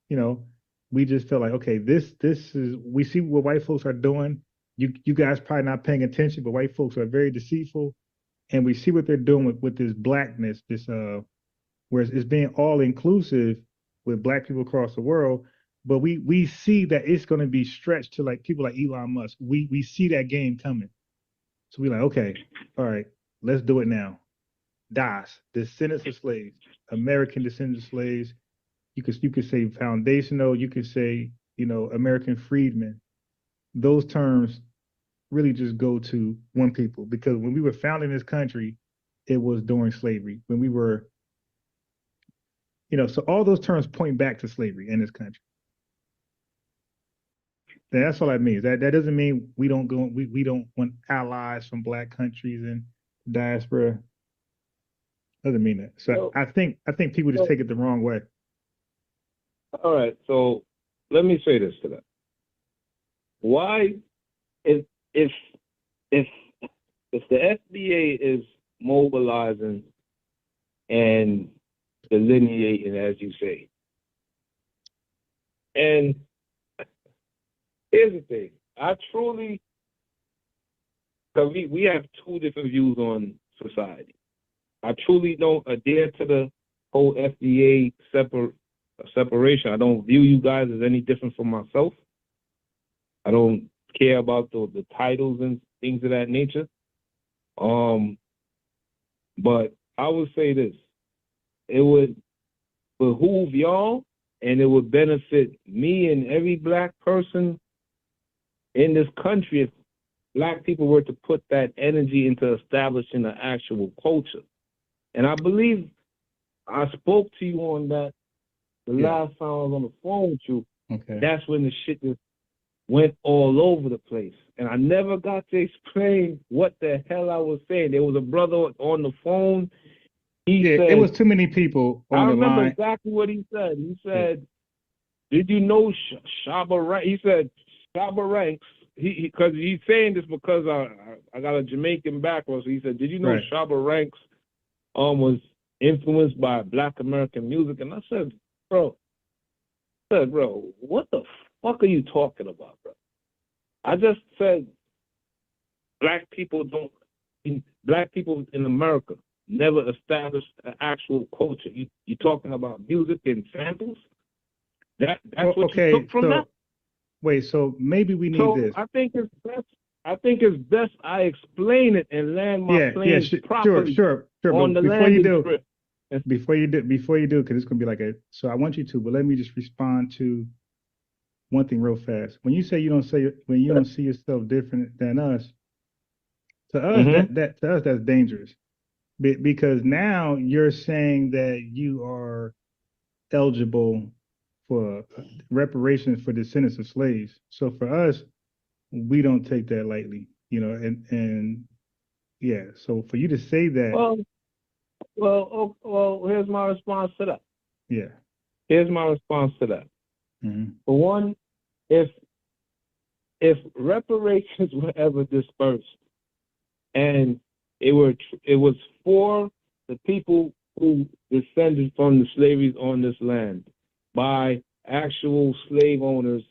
we just feel like, okay, this is, we see what white folks are doing. You guys probably not paying attention, but white folks are very deceitful, and we see what they're doing with this blackness, this whereas it's being all inclusive with black people across the world. But we see that it's going to be stretched to like people like Elon Musk. We see that game coming. So we're like, okay, all right, let's do it now. DAS, descendants of slaves, American descendants of slaves. You could say foundational. You could say, American freedmen. Those terms really just go to one people, because when we were founding this country, it was during slavery. When we were, so all those terms point back to slavery in this country. And that's all that means. That doesn't mean we don't want allies from black countries and diaspora. Doesn't mean that. So I think people just take it the wrong way. All right. So let me say this to that. Why, if the FBA is mobilizing and delineating, as you say, and here's the thing, I truly, because we have two different views on society. I truly don't adhere to the whole FBA separation. I don't view you guys as any different from myself. I don't care about the titles and things of that nature. But I would say this. It would behoove y'all, and it would benefit me and every black person in this country if black people were to put that energy into establishing an actual culture. And I believe I spoke to you on that the last time I was on the phone with you. Okay. That's when the shit just went all over the place. And I never got to explain what the hell I was saying. There was a brother on the phone. He said, it was too many people on the line. I remember exactly what he said. He said, did you know Shabba Ranks? He said, Shabba Ranks. Because he's saying this because I got a Jamaican background. So he said, did you know Shabba Ranks was influenced by black American music? And I said, bro, what the fuck are you talking about, bro? I just said black people in America never established an actual culture. You talking about music and samples? That's what you took from that? Wait, so maybe we need this. I think it's best I explain it and land my plane properly. Sure. On but the before you do, because it's gonna be like so I want you to, but let me just respond to one thing real fast. When you say you don't see yourself different than us, to us that's dangerous, because now you're saying that you are eligible for reparations for descendants of slaves. So for us, we don't take that lightly, and so for you to say that. Well, here's my response to that. Yeah. Here's my response to that. Mm-hmm. For one, if reparations were ever dispersed and it was for the people who descended from the slavery on this land by actual slave owners,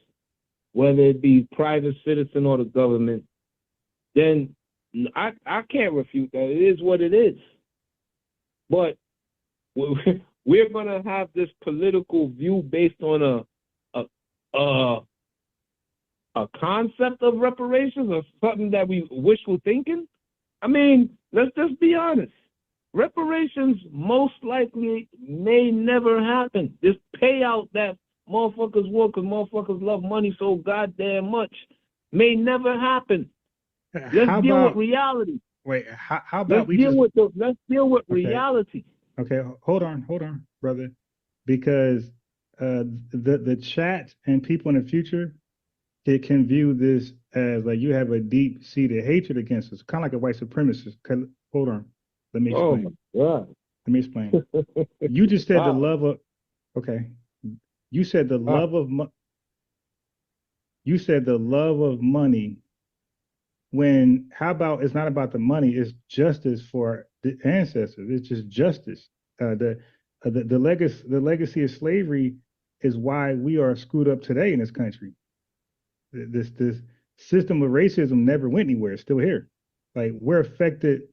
whether it be private citizen or the government, then I can't refute that. It is what it is. But we're going to have this political view based on a concept of reparations or something that we wishful thinking. I mean, let's just be honest. Reparations most likely may never happen. This payout that motherfuckers want because motherfuckers love money so goddamn much may never happen. Let's deal with reality. Wait, how about Let's deal with reality. Okay, hold on, brother, because the chat and people in the future, it can view this as like you have a deep-seated hatred against us, kind of like a white supremacist. Hold on, let me explain. Oh my God. Let me explain. You just said the Wow. love of, okay. You said the love of you said the love of money. When how about it's not about the money, it's justice for the ancestors. It's just justice. The legacy of slavery is why we are screwed up today in this country. This system of racism never went anywhere. It's still here. Like we're affected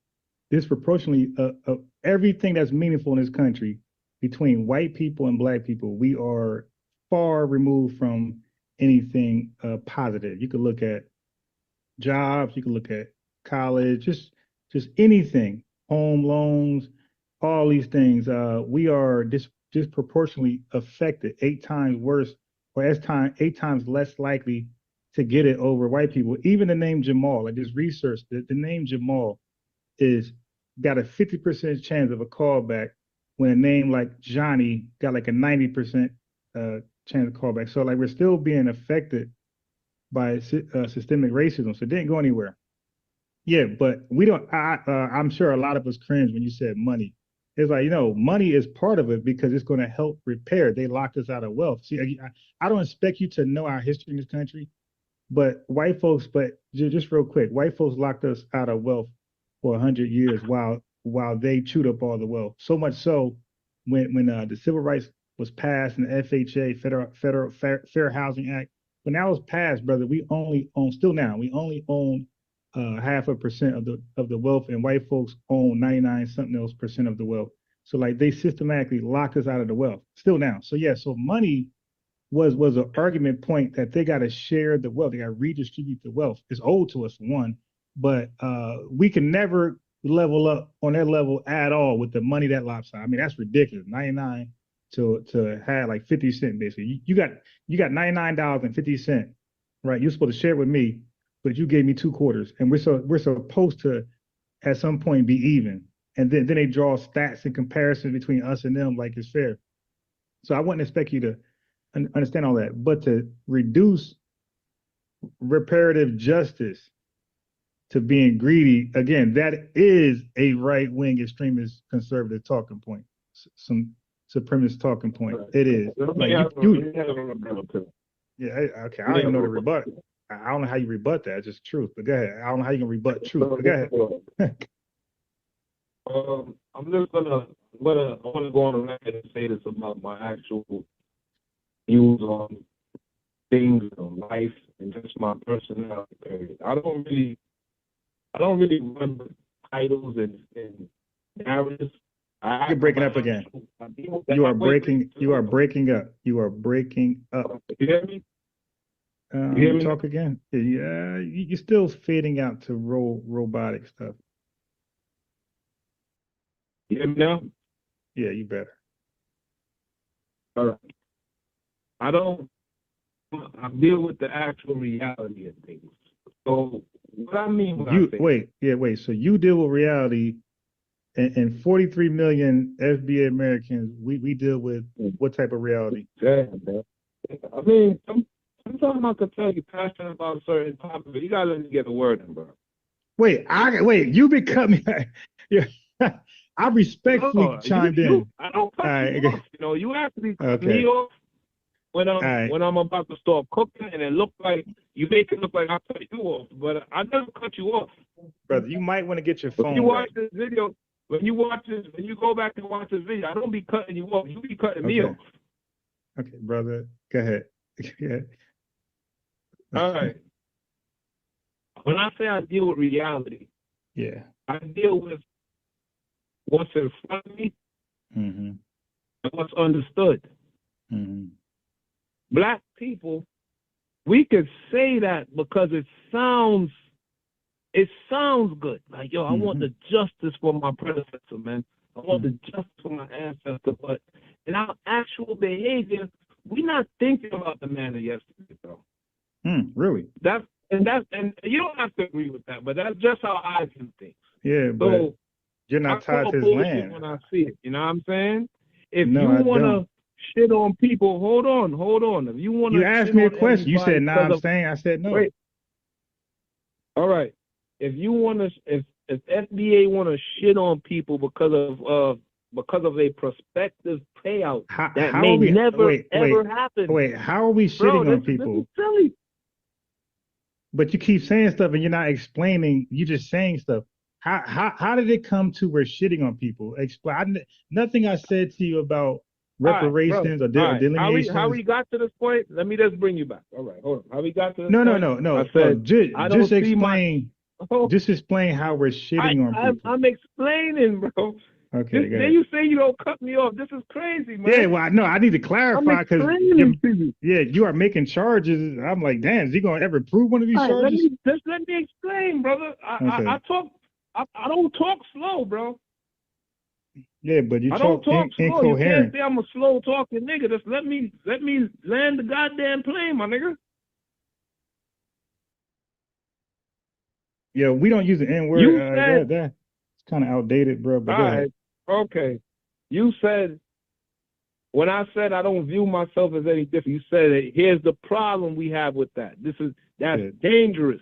disproportionately of everything that's meaningful in this country between white people and black people. We are far removed from anything positive. You could look at jobs, you can look at college, just anything, home loans, all these things. We are disproportionately affected, 8 times worse, or 8 times less likely to get it over white people. Even the name Jamal, like this research, the name Jamal is got a 50% chance of a callback when a name like Johnny got like a 90% chance of callback. So like we're still being affected by systemic racism, so it didn't go anywhere. Yeah, but we don't. I'm sure a lot of us cringe when you said money. It's like, money is part of it because it's going to help repair. They locked us out of wealth. See, I don't expect you to know our history in this country, but white folks. But just real quick, white folks locked us out of wealth for 100 years while they chewed up all the wealth. So much so, when the Civil Rights was passed and the FHA, Federal Fair Housing Act. When that was passed, brother, we only own 0.5% of the wealth, and white folks own 99 something else percent of the wealth. So like they systematically locked us out of the wealth. Still now. So yeah, so money was an argument point that they got to share the wealth. They got to redistribute the wealth. It's owed to us for one, but we can never level up on that level at all with the money that lopsided. I mean, that's ridiculous. 99 to have like 50 cents basically. You got $99.50, right? You're supposed to share it with me, but you gave me 2 quarters, and we're supposed to at some point be even. And then they draw stats and comparisons between us and them like it's fair. So I wouldn't expect you to understand all that, but to reduce reparative justice to being greedy, again, that is a right-wing extremist conservative talking point. Some supremacist talking point. It is. Like yeah, okay. I don't even know the rebut. I don't know how you rebut that. It's just truth. But go ahead. I don't know how you can rebut truth. But go ahead. I'm just I want to go on the record and say this about my actual views on things in life and just my personality. I don't really remember titles and narratives. You're breaking up again. You are breaking up. You are breaking up. You hear me? You hear me? Talk again. Yeah, you're still fading out to robotic stuff. You hear me now? Yeah, you better. All right. I deal with the actual reality of things. So what I mean when I say wait. So you deal with reality, and 43 million FBA Americans, we deal with what type of reality? Yeah, man. I mean, sometimes I can tell you passionate about a certain topic, but you gotta let me get the word in, bro. Wait, you become yeah. I respectfully chimed in. I don't cut you off. You have to be cutting me off when I'm about to start cooking, and it look like you make it look like I cut you off, but I never cut you off. Brother, you might want to get your phone. When you watch this video, when you go back and watch this video, I don't be cutting you off. You be cutting me off. Okay, brother, go ahead. All right. When I say I deal with reality, yeah, I deal with what's in front of me and what's understood. Black people, we could say that because it sounds good. Like, yo, I want the justice for my predecessor, man. I want the justice for my ancestor. But in our actual behavior, we're not thinking about the man of yesterday, bro. Really? That's and you don't have to agree with that, but that's just how I view things. Yeah, but So you're I not tied call to his bullshit land. when I see it. You know what I'm saying? If No, you I want don't. to shit on people, hold on. If you want You to asked shit me a on question. You everybody said, nah, because I'm of saying. I said no. wait, all right. If you want to, if FBA want to shit on people because of a prospective payout that How may are we? never ever happen, Wait. How are we bro, shitting on this people? is silly. But you keep saying stuff and you're not explaining. You're just saying stuff. How did it come to we're shitting on people? Explain. Nothing I said to you about All right, bro. reparations or All right. delineations. How we got to this point? Let me just bring you back. All right, hold on. How we got to this No. point? I said I Just don't see my. explain. Oh, Just explain how we're shitting on people. I'm explaining, bro. Okay, go Then ahead. you say you don't cut me off. This is crazy, man. Yeah, well, no, I need to I'm clarify because explaining to you. yeah, you are making charges. I'm like, damn, is he gonna ever prove one of these All right, charges? let me explain, brother. Okay. I don't talk slow, bro. Yeah, but you I don't talk talk slow. You can't incoherent. say I'm a slow talking nigga. Just let me land the goddamn plane, my nigga. Yeah, we don't use the N word. You said, That's kind of outdated, bro. But all go ahead. right, okay. You said, when I said I don't view myself as any different, you said, here's the problem we have with that. That's dangerous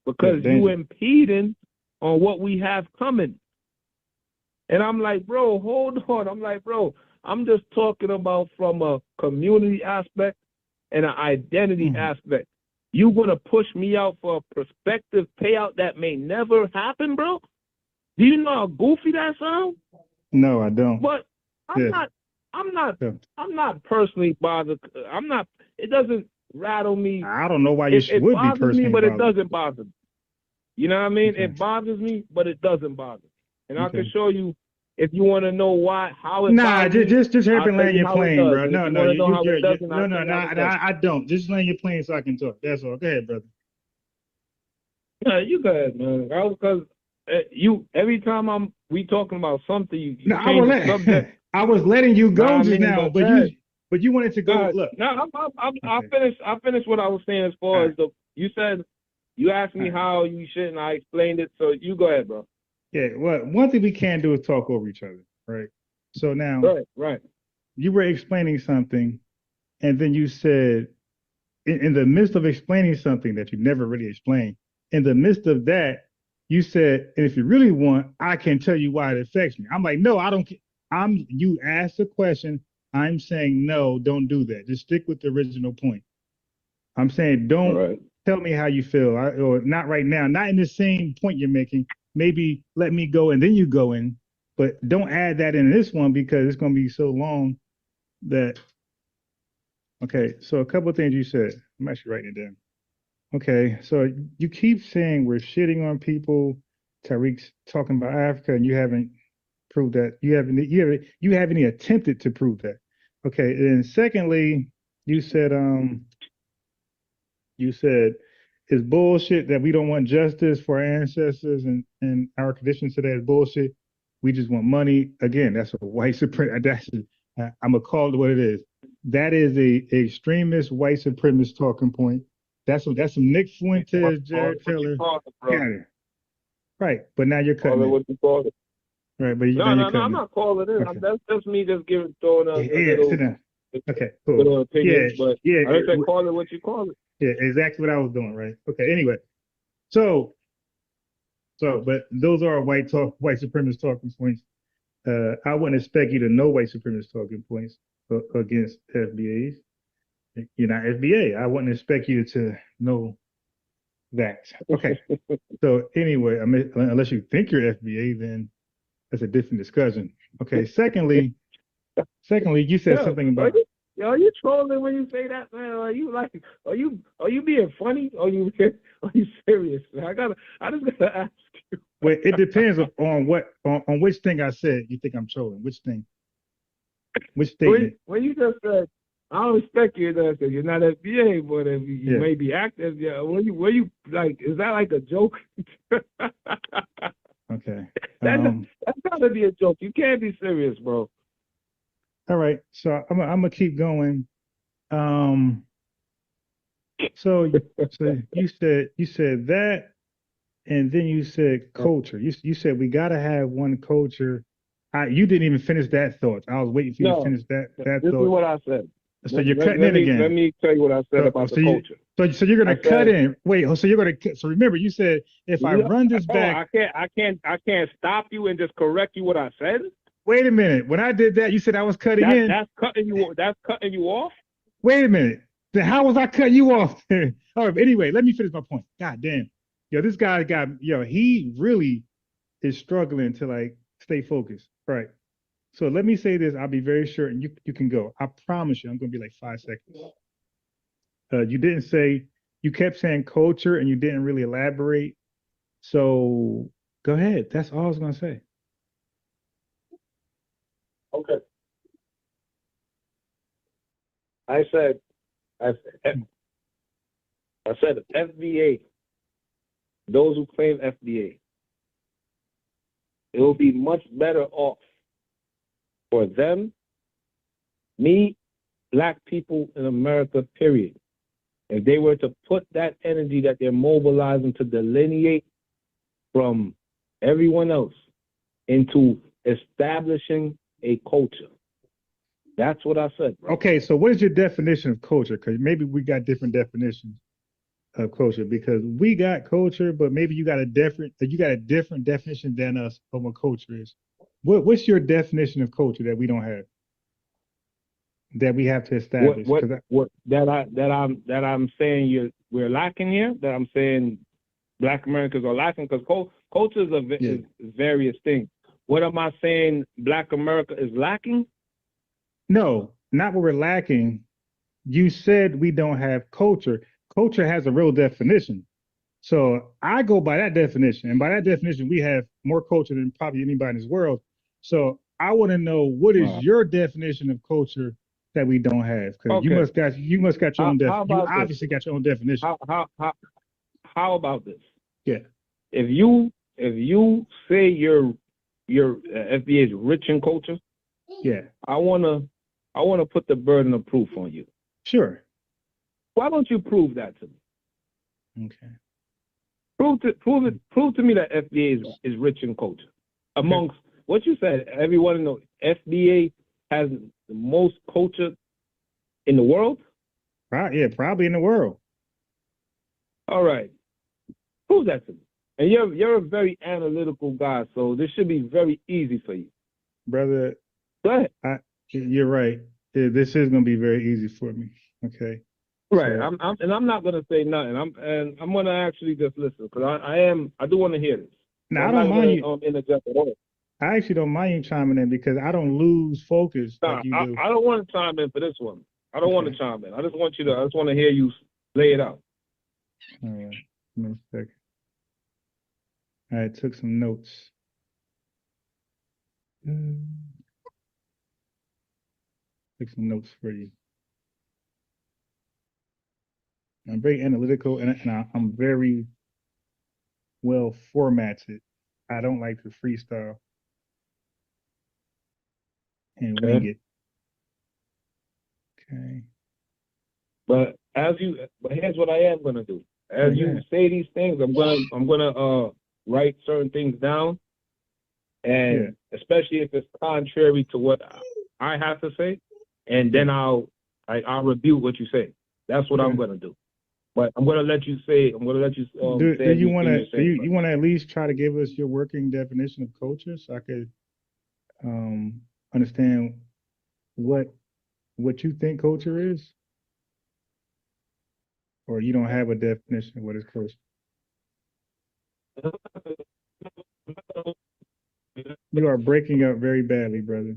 because you impeding on what we have coming. And I'm like, bro, hold on. I'm like, bro, I'm just talking about from a community aspect and an identity aspect. You gonna push me out for a prospective payout that may never happen, bro? Do you know how goofy that sounds? No, I don't. But I'm not personally bothered. It doesn't rattle me. I don't know why you It would be bothers me, personally but it bothered. doesn't bother me. You know what I mean? Okay. It bothers me, but it doesn't bother me. And I Okay. can show you if you want to know how it Nah, bothers me. just help me land your plane, bro. And No, if you no, want to know how you're it doesn't, no, I don't. Just land your plane so I can talk. That's all. Go ahead, brother. Yeah, you go ahead, man. Because every time we talking about something, you No, change the subject. I was letting you go Nah, just now, but you wanted to go. Look, no, okay. I finished what I was saying as far as you said. You asked me how you should, and I explained it. So you go ahead, bro. Yeah, well, one thing we can't do is talk over each other, right? So now, right. You were explaining something, and then you said, in the midst of explaining something that you never really explained, in the midst of that, you said, and if you really want, I can tell you why it affects me. I'm like, no, I don't. You asked a question. I'm saying, no, don't do that. Just stick with the original point. I'm saying, don't tell me how you feel, or not right now, not in the same point you're making. Maybe let me go and then you go in, but don't add that in this one because it's going to be so long that. Okay, so a couple of things you said. I'm actually writing it down. Okay, so you keep saying we're shitting on people. Tariq's talking about Africa, and you haven't proved that. You haven't even attempted to prove that. Okay, and secondly, you said it's bullshit that we don't want justice for our ancestors and our conditions today is bullshit. We just want money. Again, that's a white supremacist. I'm gonna call it what it is. That is a extremist white supremacist talking point. That's some Nick Fuentes, Jared Taylor. Right, but now you're cutting it. What you call it? Right, but no, I'm not calling it. Okay. That's just me just throwing a little. Sit down. Okay, cool. Little opinion, but I didn't say call it what you call it. Yeah, exactly what I was doing, right? Okay, anyway. So, but those are white supremacist talking points. I wouldn't expect you to know white supremacist talking points against FBAs. You're not FBA. I wouldn't expect you to know that. Okay. So anyway, unless you think you're FBA, then that's a different discussion. Okay. Secondly, you said something about. Are you trolling when you say that, man? Are you being funny? Are you serious? Man? I just gotta ask you. Well, it depends on which thing I said. You think I'm trolling? Which thing? Which statement? When you just said, I don't expect you to because you're not FBA, but if you may be active, yeah. When you like, is that like a joke? Okay. That's gotta be a joke. You can't be serious, bro. All right, so I'm gonna keep going. So, so you said that, and then you said culture. You said we gotta have one culture. You didn't even finish that thought. I was waiting for you to No, finish that this is thought. what I said. So you're cutting in Let again. me tell you what I said So, about the so you culture. so you're I gonna cut said, in. Wait, so you're gonna so remember you said if I no, run this back. I can't stop you and just correct you what I said. Wait a minute. When I did that, you said I was cutting in. That's cutting you. That's cutting you off. Wait a minute. Then how was I cutting you off? All right. Anyway, let me finish my point. God damn. Yo, this guy he really is struggling to like stay focused. Right. So let me say this. I'll be very short and you can go. I promise you, I'm going to be like 5 seconds. You didn't say, you kept saying culture and you didn't really elaborate. So go ahead. That's all I was going to say. Okay. I said, I said FBA. Those who claim FBA, it will be much better off for them, me, Black people in America, period. If they were to put that energy that they're mobilizing to delineate from everyone else into establishing a culture. That's what I said, bro. Okay, so what is your definition of culture? Because maybe we got different definitions of culture. Because we got culture, but maybe you got a different definition than us of what culture is. What's your definition of culture that we don't have, that we have to establish? That I'm saying we're lacking here. That I'm saying Black Americans are lacking, because culture is various things. What am I saying? Black America is lacking? No, not what we're lacking. You said we don't have culture. Culture has a real definition. So I go by that definition. And by that definition, we have more culture than probably anybody in this world. So I want to know, what is your definition of culture that we don't have? Because Okay. you must got your own definition. You this? obviously got your own definition. How about this? Yeah. If you say your FBA is rich in culture, Yeah. I wanna put the burden of proof on you. Sure. Why don't you prove that to me? Okay. Prove to me that FBA is rich in culture. Amongst what you said, everyone in the FBA has the most culture in the world? Yeah, probably in the world. All right. Prove that to me. And you're a very analytical guy, so this should be very easy for you. Brother, go ahead. You're right. This is going to be very easy for me. Okay. Right. So, I'm not going to say nothing. I'm going to actually just listen, because I do want to hear this. No, so I don't mind you. Interject at all. I actually don't mind you chiming in, because I don't lose focus like you do. I don't want to chime in for this one. I don't want to chime in. I just want to hear you lay it out. All right. Give me a second. I took some notes. Took some notes for you. I'm very analytical, and I'm very well formatted. I don't like to freestyle and wing it. Okay. But here's what I am gonna do. As you say these things, I'm gonna write certain things down, and especially if it's contrary to what I have to say, and then I'll rebuke what you say. That's what I'm gonna do. But I'm gonna let you say. I'm gonna let you. Do you want to? You want to at least try to give us your working definition of culture, so I could understand what you think culture is, or you don't have a definition of what is culture? You are breaking up very badly, brother.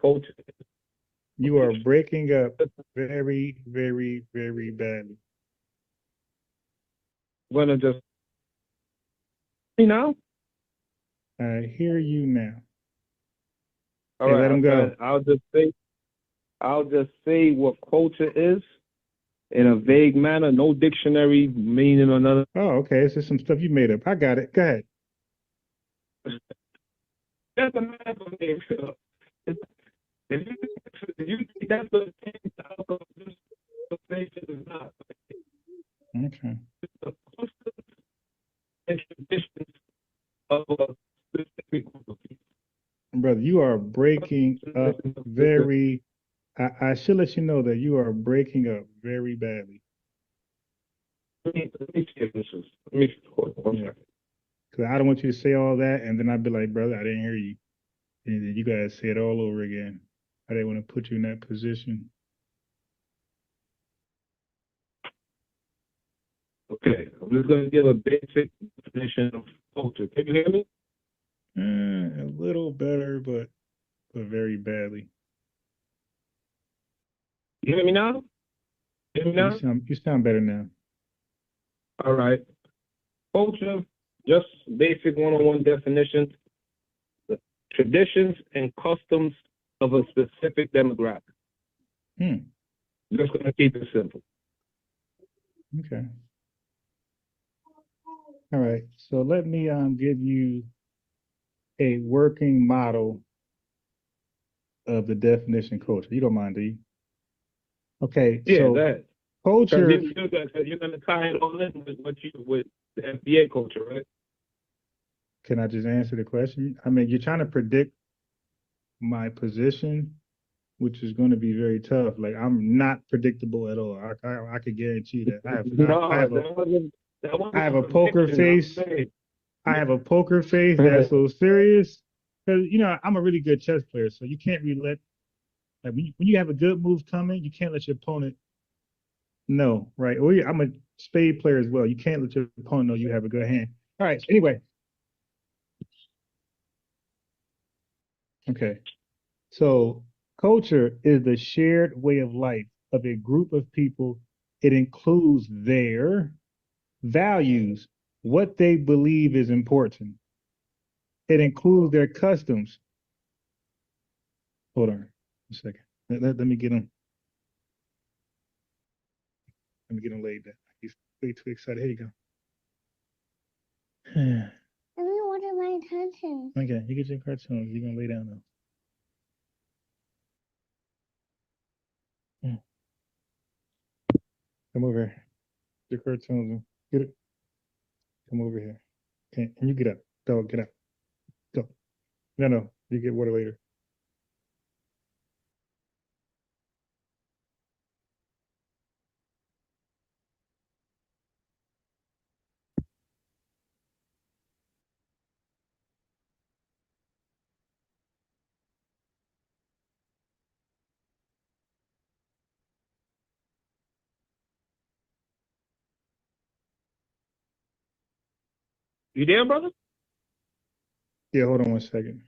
Culture. You are breaking up very, very, very badly. I'm gonna just, you know. I hear you now. All right, let him go. I'll just say what culture is in a vague manner, no dictionary meaning or nothing. Oh, okay. It's just some stuff you made up. I got it. Go ahead. That's a matter of if you think that's the are breaking up very. I should let you know that you are breaking up very badly. Let me see if this is. Let me hold on one Yeah. second. Because I don't want you to say all that, and then I'd be like, brother, I didn't hear you. And then you guys say it all over again. I didn't want to put you in that position. Okay, I'm just going to give a basic definition of culture. Can you hear me? A little better, but very badly. You hear me now? Hear me now? You sound better now. All right. Culture, just basic one-on-one definition, the traditions and customs of a specific demographic. Just going to keep it simple. Okay. All right. So let me give you a working model of the definition culture. You don't mind, do you? Okay. Yeah, So that. culture. You're going to tie it all in with the FBA culture, right? Can I just answer the question? I mean, you're trying to predict my position, which is going to be very tough. Like I'm not predictable at all. I could guarantee that. I have a poker face. I have a poker face that's so serious because I'm a really good chess player, so you can't really let like when you have a good move coming, you can't let your opponent know, right? Or I'm a spade player as well. You can't let your opponent know you have a good hand. All right. Anyway, okay. So culture is the shared way of life of a group of people. It includes their values, what they believe is important. It includes their customs. Hold on a second. Let me get them. Let me get him laid back. He's way too excited. Here you go. Let me order my cartoons. Okay, you get your cartoons. You're gonna lay down now. Come over here. Your cartoons. Get it. Come over here. Okay, and you get up. Dog, get up. Go. No. You get water later. You there, brother? Yeah, hold on one second.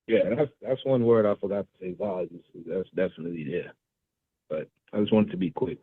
Yeah, that's one word I forgot to say. Values. That's definitely there. But I just wanted to be quick.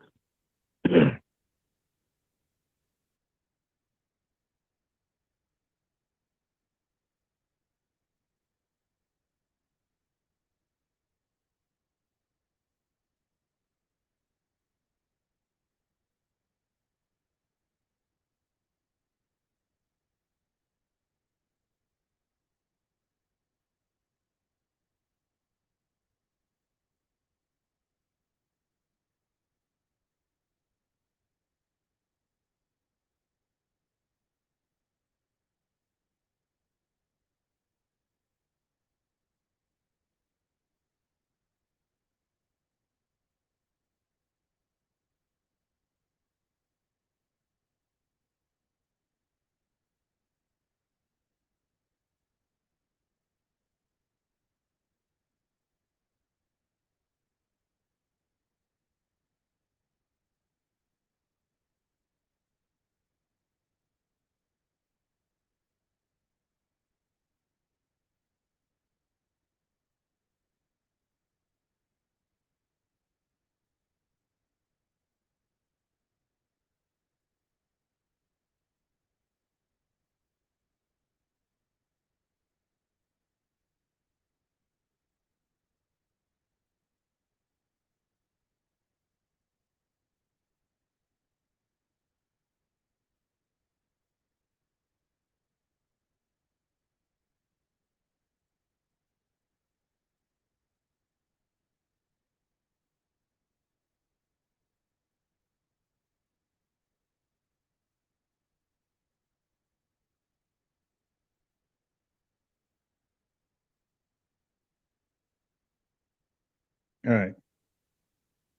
All right.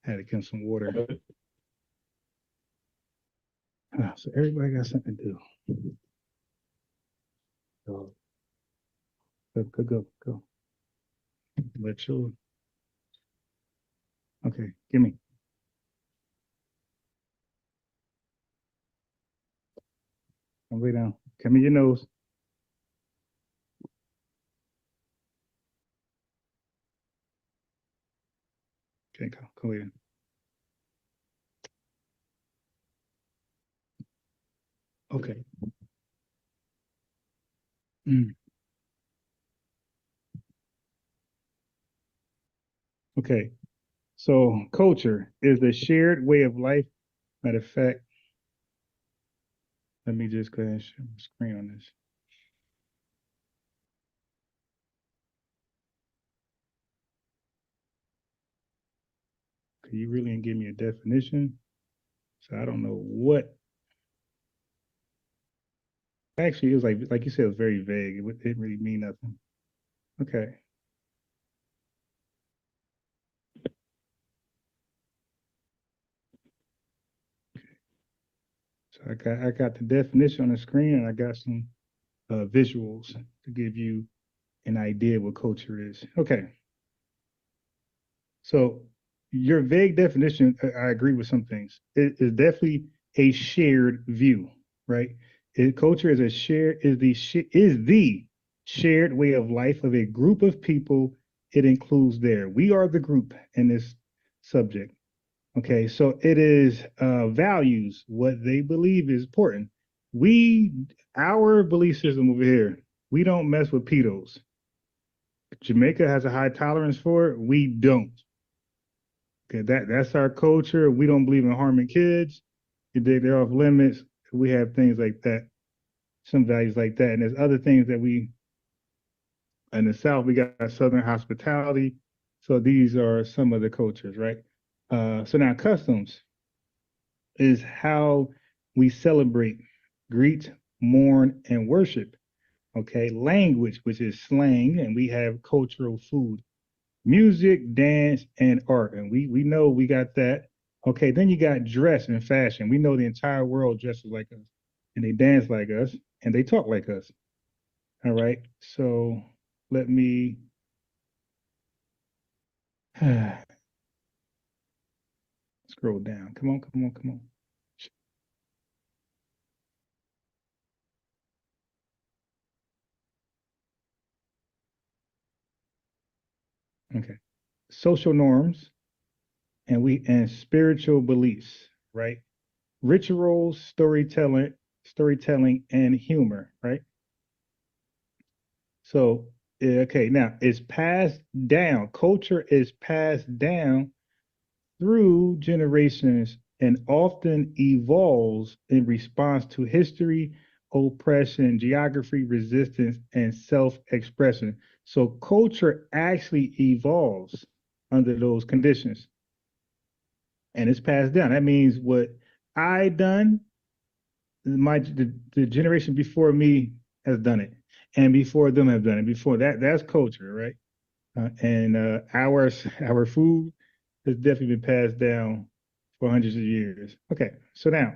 Had to get some water. So everybody got something to do. So go. Let you. Okay, give me. Come lay down. Come in your nose. Okay, go lay down. Okay. Okay. So culture is the shared way of life. Matter of fact, let me just go ahead and share my screen on this. You really didn't give me a definition, so I don't know what. Actually, it was like you said, it was very vague. It didn't really mean nothing. Okay. So I got the definition on the screen, and I got some visuals to give you an idea what culture is. Okay. So your vague definition, I agree with some things. It is definitely a shared view, right? Culture is the shared way of life of a group of people. It includes there. We are the group in this subject. Okay, so it is values, what they believe is important. Our belief system over here, we don't mess with pedos. Jamaica has a high tolerance for it. We don't. Okay, that's our culture. We don't believe in harming kids. They're off limits. We have things like that, some values like that. And there's other things that in the South, we got Southern hospitality. So these are some of the cultures, right? So now customs is how we celebrate, greet, mourn, and worship. Okay, language, which is slang, and we have cultural food, music, dance, and art. And we know we got that. Okay, then you got dress and fashion. We know the entire world dresses like us, and they dance like us, and they talk like us. All right, so let me scroll down. Come on. Okay. Social norms and spiritual beliefs, right? Rituals, storytelling, and humor, right? So, okay, now it's passed down. Culture is passed down through generations and often evolves in response to history, oppression, geography, resistance, and self-expression. So culture actually evolves under those conditions and it's passed down. That means what I done, the generation before me has done it, and before them have done it. Before that's culture, right? And our food has definitely been passed down for hundreds of years. Okay, so now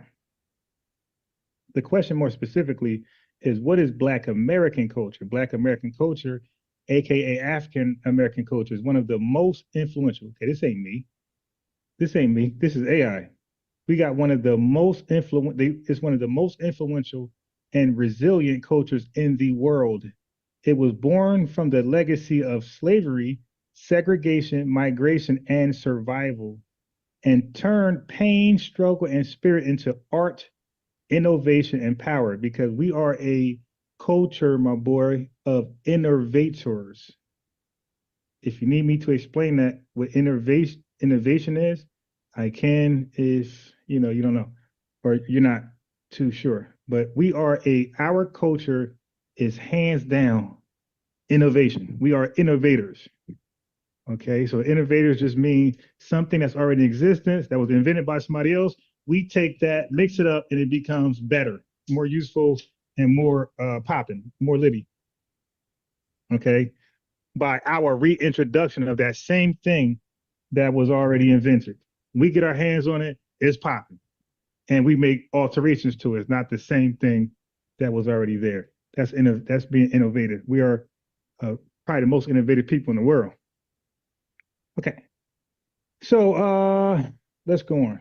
the question more specifically is what is Black American culture? Black American culture, aka African American culture, is one of the most influential. Okay, this ain't me. This ain't me. This is AI. We got one of the most it's one of the most influential and resilient cultures in the world. It was born from the legacy of slavery, segregation, migration, and survival, and turned pain, struggle, and spirit into art, innovation, and power, because we are a culture, my boy, of innovators. If you need me to explain that, what innovation is, I can if you don't know or you're not too sure. But our culture is hands down innovation. We are innovators. Okay, so innovators just mean something that's already in existence that was invented by somebody else. We take that, mix it up, and it becomes better, more useful, and more popping, more litty. Okay, by our reintroduction of that same thing that was already invented. We get our hands on it, it's popping. And we make alterations to it. It's not the same thing that was already there. That's being innovative. We are probably the most innovative people in the world. Okay. So let's go on.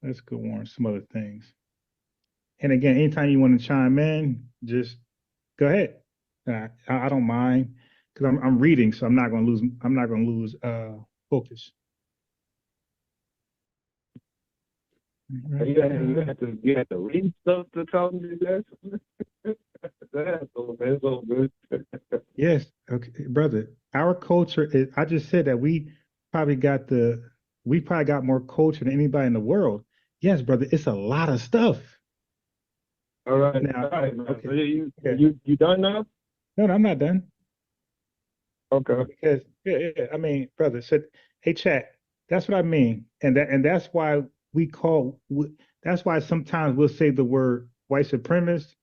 Let's go on some other things. And again, anytime you want to chime in, just go ahead. I don't mind because I'm reading, so I'm not going to lose focus. You have to read stuff to tell me that. That's so good. Yes, okay, brother. Our culture is. I just said that we probably got more culture than anybody in the world. Yes, brother. It's a lot of stuff. All right, Now, all right, man. okay. So you Okay. you done now? No, I'm not done. Okay. Because yeah. I mean, brother said, "Hey, chat." That's what I mean, and that's why that's why sometimes we'll say the word white supremacist,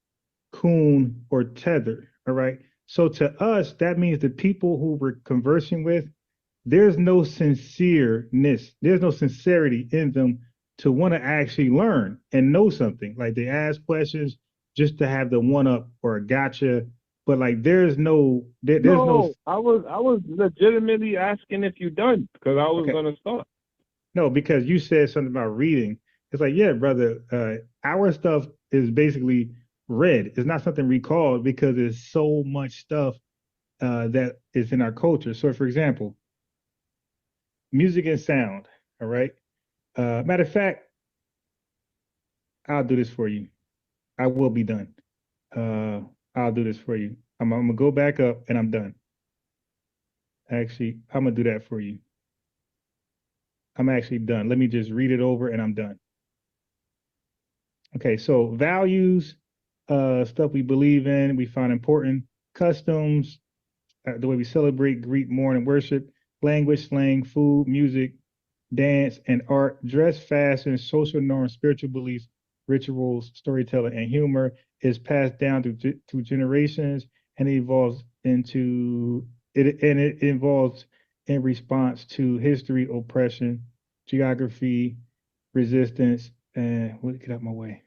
coon, or tether. All right. So to us, that means the people who we're conversing with, there's no there's no sincerity in them to want to actually learn and know something. Like they ask questions just to have the one up or a gotcha, but like there's no. I was legitimately asking if you done because I was Okay. gonna start. No, because you said something about reading. It's like, yeah, brother, our stuff is basically read. It's not something recalled because there's so much stuff that is in our culture. So, for example, music and sound. All right. Matter of fact, I'll do this for you. I will be done. I'll do this for you. I'm gonna go back up and I'm done. Actually, I'm gonna do that for you. I'm actually done. Let me just read it over and I'm done. Okay, so values, stuff we believe in, we find important, customs, the way we celebrate, greet, mourn, and worship, language, slang, food, music, dance, and art, dress, fashion, social norms, spiritual beliefs, rituals, storytelling, and humor is passed down through generations and it evolves in response to history, oppression, geography, resistance, and get out my way.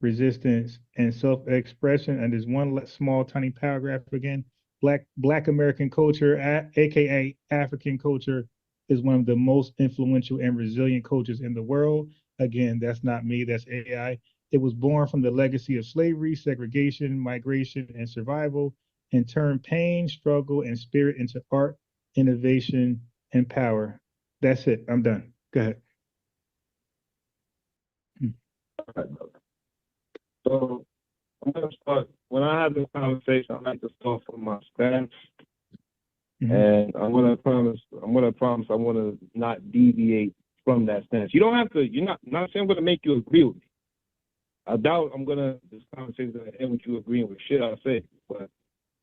Resistance and self-expression. And there's one small tiny paragraph again. Black American culture, aka African culture, is one of the most influential and resilient cultures in the world. Again, that's not me, that's AI. It was born from the legacy of slavery, segregation, migration, and survival, and turned pain, struggle, and spirit into art, innovation, and power. That's it. I'm done. Go ahead. So I'm gonna start when I have this conversation. I like to start from my stance, and I'm gonna promise I want to not deviate from that stance. You don't have to. You're not saying I'm gonna make you agree with me. I doubt this conversation is gonna end with you agreeing with shit I say, but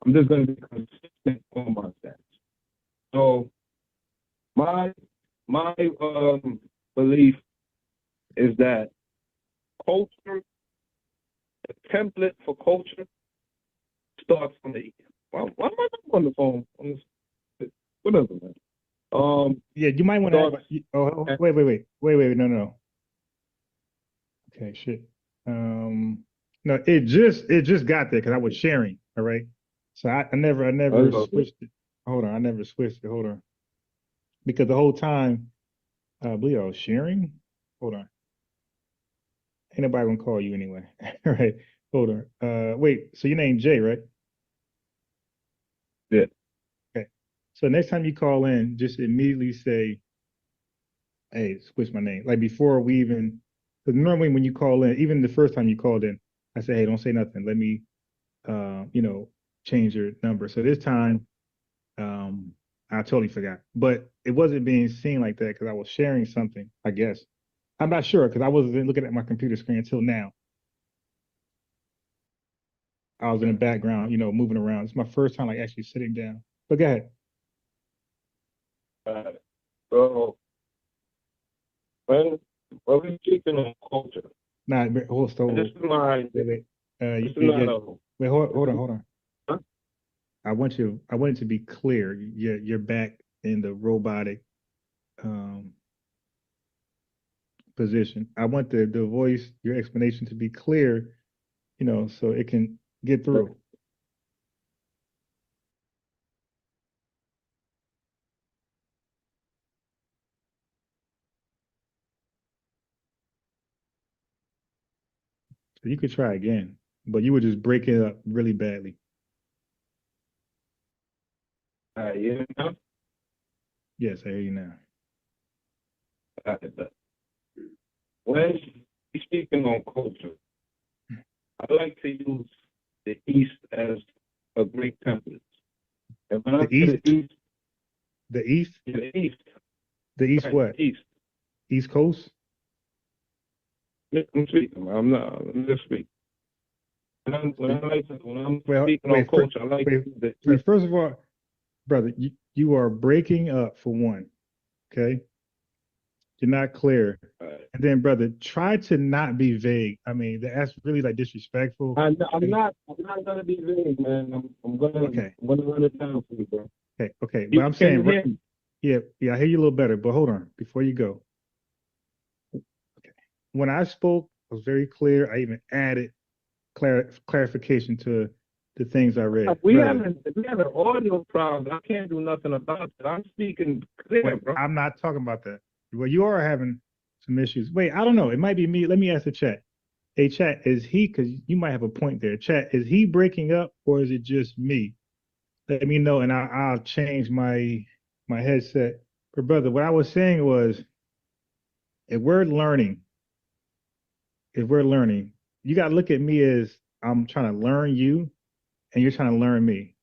I'm just gonna be consistent on my stance. So my belief is that culture, the template for culture, starts from the. Why am I not on the phone? Whatever, man. Yeah, you might want to. Wait. No. Okay, shit. No, it just got there because I was sharing. All right, so I never switched it. Hold on, I never switched it. Hold on, because the whole time, I believe I was sharing. Hold on, ain't nobody gonna call you anyway. All right, hold on. Wait. So your name Jay, right? Yeah. Okay. So next time you call in, just immediately say, "Hey, switch my name." Like before we even, because normally when you call in, even the first time you called in, I say, "Hey, don't say nothing. Let me, change your number." So this time, I totally forgot, but it wasn't being seen like that because I was sharing something. I guess I'm not sure because I wasn't looking at my computer screen until now. I was in the background, moving around. It's my first time like actually sitting down. But go ahead. So when we're speaking on culture, Nah, hold this is my. wait. This is not a. Wait, hold on. Huh? I want it to be clear. You're back in the robotic position. I want the voice, your explanation to be clear, so it can get through. So you could try again, but you would just break it up really badly. Yeah. Yes, I hear you now. When you're speaking on culture, I like to use the East as a great template. And when I say the East, the East, the East, the East, right, what? East. East Coast? I'm speaking. I'm just speaking. When I'm speaking on culture, I like the East. First of all, brother, you are breaking up for one. Okay, you're not clear. And then, brother, try to not be vague. I mean, that's really like disrespectful. I'm not gonna be vague, man. I'm gonna run it down for you, bro. Okay. But I'm saying, yeah, I hear you a little better. But hold on, before you go. Okay. When I spoke, I was very clear. I even added clarification to the things I read. We have an audio problem. I can't do nothing about it. I'm speaking clear, bro. I'm not talking about that. Well, you are having some issues. Wait, I don't know. It might be me. Let me ask the chat. Hey, chat, is he, because you might have a point there. Chat, is he breaking up or is it just me? Let me know and I'll change my headset. But brother, what I was saying was, if we're learning, you got to look at me as I'm trying to learn you and you're trying to learn me.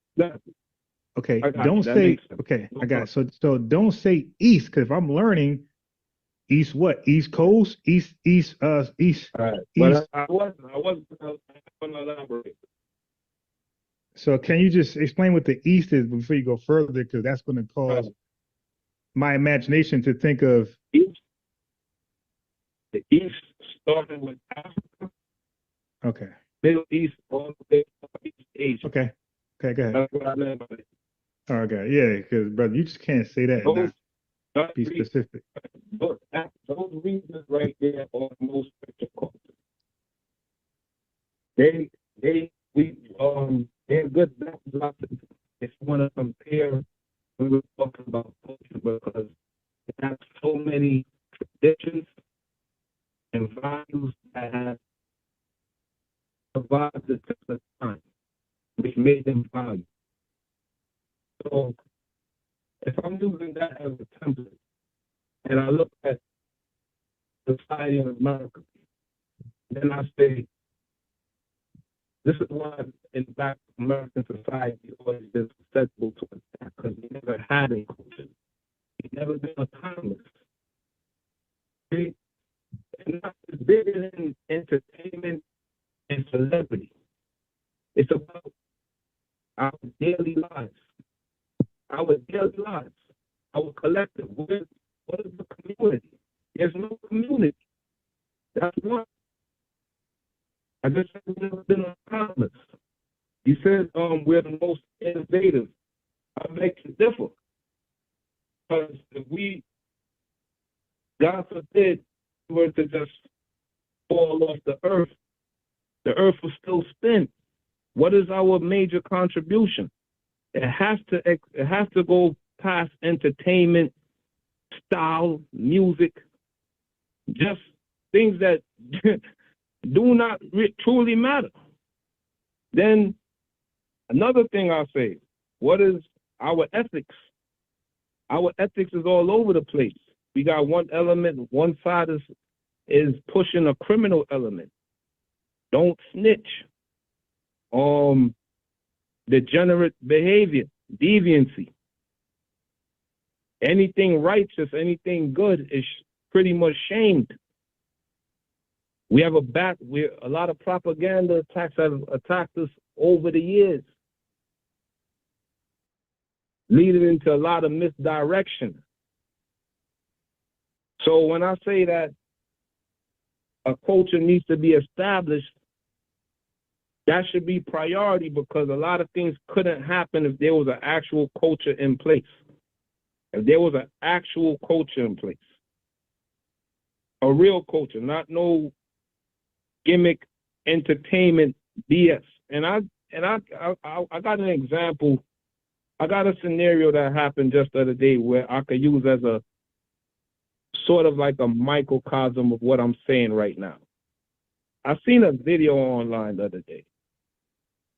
Okay, don't say, okay, I got it. So don't say East, because if I'm learning, East what? East Coast? East. All right. East. But I wasn't going to elaborate. So can you just explain what the East is before you go further? Because that's going to cause my imagination to think of East. The East starting with Africa. Okay. Middle East, all the way to East Asia. Okay, go ahead. That's what I meant by it. Okay, yeah, because brother, you just can't say that and not be specific. Those reasons right there are the most difficult. They're good backdrops if you want to compare when we're talking about culture, because it has so many traditions and values that have survived the test of time, which made them valuable. So if I'm using that as a template, and I look at society in America, then I say, this is why in Black American society always been susceptible to attack, because we never had a culture. We've never been autonomous. It's not bigger than entertainment and celebrity. It's about our daily lives. Our collective. What is the community? There's no community. That's one. I guess we've never been autonomous. You said we're the most innovative. I beg to differ. Because if we, God forbid, were to just fall off the earth will still spin. What is our major contribution? It has to go past entertainment, style, music, just things that do not truly matter. Then another thing I'll say, what is our ethics? Our ethics is all over the place. We got one element, one side is pushing a criminal element. Don't snitch. Degenerate behavior, deviancy. Anything righteous, anything good is pretty much shamed. We have a lot of propaganda attacks have attacked us over the years, leading into a lot of misdirection. So when I say that a culture needs to be established, that should be priority, because a lot of things couldn't happen if there was an actual culture in place. If there was an actual culture in place, a real culture, not no gimmick entertainment BS. And I got an example. I got a scenario that happened just the other day where I could use as a sort of like a microcosm of what I'm saying right now. I seen a video online the other day.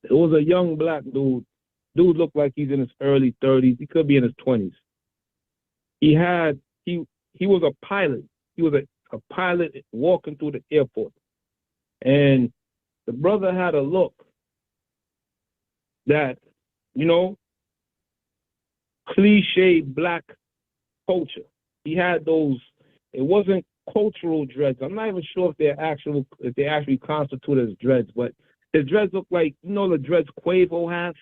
It was a young black dude. Dude looked like he's in his early 30s. He could be in his 20s. He was a pilot. He was a pilot walking through the airport. And the brother had a look that, you know, cliche black culture. He had those, it wasn't cultural dreads. I'm not even sure if they actually constitute as dreads, but his dreads look like, you know, the dreads Quavo has.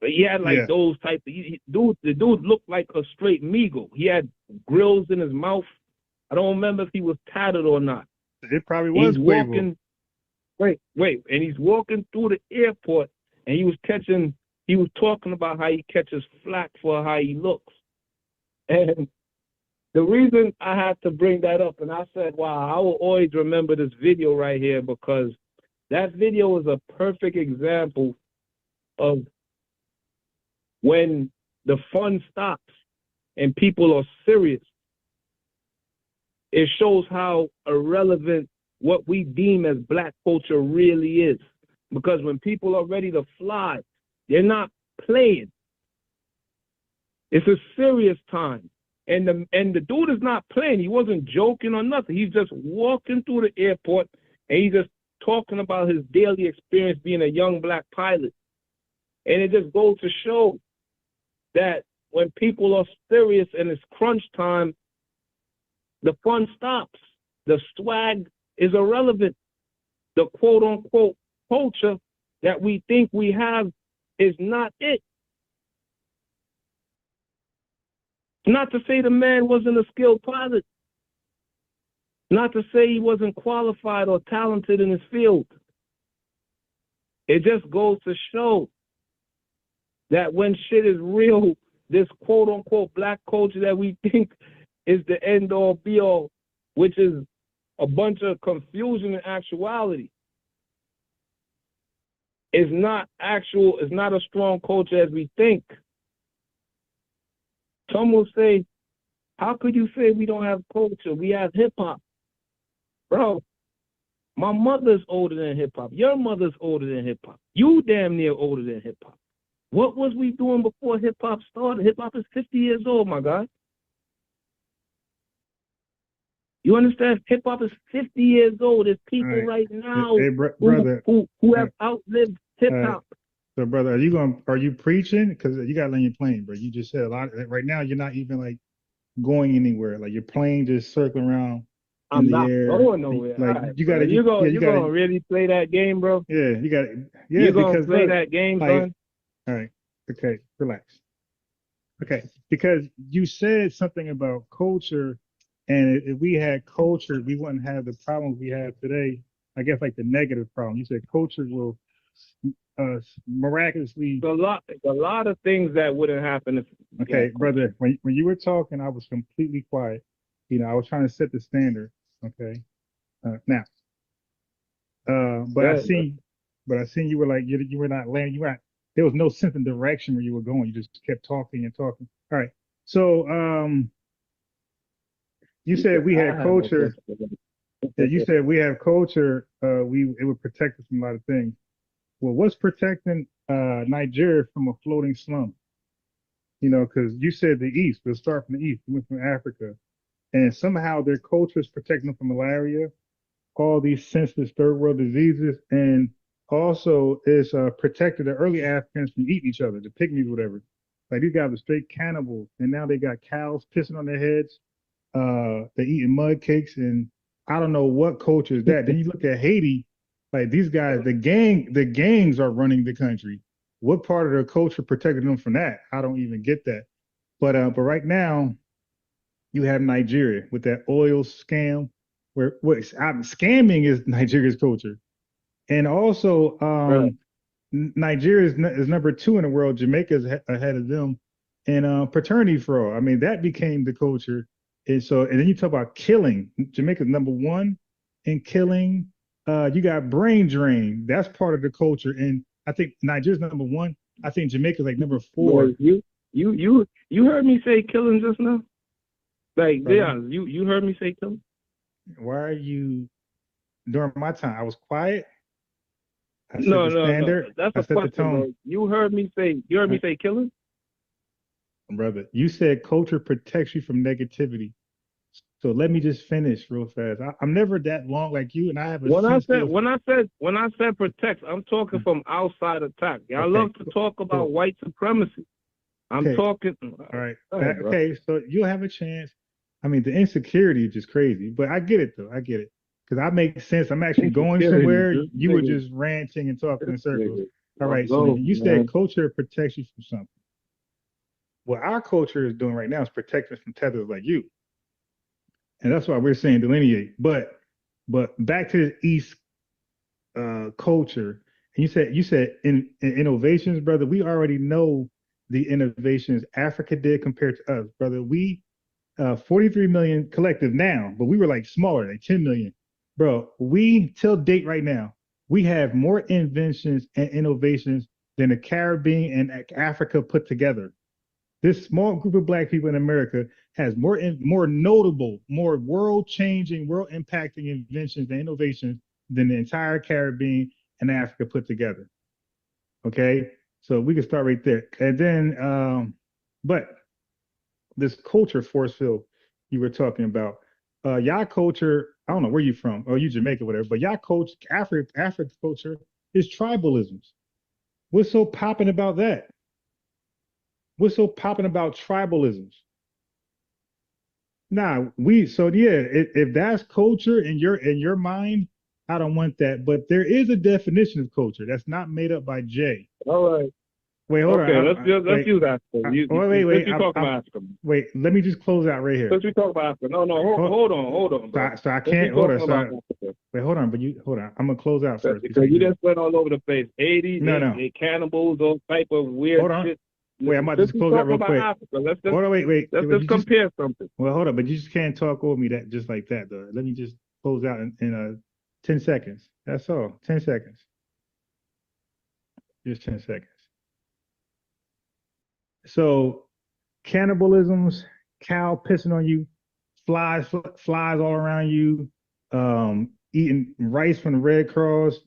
But he had like those type of, the dude looked like a straight Migo. He had grills in his mouth. I don't remember if he was tatted or not. It probably was. He's walking, and he's walking through the airport, and he was talking about how he catches flack for how he looks. And the reason I had to bring that up, and I said, wow, I will always remember this video right here, because that video is a perfect example of when the fun stops and people are serious. It shows how irrelevant what we deem as black culture really is. Because when people are ready to fly, they're not playing. It's a serious time. And the dude is not playing. He wasn't joking or nothing. He's just walking through the airport, and he's just talking about his daily experience being a young black pilot. And it just goes to show that when people are serious and it's crunch time, the fun stops. The swag is irrelevant. The quote-unquote culture that we think we have is not it. Not to say the man wasn't a skilled pilot. Not to say he wasn't qualified or talented in his field. It just goes to show that when shit is real, this quote-unquote black culture that we think is the end-all, be-all, which is a bunch of confusion in actuality, is not a strong culture as we think. Some will say, how could you say we don't have culture? We have hip-hop. Bro, my mother's older than hip-hop. Your mother's older than hip-hop. You damn near older than hip-hop. What was we doing before hip-hop started? Hip-hop is 50 years old, my guy. You understand? Hip-hop is 50 years old. There's people right now brother, who have outlived hip-hop. So, brother, are you preaching? Because you got to learn your plane, bro. You just said a lot. Right now, you're not even like going anywhere. Like your plane just circling around. I'm not going nowhere. Like right, you got to. You gonna really play that game, bro? Yeah, you got to. Yeah, you gonna play that game, son? All right. Okay. Relax. Okay. Because you said something about culture, and if we had culture, we wouldn't have the problems we have today. I guess like the negative problem. You said culture will miraculously. A lot of things that wouldn't happen if. Okay, brother. When you were talking, I was completely quiet. You know, I was trying to set the standard. Okay. Now. But I seen you were like you were not landing. There was no sense of direction where you were going. You just kept talking and talking. All right. So you said we had culture. You said we have culture. It would protect us from a lot of things. Well, what's protecting Nigeria from a floating slum? You know, because you said the East. We'll start from the East. We went from Africa, and somehow their culture is protecting them from malaria, all these senseless third world diseases, and also is protected the early Africans from eating each other, the pygmies, whatever. Like these guys are straight cannibals, and now they got cows pissing on their heads. They're eating mud cakes, and I don't know what culture is that. Then you look at Haiti, like these guys, the gangs are running the country. What part of their culture protected them from that? I don't even get that. But right now, you have Nigeria with that oil scam, where scamming is Nigeria's culture. And also, Right. Nigeria is number 2 in the world. Jamaica's ahead of them. And paternity fraud. I mean, that became the culture. And then you talk about killing. Jamaica's number 1 in killing. You got brain drain. That's part of the culture. And I think Nigeria's number 1. I think Jamaica's like number 4. Boy, you heard me say killing just now? Like, be Brother, honest, you heard me say killing? why are you during my time? I was quiet. I set No, the no, no. standard. That's I a set the question, bro. tone. You heard me say killing? Brother, you said culture protects you from negativity. So let me just finish real fast. I'm never that long like you, and I have a When I sense said of when I said protect, I'm talking from outside attack. Y'all okay, love to talk about cool. white supremacy. I'm Okay, talking. all right. All right, bro. Okay, so you'll have a chance. I mean, the insecurity is just crazy, but I get it though. I get it because I make sense. I'm actually going Insecurity. somewhere. This You were nigga, just ranting and talking in this circles. nigga. All Let's right, so then go, you said man. culture protects you from something. What our culture is doing right now is protecting us from tethers like you. And that's why we're saying delineate. But back to the East culture. And you said in innovations, brother, we already know the innovations Africa did compared to us, brother. We 43 million collective now, but we were like smaller, like 10 million. Bro, we till date right now, we have more inventions and innovations than the Caribbean and Africa put together. This small group of black people in America has more notable, more world-changing, world-impacting inventions and innovations than the entire Caribbean and Africa put together. Okay, so we can start right there, and then, but this culture force field you were talking about, y'all culture. I don't know where you from. Oh, you Jamaica, whatever. But y'all culture, African culture is tribalisms. What's so popping about that? What's so popping about tribalisms? Nah, so yeah, if that's culture in your mind, I don't want that. But there is a definition of culture that's not made up by Jay. All right. Wait, hold Okay. on. Let's use Africa. Wait. Since you talk about Africa. Wait. Let me just close out right here. Since we talk about Africa. No. Hold on, bro. So I Since we can't hold on. talking about Africa. Wait, hold on. But hold on. I'm gonna close out first. Because you just went all over the place. Haiti, No. they cannibals, all type of weird Hold on. shit. Wait, I'm about to Since just we close out talking real about quick. Africa, Hold on. Wait. let's just compare something. Well, hold on. But you just can't talk over me that just like that, though. Let me just close out in 10 seconds. That's all. 10 seconds. Just 10 seconds. So cannibalisms, cow pissing on you, flies all around you, eating rice from the Red Cross,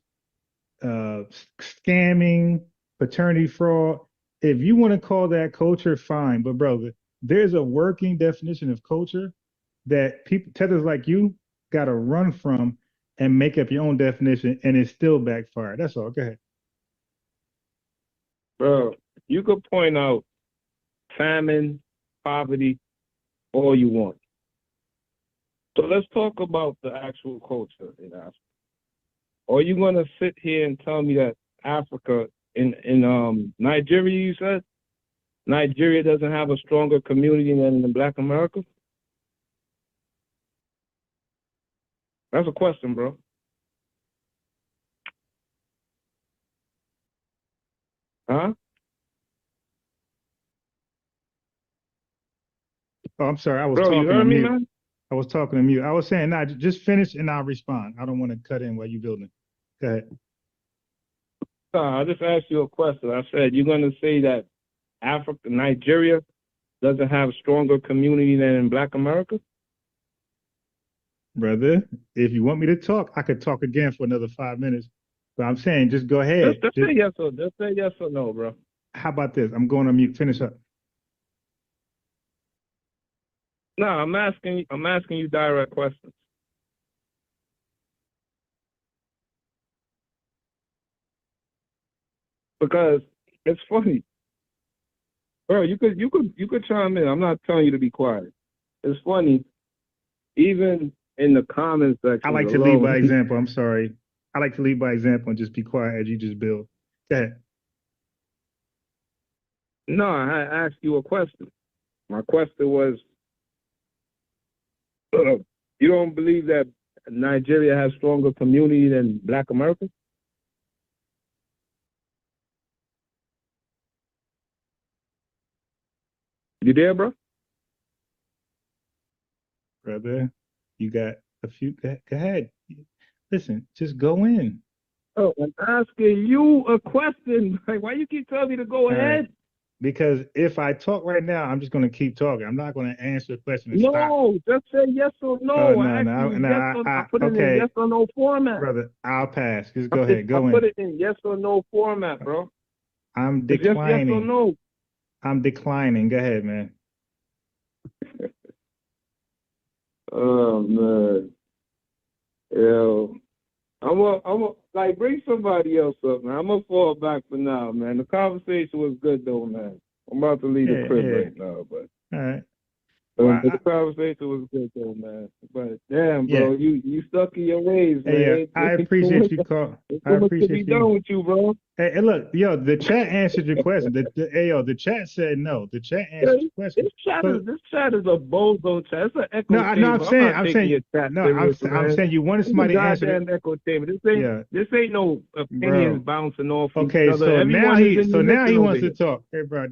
scamming, paternity fraud. If you want to call that culture, fine. But brother, there's a working definition of culture that people tethers like you got to run from and make up your own definition, and it still backfired. That's all. Go ahead. Bro, you could point out famine, poverty, all you want. So let's talk about the actual culture in Africa. Are you gonna sit here and tell me that Africa in Nigeria, you said Nigeria doesn't have a stronger community than in Black America? That's a question, bro. Huh? Oh, I'm sorry. I was Bro, you talking heard on me, mute. man? I was talking to mute. I was saying, nah, just finish and I'll respond. I don't want to cut in while you're building. Go ahead. I just asked you a question. I said, you're going to say that Nigeria doesn't have a stronger community than in Black America? Brother, if you want me to talk, I could talk again for another 5 minutes. But I'm saying, just go ahead. Just say yes or no, bro. How about this? I'm going on mute. Finish up. No, I'm asking you direct questions. Because it's funny. Bro, you could chime in. I'm not telling you to be quiet. It's funny. Even in the comment section. I like to lead by example. I'm sorry. I like to lead by example and just be quiet as you just build. Go ahead. No, I asked you a question. My question was, you don't believe that Nigeria has stronger community than Black America? You there, bro? Brother, you got a few. Go ahead. Listen, just go in. Oh, I'm asking you a question. Like, why you keep telling me to go ahead? Because if I talk right now, I'm just going to keep talking. I'm not going to answer the question and stop. No, just say yes or no. I put it in yes or no format. Brother, I'll pass. Just go ahead. I put it in yes or no format, bro. I'm It's just yes or declining. no. I'm declining. Go ahead, man. Oh man, yo, I'm like bring somebody else up, man. I'm gonna fall back for now, man. The conversation was good though, man. I'm about to leave the crib right now, but all right. the conversation was good though, man. But damn, bro, you stuck in your ways, man. Hey, I appreciate you, Carl. I appreciate you. Done with you, bro. Hey, look, yo, the chat answered your question. The chat said no. The chat answered your question. This chat is a bozo chat. It's an echo no, chamber. I'm saying you wanted somebody to answer it. Echo chamber. This ain't no opinions bouncing off each other. So now he wants to here. talk. Hey, bro,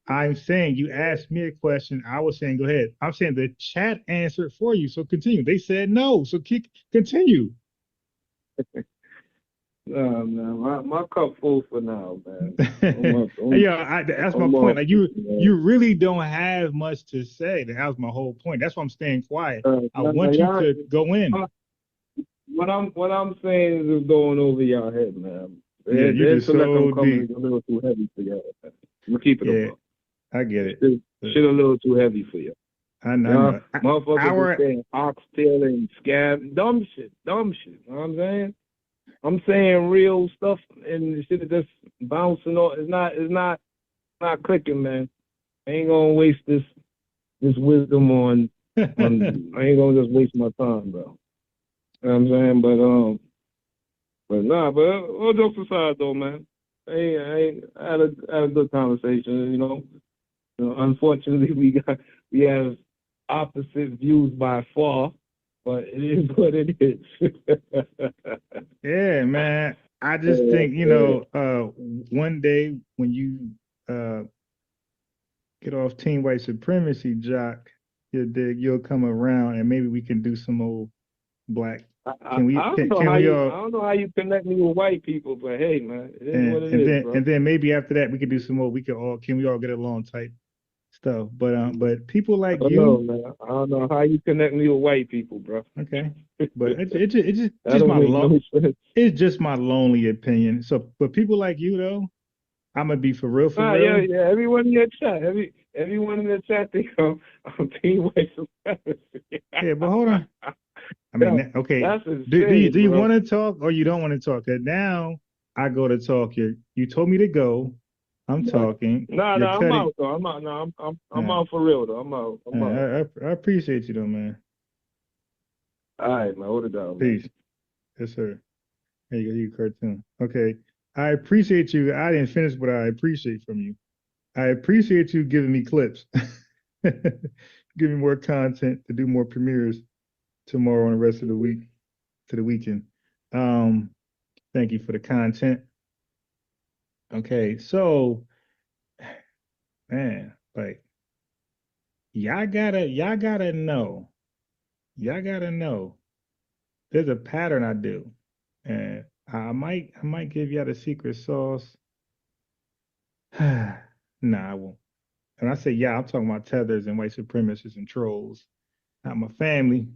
I'm saying you asked me a question. I was saying go ahead. I'm saying the chat answered for you. So continue. They said no. So continue. No, man, my cup full for now, man. That's my point. Like you really don't have much to say. That was my whole point. That's why I'm staying quiet. I want you to go in. What I'm saying is just going over y'all head, man. Yeah, you just so deep. A little too heavy for y'all. I'm keeping it up. I get it. Shit a little too heavy for you. I know. Motherfuckers saying oxtail and scab, dumb shit. You know what I'm saying? I'm saying real stuff, and the shit is just bouncing off. It's not clicking, man. I ain't gonna waste this wisdom on. I ain't gonna just waste my time, bro. You know what I'm saying? But all jokes aside, though, man. I had a good conversation. You know, unfortunately, we have opposite views by far. But it is what it is. Yeah, man. I just think, one day when you get off Team White Supremacy, Jock, you'll come around and maybe we can do some old black. I don't know how you connect me with white people, but hey, man, it is what it is, bro. And then maybe after that we can do some more. Can we all get along type stuff? But people like you, man. I don't know how you connect me with white people, bro. Okay, but it's just my lonely opinion. So, but people like you though, I'm gonna be for real. Yeah. Everyone in your chat, everyone in the chat think I'm Team White Supremacy. Yeah, but hold on. I mean, okay. Do you want to talk or you don't want to talk? And now I go to talk. You told me to go. I'm talking. No, I'm out though. I'm out. No, I'm out for real though. I'm out. I appreciate you though, man. All right, man. Hold it down. Peace. Man. Yes, sir. There you go. You cartoon. Okay. I appreciate you. I didn't finish what I appreciate from you. I appreciate you giving me clips. Give me more content to do more premieres tomorrow and the rest of the week to the weekend. Thank you for the content. Okay, so man, like y'all gotta know. There's a pattern I do. And I might give y'all the secret sauce. Nah, I won't. And I say I'm talking about tethers and white supremacists and trolls, not my family.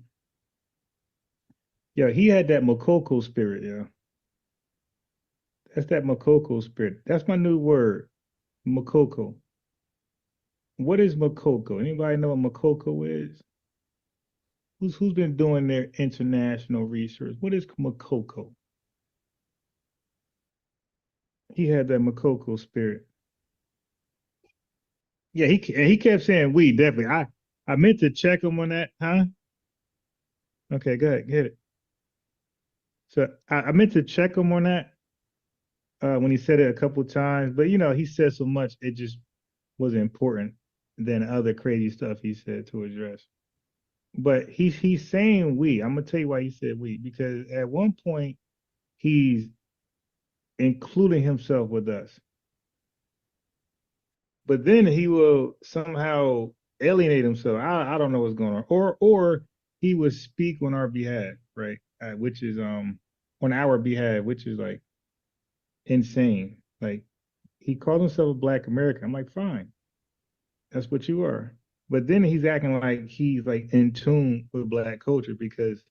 Yo, he had that Makoko spirit, yo. That's that Makoko spirit. That's my new word, Makoko. What is Makoko? Anybody know what Makoko is? Who's been doing their international research? What is Makoko? He had that Makoko spirit. Yeah, he kept saying we, definitely. I meant to check him on that, huh? Okay, go ahead, get it. So I meant to check him on that when he said it a couple times, but he said so much it just wasn't important than other crazy stuff he said to address. But he's saying we. I'm gonna tell you why he said we, because at one point he's including himself with us. but then he will somehow alienate himself. I don't know what's going on, or he would speak on our behalf, right? Which is on our behalf, which is like insane. Like he called himself a Black American. I'm like, fine, that's what you are. But then he's acting like he's like in tune with Black culture because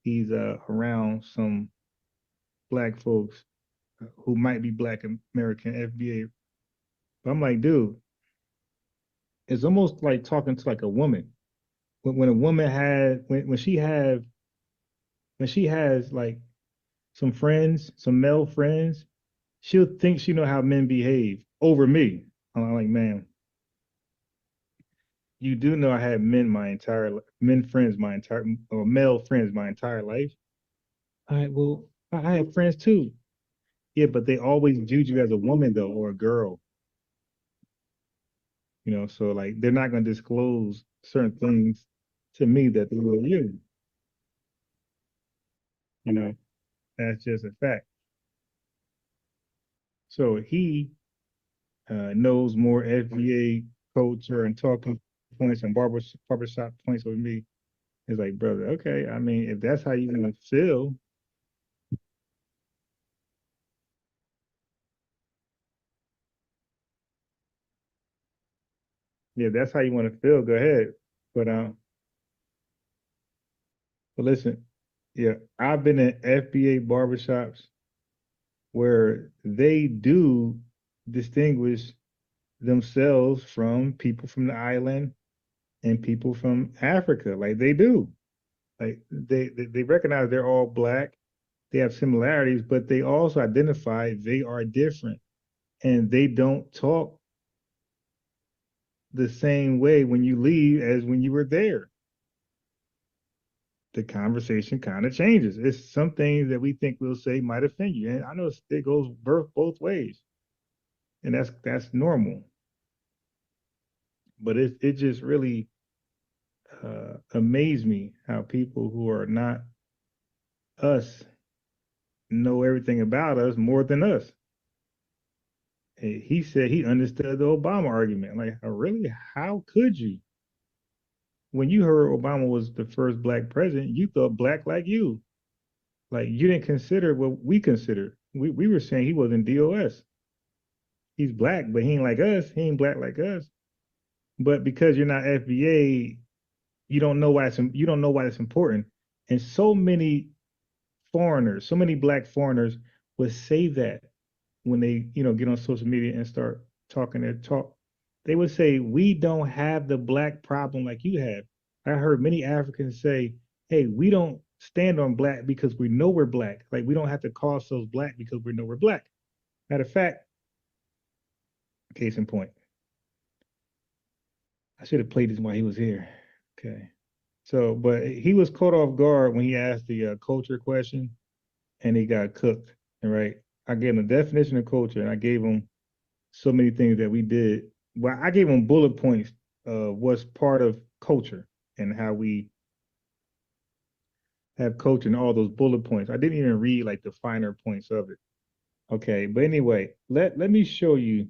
he's around some Black folks who might be Black American FBA. But I'm like, dude, it's almost like talking to like a woman. When a woman had when she has like some friends, some male friends, she'll think she know how men behave over me. I'm like, man, you do know I had men friends my entire or male friends my entire life. All right, well, I have friends too. Yeah, but they always viewed you as a woman though, or a girl. So like they're not gonna disclose certain things to me that they will you. You know, that's just a fact. So he knows more FBA culture and talking points and barbershop points with me. It's like, brother, okay. I mean, if that's how you're gonna feel, yeah, that's how you want to feel, go ahead. But listen, yeah, I've been in FBA barbershops where they do distinguish themselves from people from the island and people from Africa. Like they do. Like they recognize they're all Black. They have similarities, but they also identify they are different. And they don't talk the same way when you leave as when you were there. The conversation kind of changes. It's some things that we think we'll say might offend you. And I know it goes both ways. And that's normal. But it just really amazed me how people who are not us know everything about us more than us. He said he understood the Obama argument. Like, really? How could you? When you heard Obama was the first Black president, you thought Black like you. Like, you didn't consider what we considered. We were saying he wasn't DOS. He's Black, but he ain't like us. He ain't Black like us. But because you're not FBA, you don't know why it's important. And so many foreigners, so many Black foreigners would say that when they, get on social media and start talking their talk. They would say, we don't have the Black problem like you have. I heard many Africans say, hey, we don't stand on Black because we know we're Black. Like we don't have to call ourselves Black because we know we're Black. Matter of fact, case in point, I should have played this while he was here. Okay. So, but he was caught off guard when he asked the culture question and he got cooked. Right. I gave him a definition of culture and I gave him so many things that we did. Well, I gave him bullet points of what's part of culture and how we have culture and all those bullet points. I didn't even read like the finer points of it. Okay, but anyway, let me show you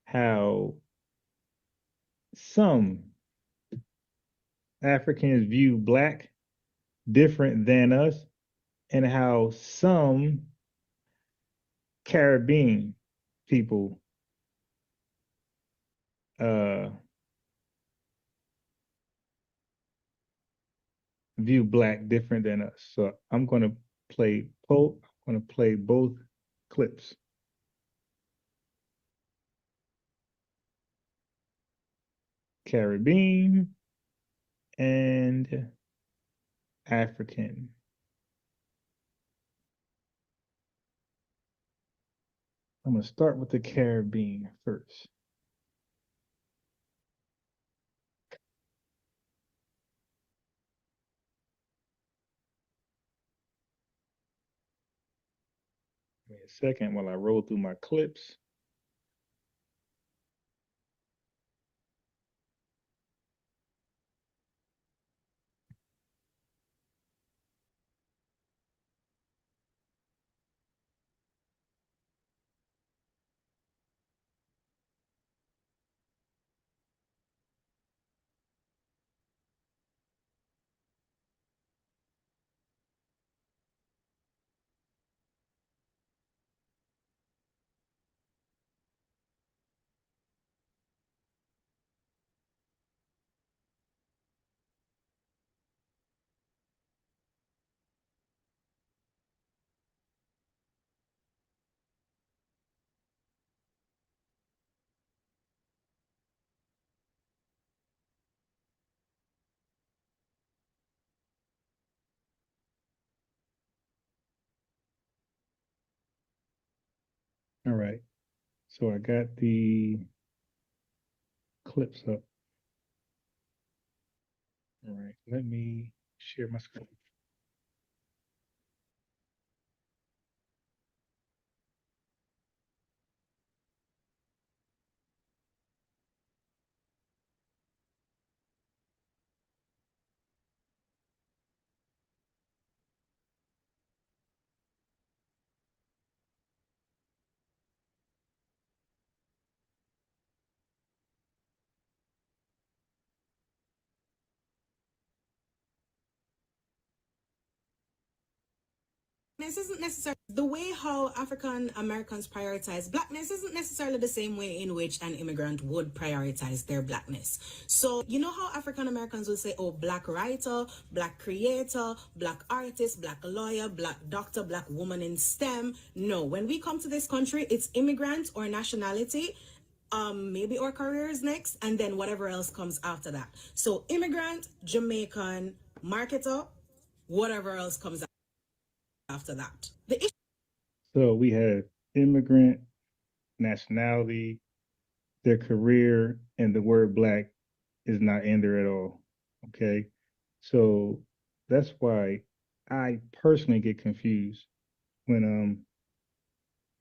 how some Africans view Black different than us and how some Caribbean people uh, view Black different than us. So I'm going to play both clips. Caribbean and African. I'm going to start with the Caribbean first. Give me a second while I roll through my clips. All right. So I got the clips up. All right. Let me share my screen. This isn't necessarily the way how African Americans prioritize blackness isn't necessarily the same way in which an immigrant would prioritize their blackness. So, you know how African Americans will say, oh, black writer, black creator, black artist, black lawyer, black doctor, black woman in STEM. No, when we come to this country, it's immigrant or nationality. Maybe our careers next, and then whatever else comes after that. So immigrant, Jamaican, marketer, whatever else comes after that. So we have immigrant, nationality, their career, and the word black is not in there at all. Okay. So that's why I personally get confused when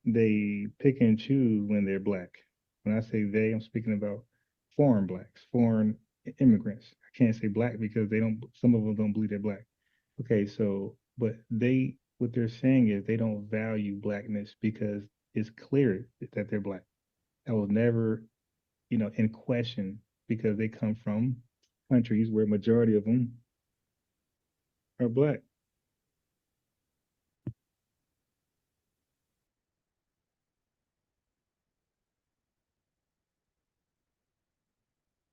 they pick and choose when they're black. When I say they, I'm speaking about foreign blacks, foreign immigrants. I can't say black because some of them don't believe they're black. Okay, so, but what they're saying is they don't value blackness because it's clear that they're black. That was never, in question because they come from countries where majority of them are black.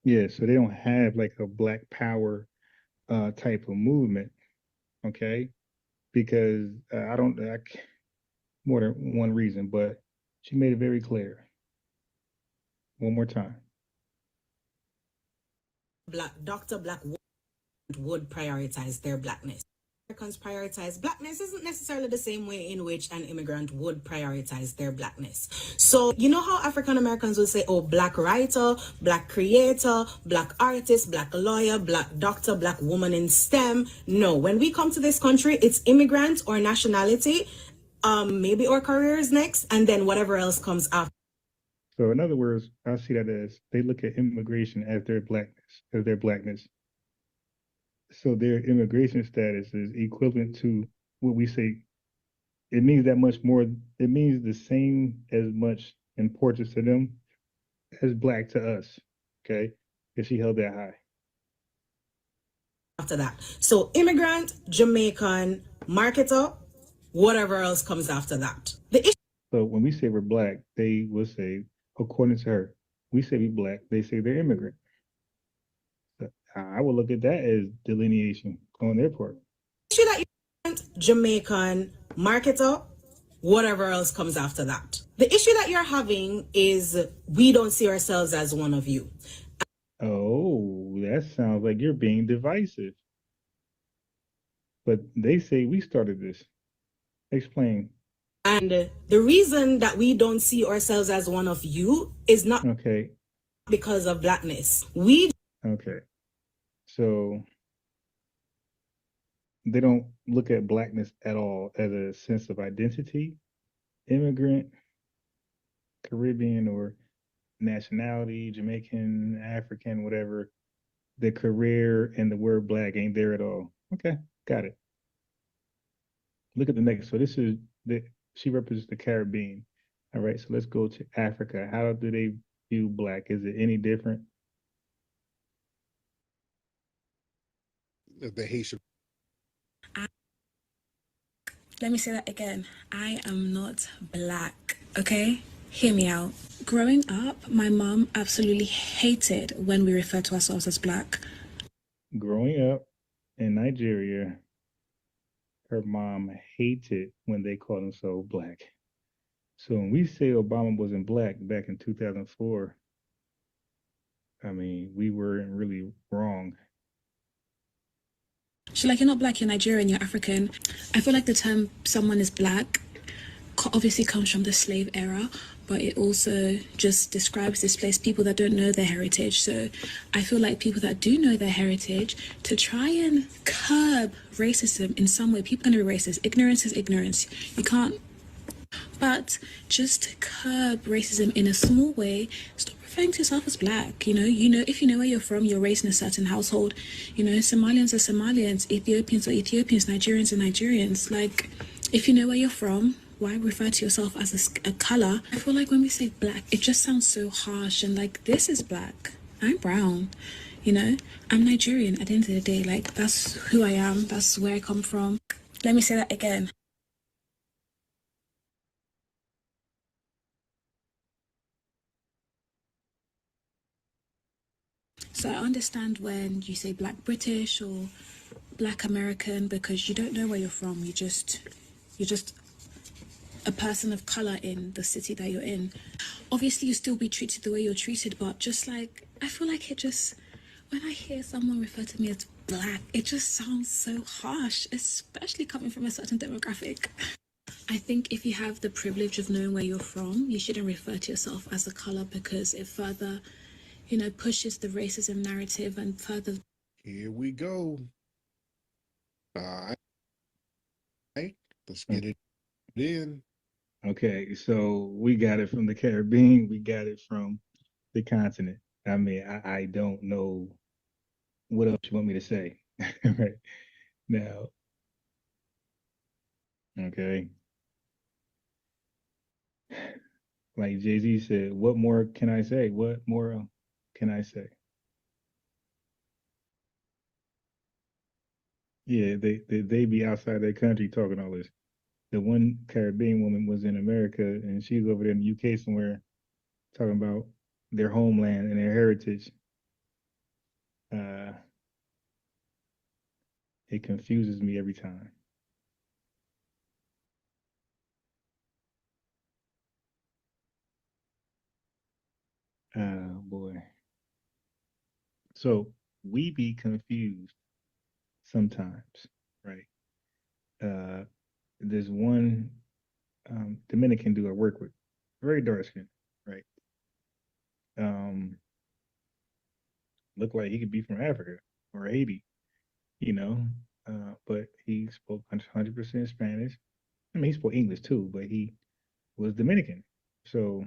Yeah, so they don't have like a black power type of movement, okay? Because more than one reason, but she made it very clear. One more time. Black doctor, black would prioritize their blackness. Americans prioritize blackness isn't necessarily the same way in which an immigrant would prioritize their blackness. So, you know how African Americans will say, oh, black writer, black creator, black artist, black lawyer, black doctor, black woman in STEM. No, when we come to this country, it's immigrant or nationality, maybe our careers next, and then whatever else comes after. So in other words, I see that as they look at immigration as their blackness. So their immigration status is equivalent to what we say. It means that much more. It means the same as much importance to them as black to us. Okay, because she held that high. After that, so immigrant, Jamaican, marketer, whatever else comes after that. So when we say we're black, they will say, according to her, we say we black. They say they're immigrant. I would look at that as delineation on their part. Issue that you're Jamaican, marketer, whatever else comes after that. The issue that you're having is we don't see ourselves as one of you. Oh, that sounds like you're being divisive. But they say we started this. Explain. And the reason that we don't see ourselves as one of you is not because of blackness. Okay. So they don't look at blackness at all as a sense of identity, immigrant, Caribbean, or nationality, Jamaican, African, whatever. The career and the word black ain't there at all. Okay, got it. Look at the next. So she represents the Caribbean. All right, so let's go to Africa. How do they view black? Is it any different? The Haitian. Let me say that again. I am not black, okay? Hear me out. Growing up, my mom absolutely hated when we refer to ourselves as black. Growing up in Nigeria, her mom hated when they called themselves black. So when we say Obama wasn't black back in 2004, I mean, we weren't really wrong. She's like, you're not black, you're Nigerian, you're African. I feel like the term someone is black obviously comes from the slave era, but it also just describes displaced people that don't know their heritage. So I feel like people that do know their heritage, to try and curb racism in some way, people are going to be racist. Ignorance is ignorance. You can't, but just to curb racism in a small way, stop referring to yourself as black. If you know where you're from, you're raised in a certain household. Somalians are Somalians, Ethiopians are Ethiopians, Nigerians are Nigerians. Like, if you know where you're from, why refer to yourself as a color? I feel like when we say black, it just sounds so harsh, and like, this is black. I'm brown. I'm Nigerian at the end of the day. Like, that's who I am. That's where I come from. Let me say that again. So I understand when you say Black British or Black American, because you don't know where you're from. You're just a person of color in the city that you're in. Obviously, you still be treated the way you're treated, but just like, I feel like when I hear someone refer to me as black, it just sounds so harsh, especially coming from a certain demographic. I think if you have the privilege of knowing where you're from, you shouldn't refer to yourself as a color, because it further, pushes the racism narrative and further. Here we go. All right, let's get it in. Okay, so we got it from the Caribbean. We got it from the continent. I mean, I don't know what else you want me to say. Right now, okay. Like Jay-Z said, what more can I say? What more can I say? Yeah, they be outside their country talking all this. The one Caribbean woman was in America, and she's over there in the UK somewhere talking about their homeland and their heritage. It confuses me every time. Oh boy. So we be confused sometimes, right? There's one Dominican dude I work with, very dark skin, right? Um, looked like he could be from Africa or Haiti, you know, but he spoke 100% Spanish. I mean, he spoke English too, but he was Dominican. So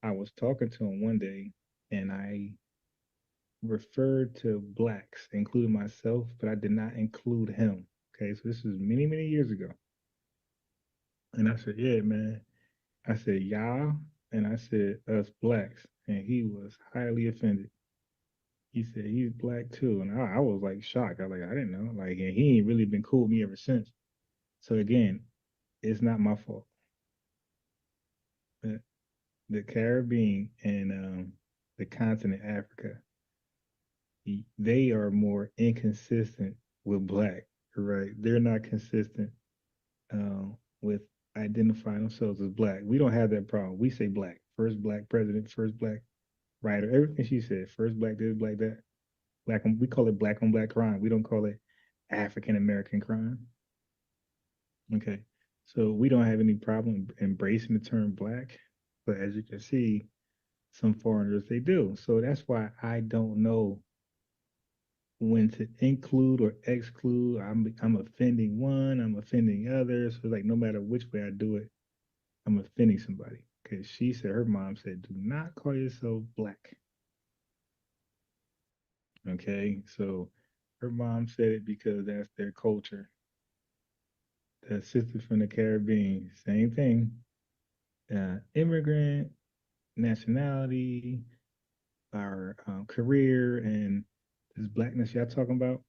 I was talking to him one day, and I referred to blacks, including myself, but I did not include him. Okay, so this was many, many years ago. And I said, yeah, man. I said, y'all, and I said, us blacks. And he was highly offended. He said, he's black too. And I was like shocked. I was like, I didn't know. Like, and he ain't really been cool with me ever since. So again, it's not my fault. But the Caribbean and the continent Africa, they are more inconsistent with black, right? They're not consistent with identifying themselves as black. We don't have that problem. We say black. First black president, first black writer, everything she said. First black this, black that. We call it black on black crime. We don't call it African American crime. Okay. So we don't have any problem embracing the term black. But as you can see, some foreigners they do. So that's why I don't know when to include or exclude. I'm offending one, I'm offending others. So like no matter which way I do it, I'm offending somebody. Because she said her mom said, do not call yourself black. Okay, so her mom said it because that's their culture. The sister from the Caribbean, same thing. Immigrant, nationality, our career, and this blackness y'all talking about,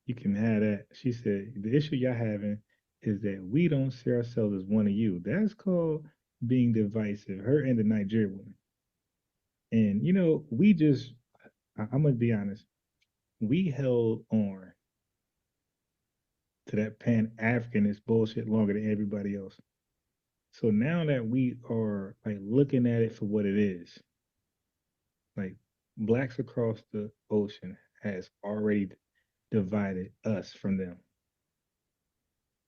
you can have that. She said, the issue y'all having is that we don't see ourselves as one of you. That's called being divisive. Her and the Nigerian woman. And, I'm going to be honest, we held on to that Pan-Africanist bullshit longer than everybody else. So now that we are like looking at it for what it is, like blacks across the ocean has already divided us from them.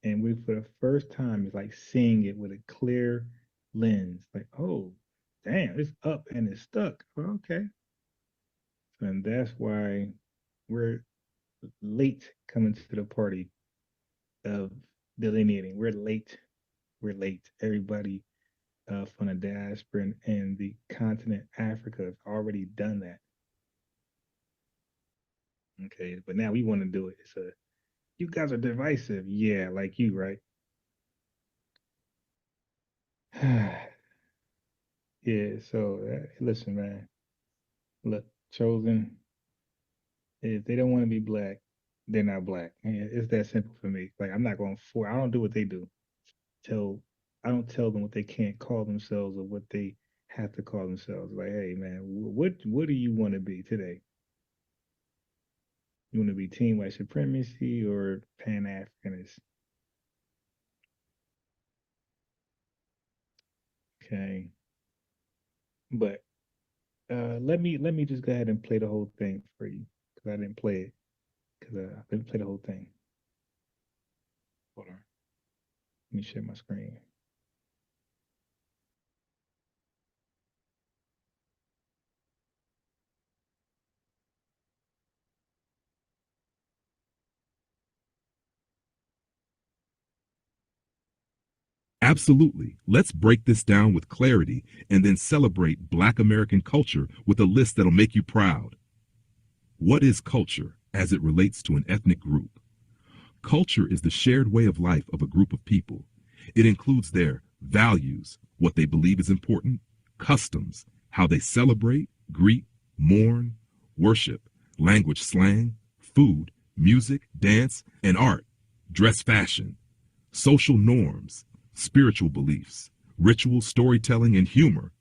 And we, for the first time, is like seeing it with a clear lens. Like, oh, damn, it's up and it's stuck. Well, okay. And that's why we're late coming to the party of delineating. We're late. We're late. Everybody from the diaspora and the continent Africa has already done that. Okay, but now we want to do it. It's a, you guys are divisive. Yeah, like you, right? Yeah, so listen, man. Look, chosen, if they don't want to be black, they're not black. It's that simple for me. Like, I'm not going for, I don't do what they do. I don't tell them what they can't call themselves or what they have to call themselves. Like, hey, man, what do you want to be today? You want to be team white supremacy or Pan-Africanist? Okay. But let me just go ahead and play the whole thing for you, because I didn't play it, because I didn't play the whole thing. Hold on. Let me share my screen. Absolutely. Let's break this down with clarity and then celebrate Black American culture with a list that'll make you proud. What is culture as it relates to an ethnic group? Culture is the shared way of life of a group of people. It includes their values, what they believe is important, customs, how they celebrate, greet, mourn, worship, language slang, food, music, dance, and art, dress fashion, social norms, spiritual beliefs, rituals, storytelling, and humor.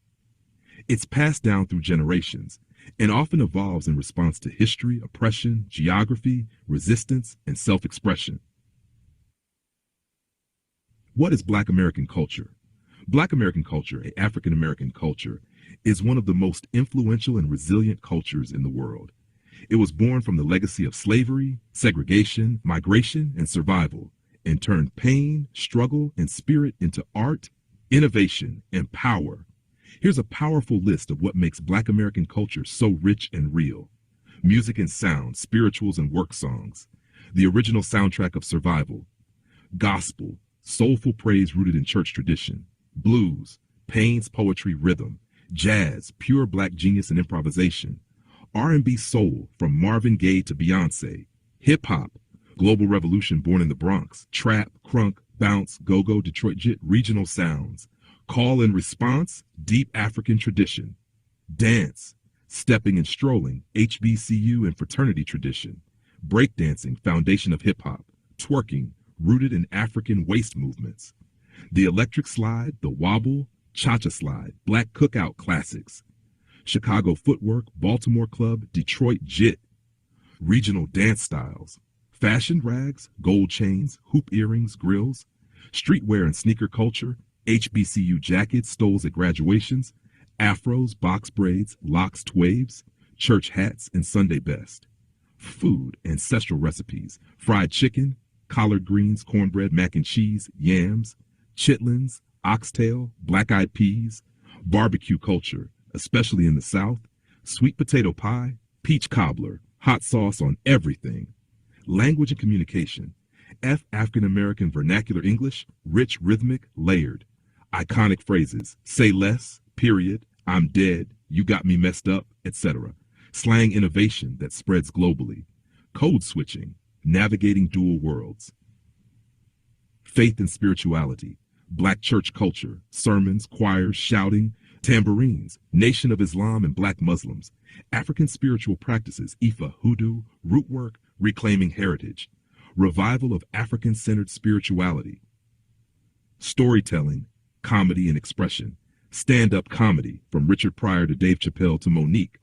It's passed down through generations and often evolves in response to history, oppression, geography, resistance, and self-expression. What is Black American culture? Black American culture, an African American culture, is one of the most influential and resilient cultures in the world. It was born from the legacy of slavery, segregation, migration, and survival, and turned pain, struggle, and spirit into art, innovation, and power. Here's a powerful list of what makes Black American culture so rich and real. Music and sound, spirituals and work songs, the original soundtrack of survival, gospel, soulful praise rooted in church tradition, blues, Payne's poetry rhythm, jazz, pure Black genius and improvisation, R&B soul from Marvin Gaye to Beyonce, hip-hop, global revolution born in the Bronx, trap, crunk, bounce, go-go, Detroit jit, regional sounds, call and response, deep African tradition, dance, stepping and strolling, HBCU and fraternity tradition, breakdancing, foundation of hip-hop, twerking, rooted in African waist movements, the electric slide, the wobble, cha-cha slide, Black cookout classics, Chicago footwork, Baltimore club, Detroit jit, regional dance styles, fashion rags, gold chains, hoop earrings, grills, streetwear and sneaker culture, HBCU jackets, stoles at graduations, afros, box braids, locks, twaves, church hats, and Sunday best. Food, ancestral recipes, fried chicken, collard greens, cornbread, mac and cheese, yams, chitlins, oxtail, black-eyed peas, barbecue culture, especially in the South, sweet potato pie, peach cobbler, hot sauce on everything. Language and communication, African American vernacular English, rich, rhythmic, layered. Iconic phrases, say less, period, I'm dead, you got me messed up, etc. Slang innovation that spreads globally. Code switching, navigating dual worlds. Faith and spirituality, Black church culture, sermons, choirs, shouting, tambourines, Nation of Islam and Black Muslims, African spiritual practices, Ifa, hoodoo, root work, reclaiming heritage, revival of African-centered spirituality, storytelling, comedy and expression, stand-up comedy from Richard Pryor to Dave Chappelle to Monique,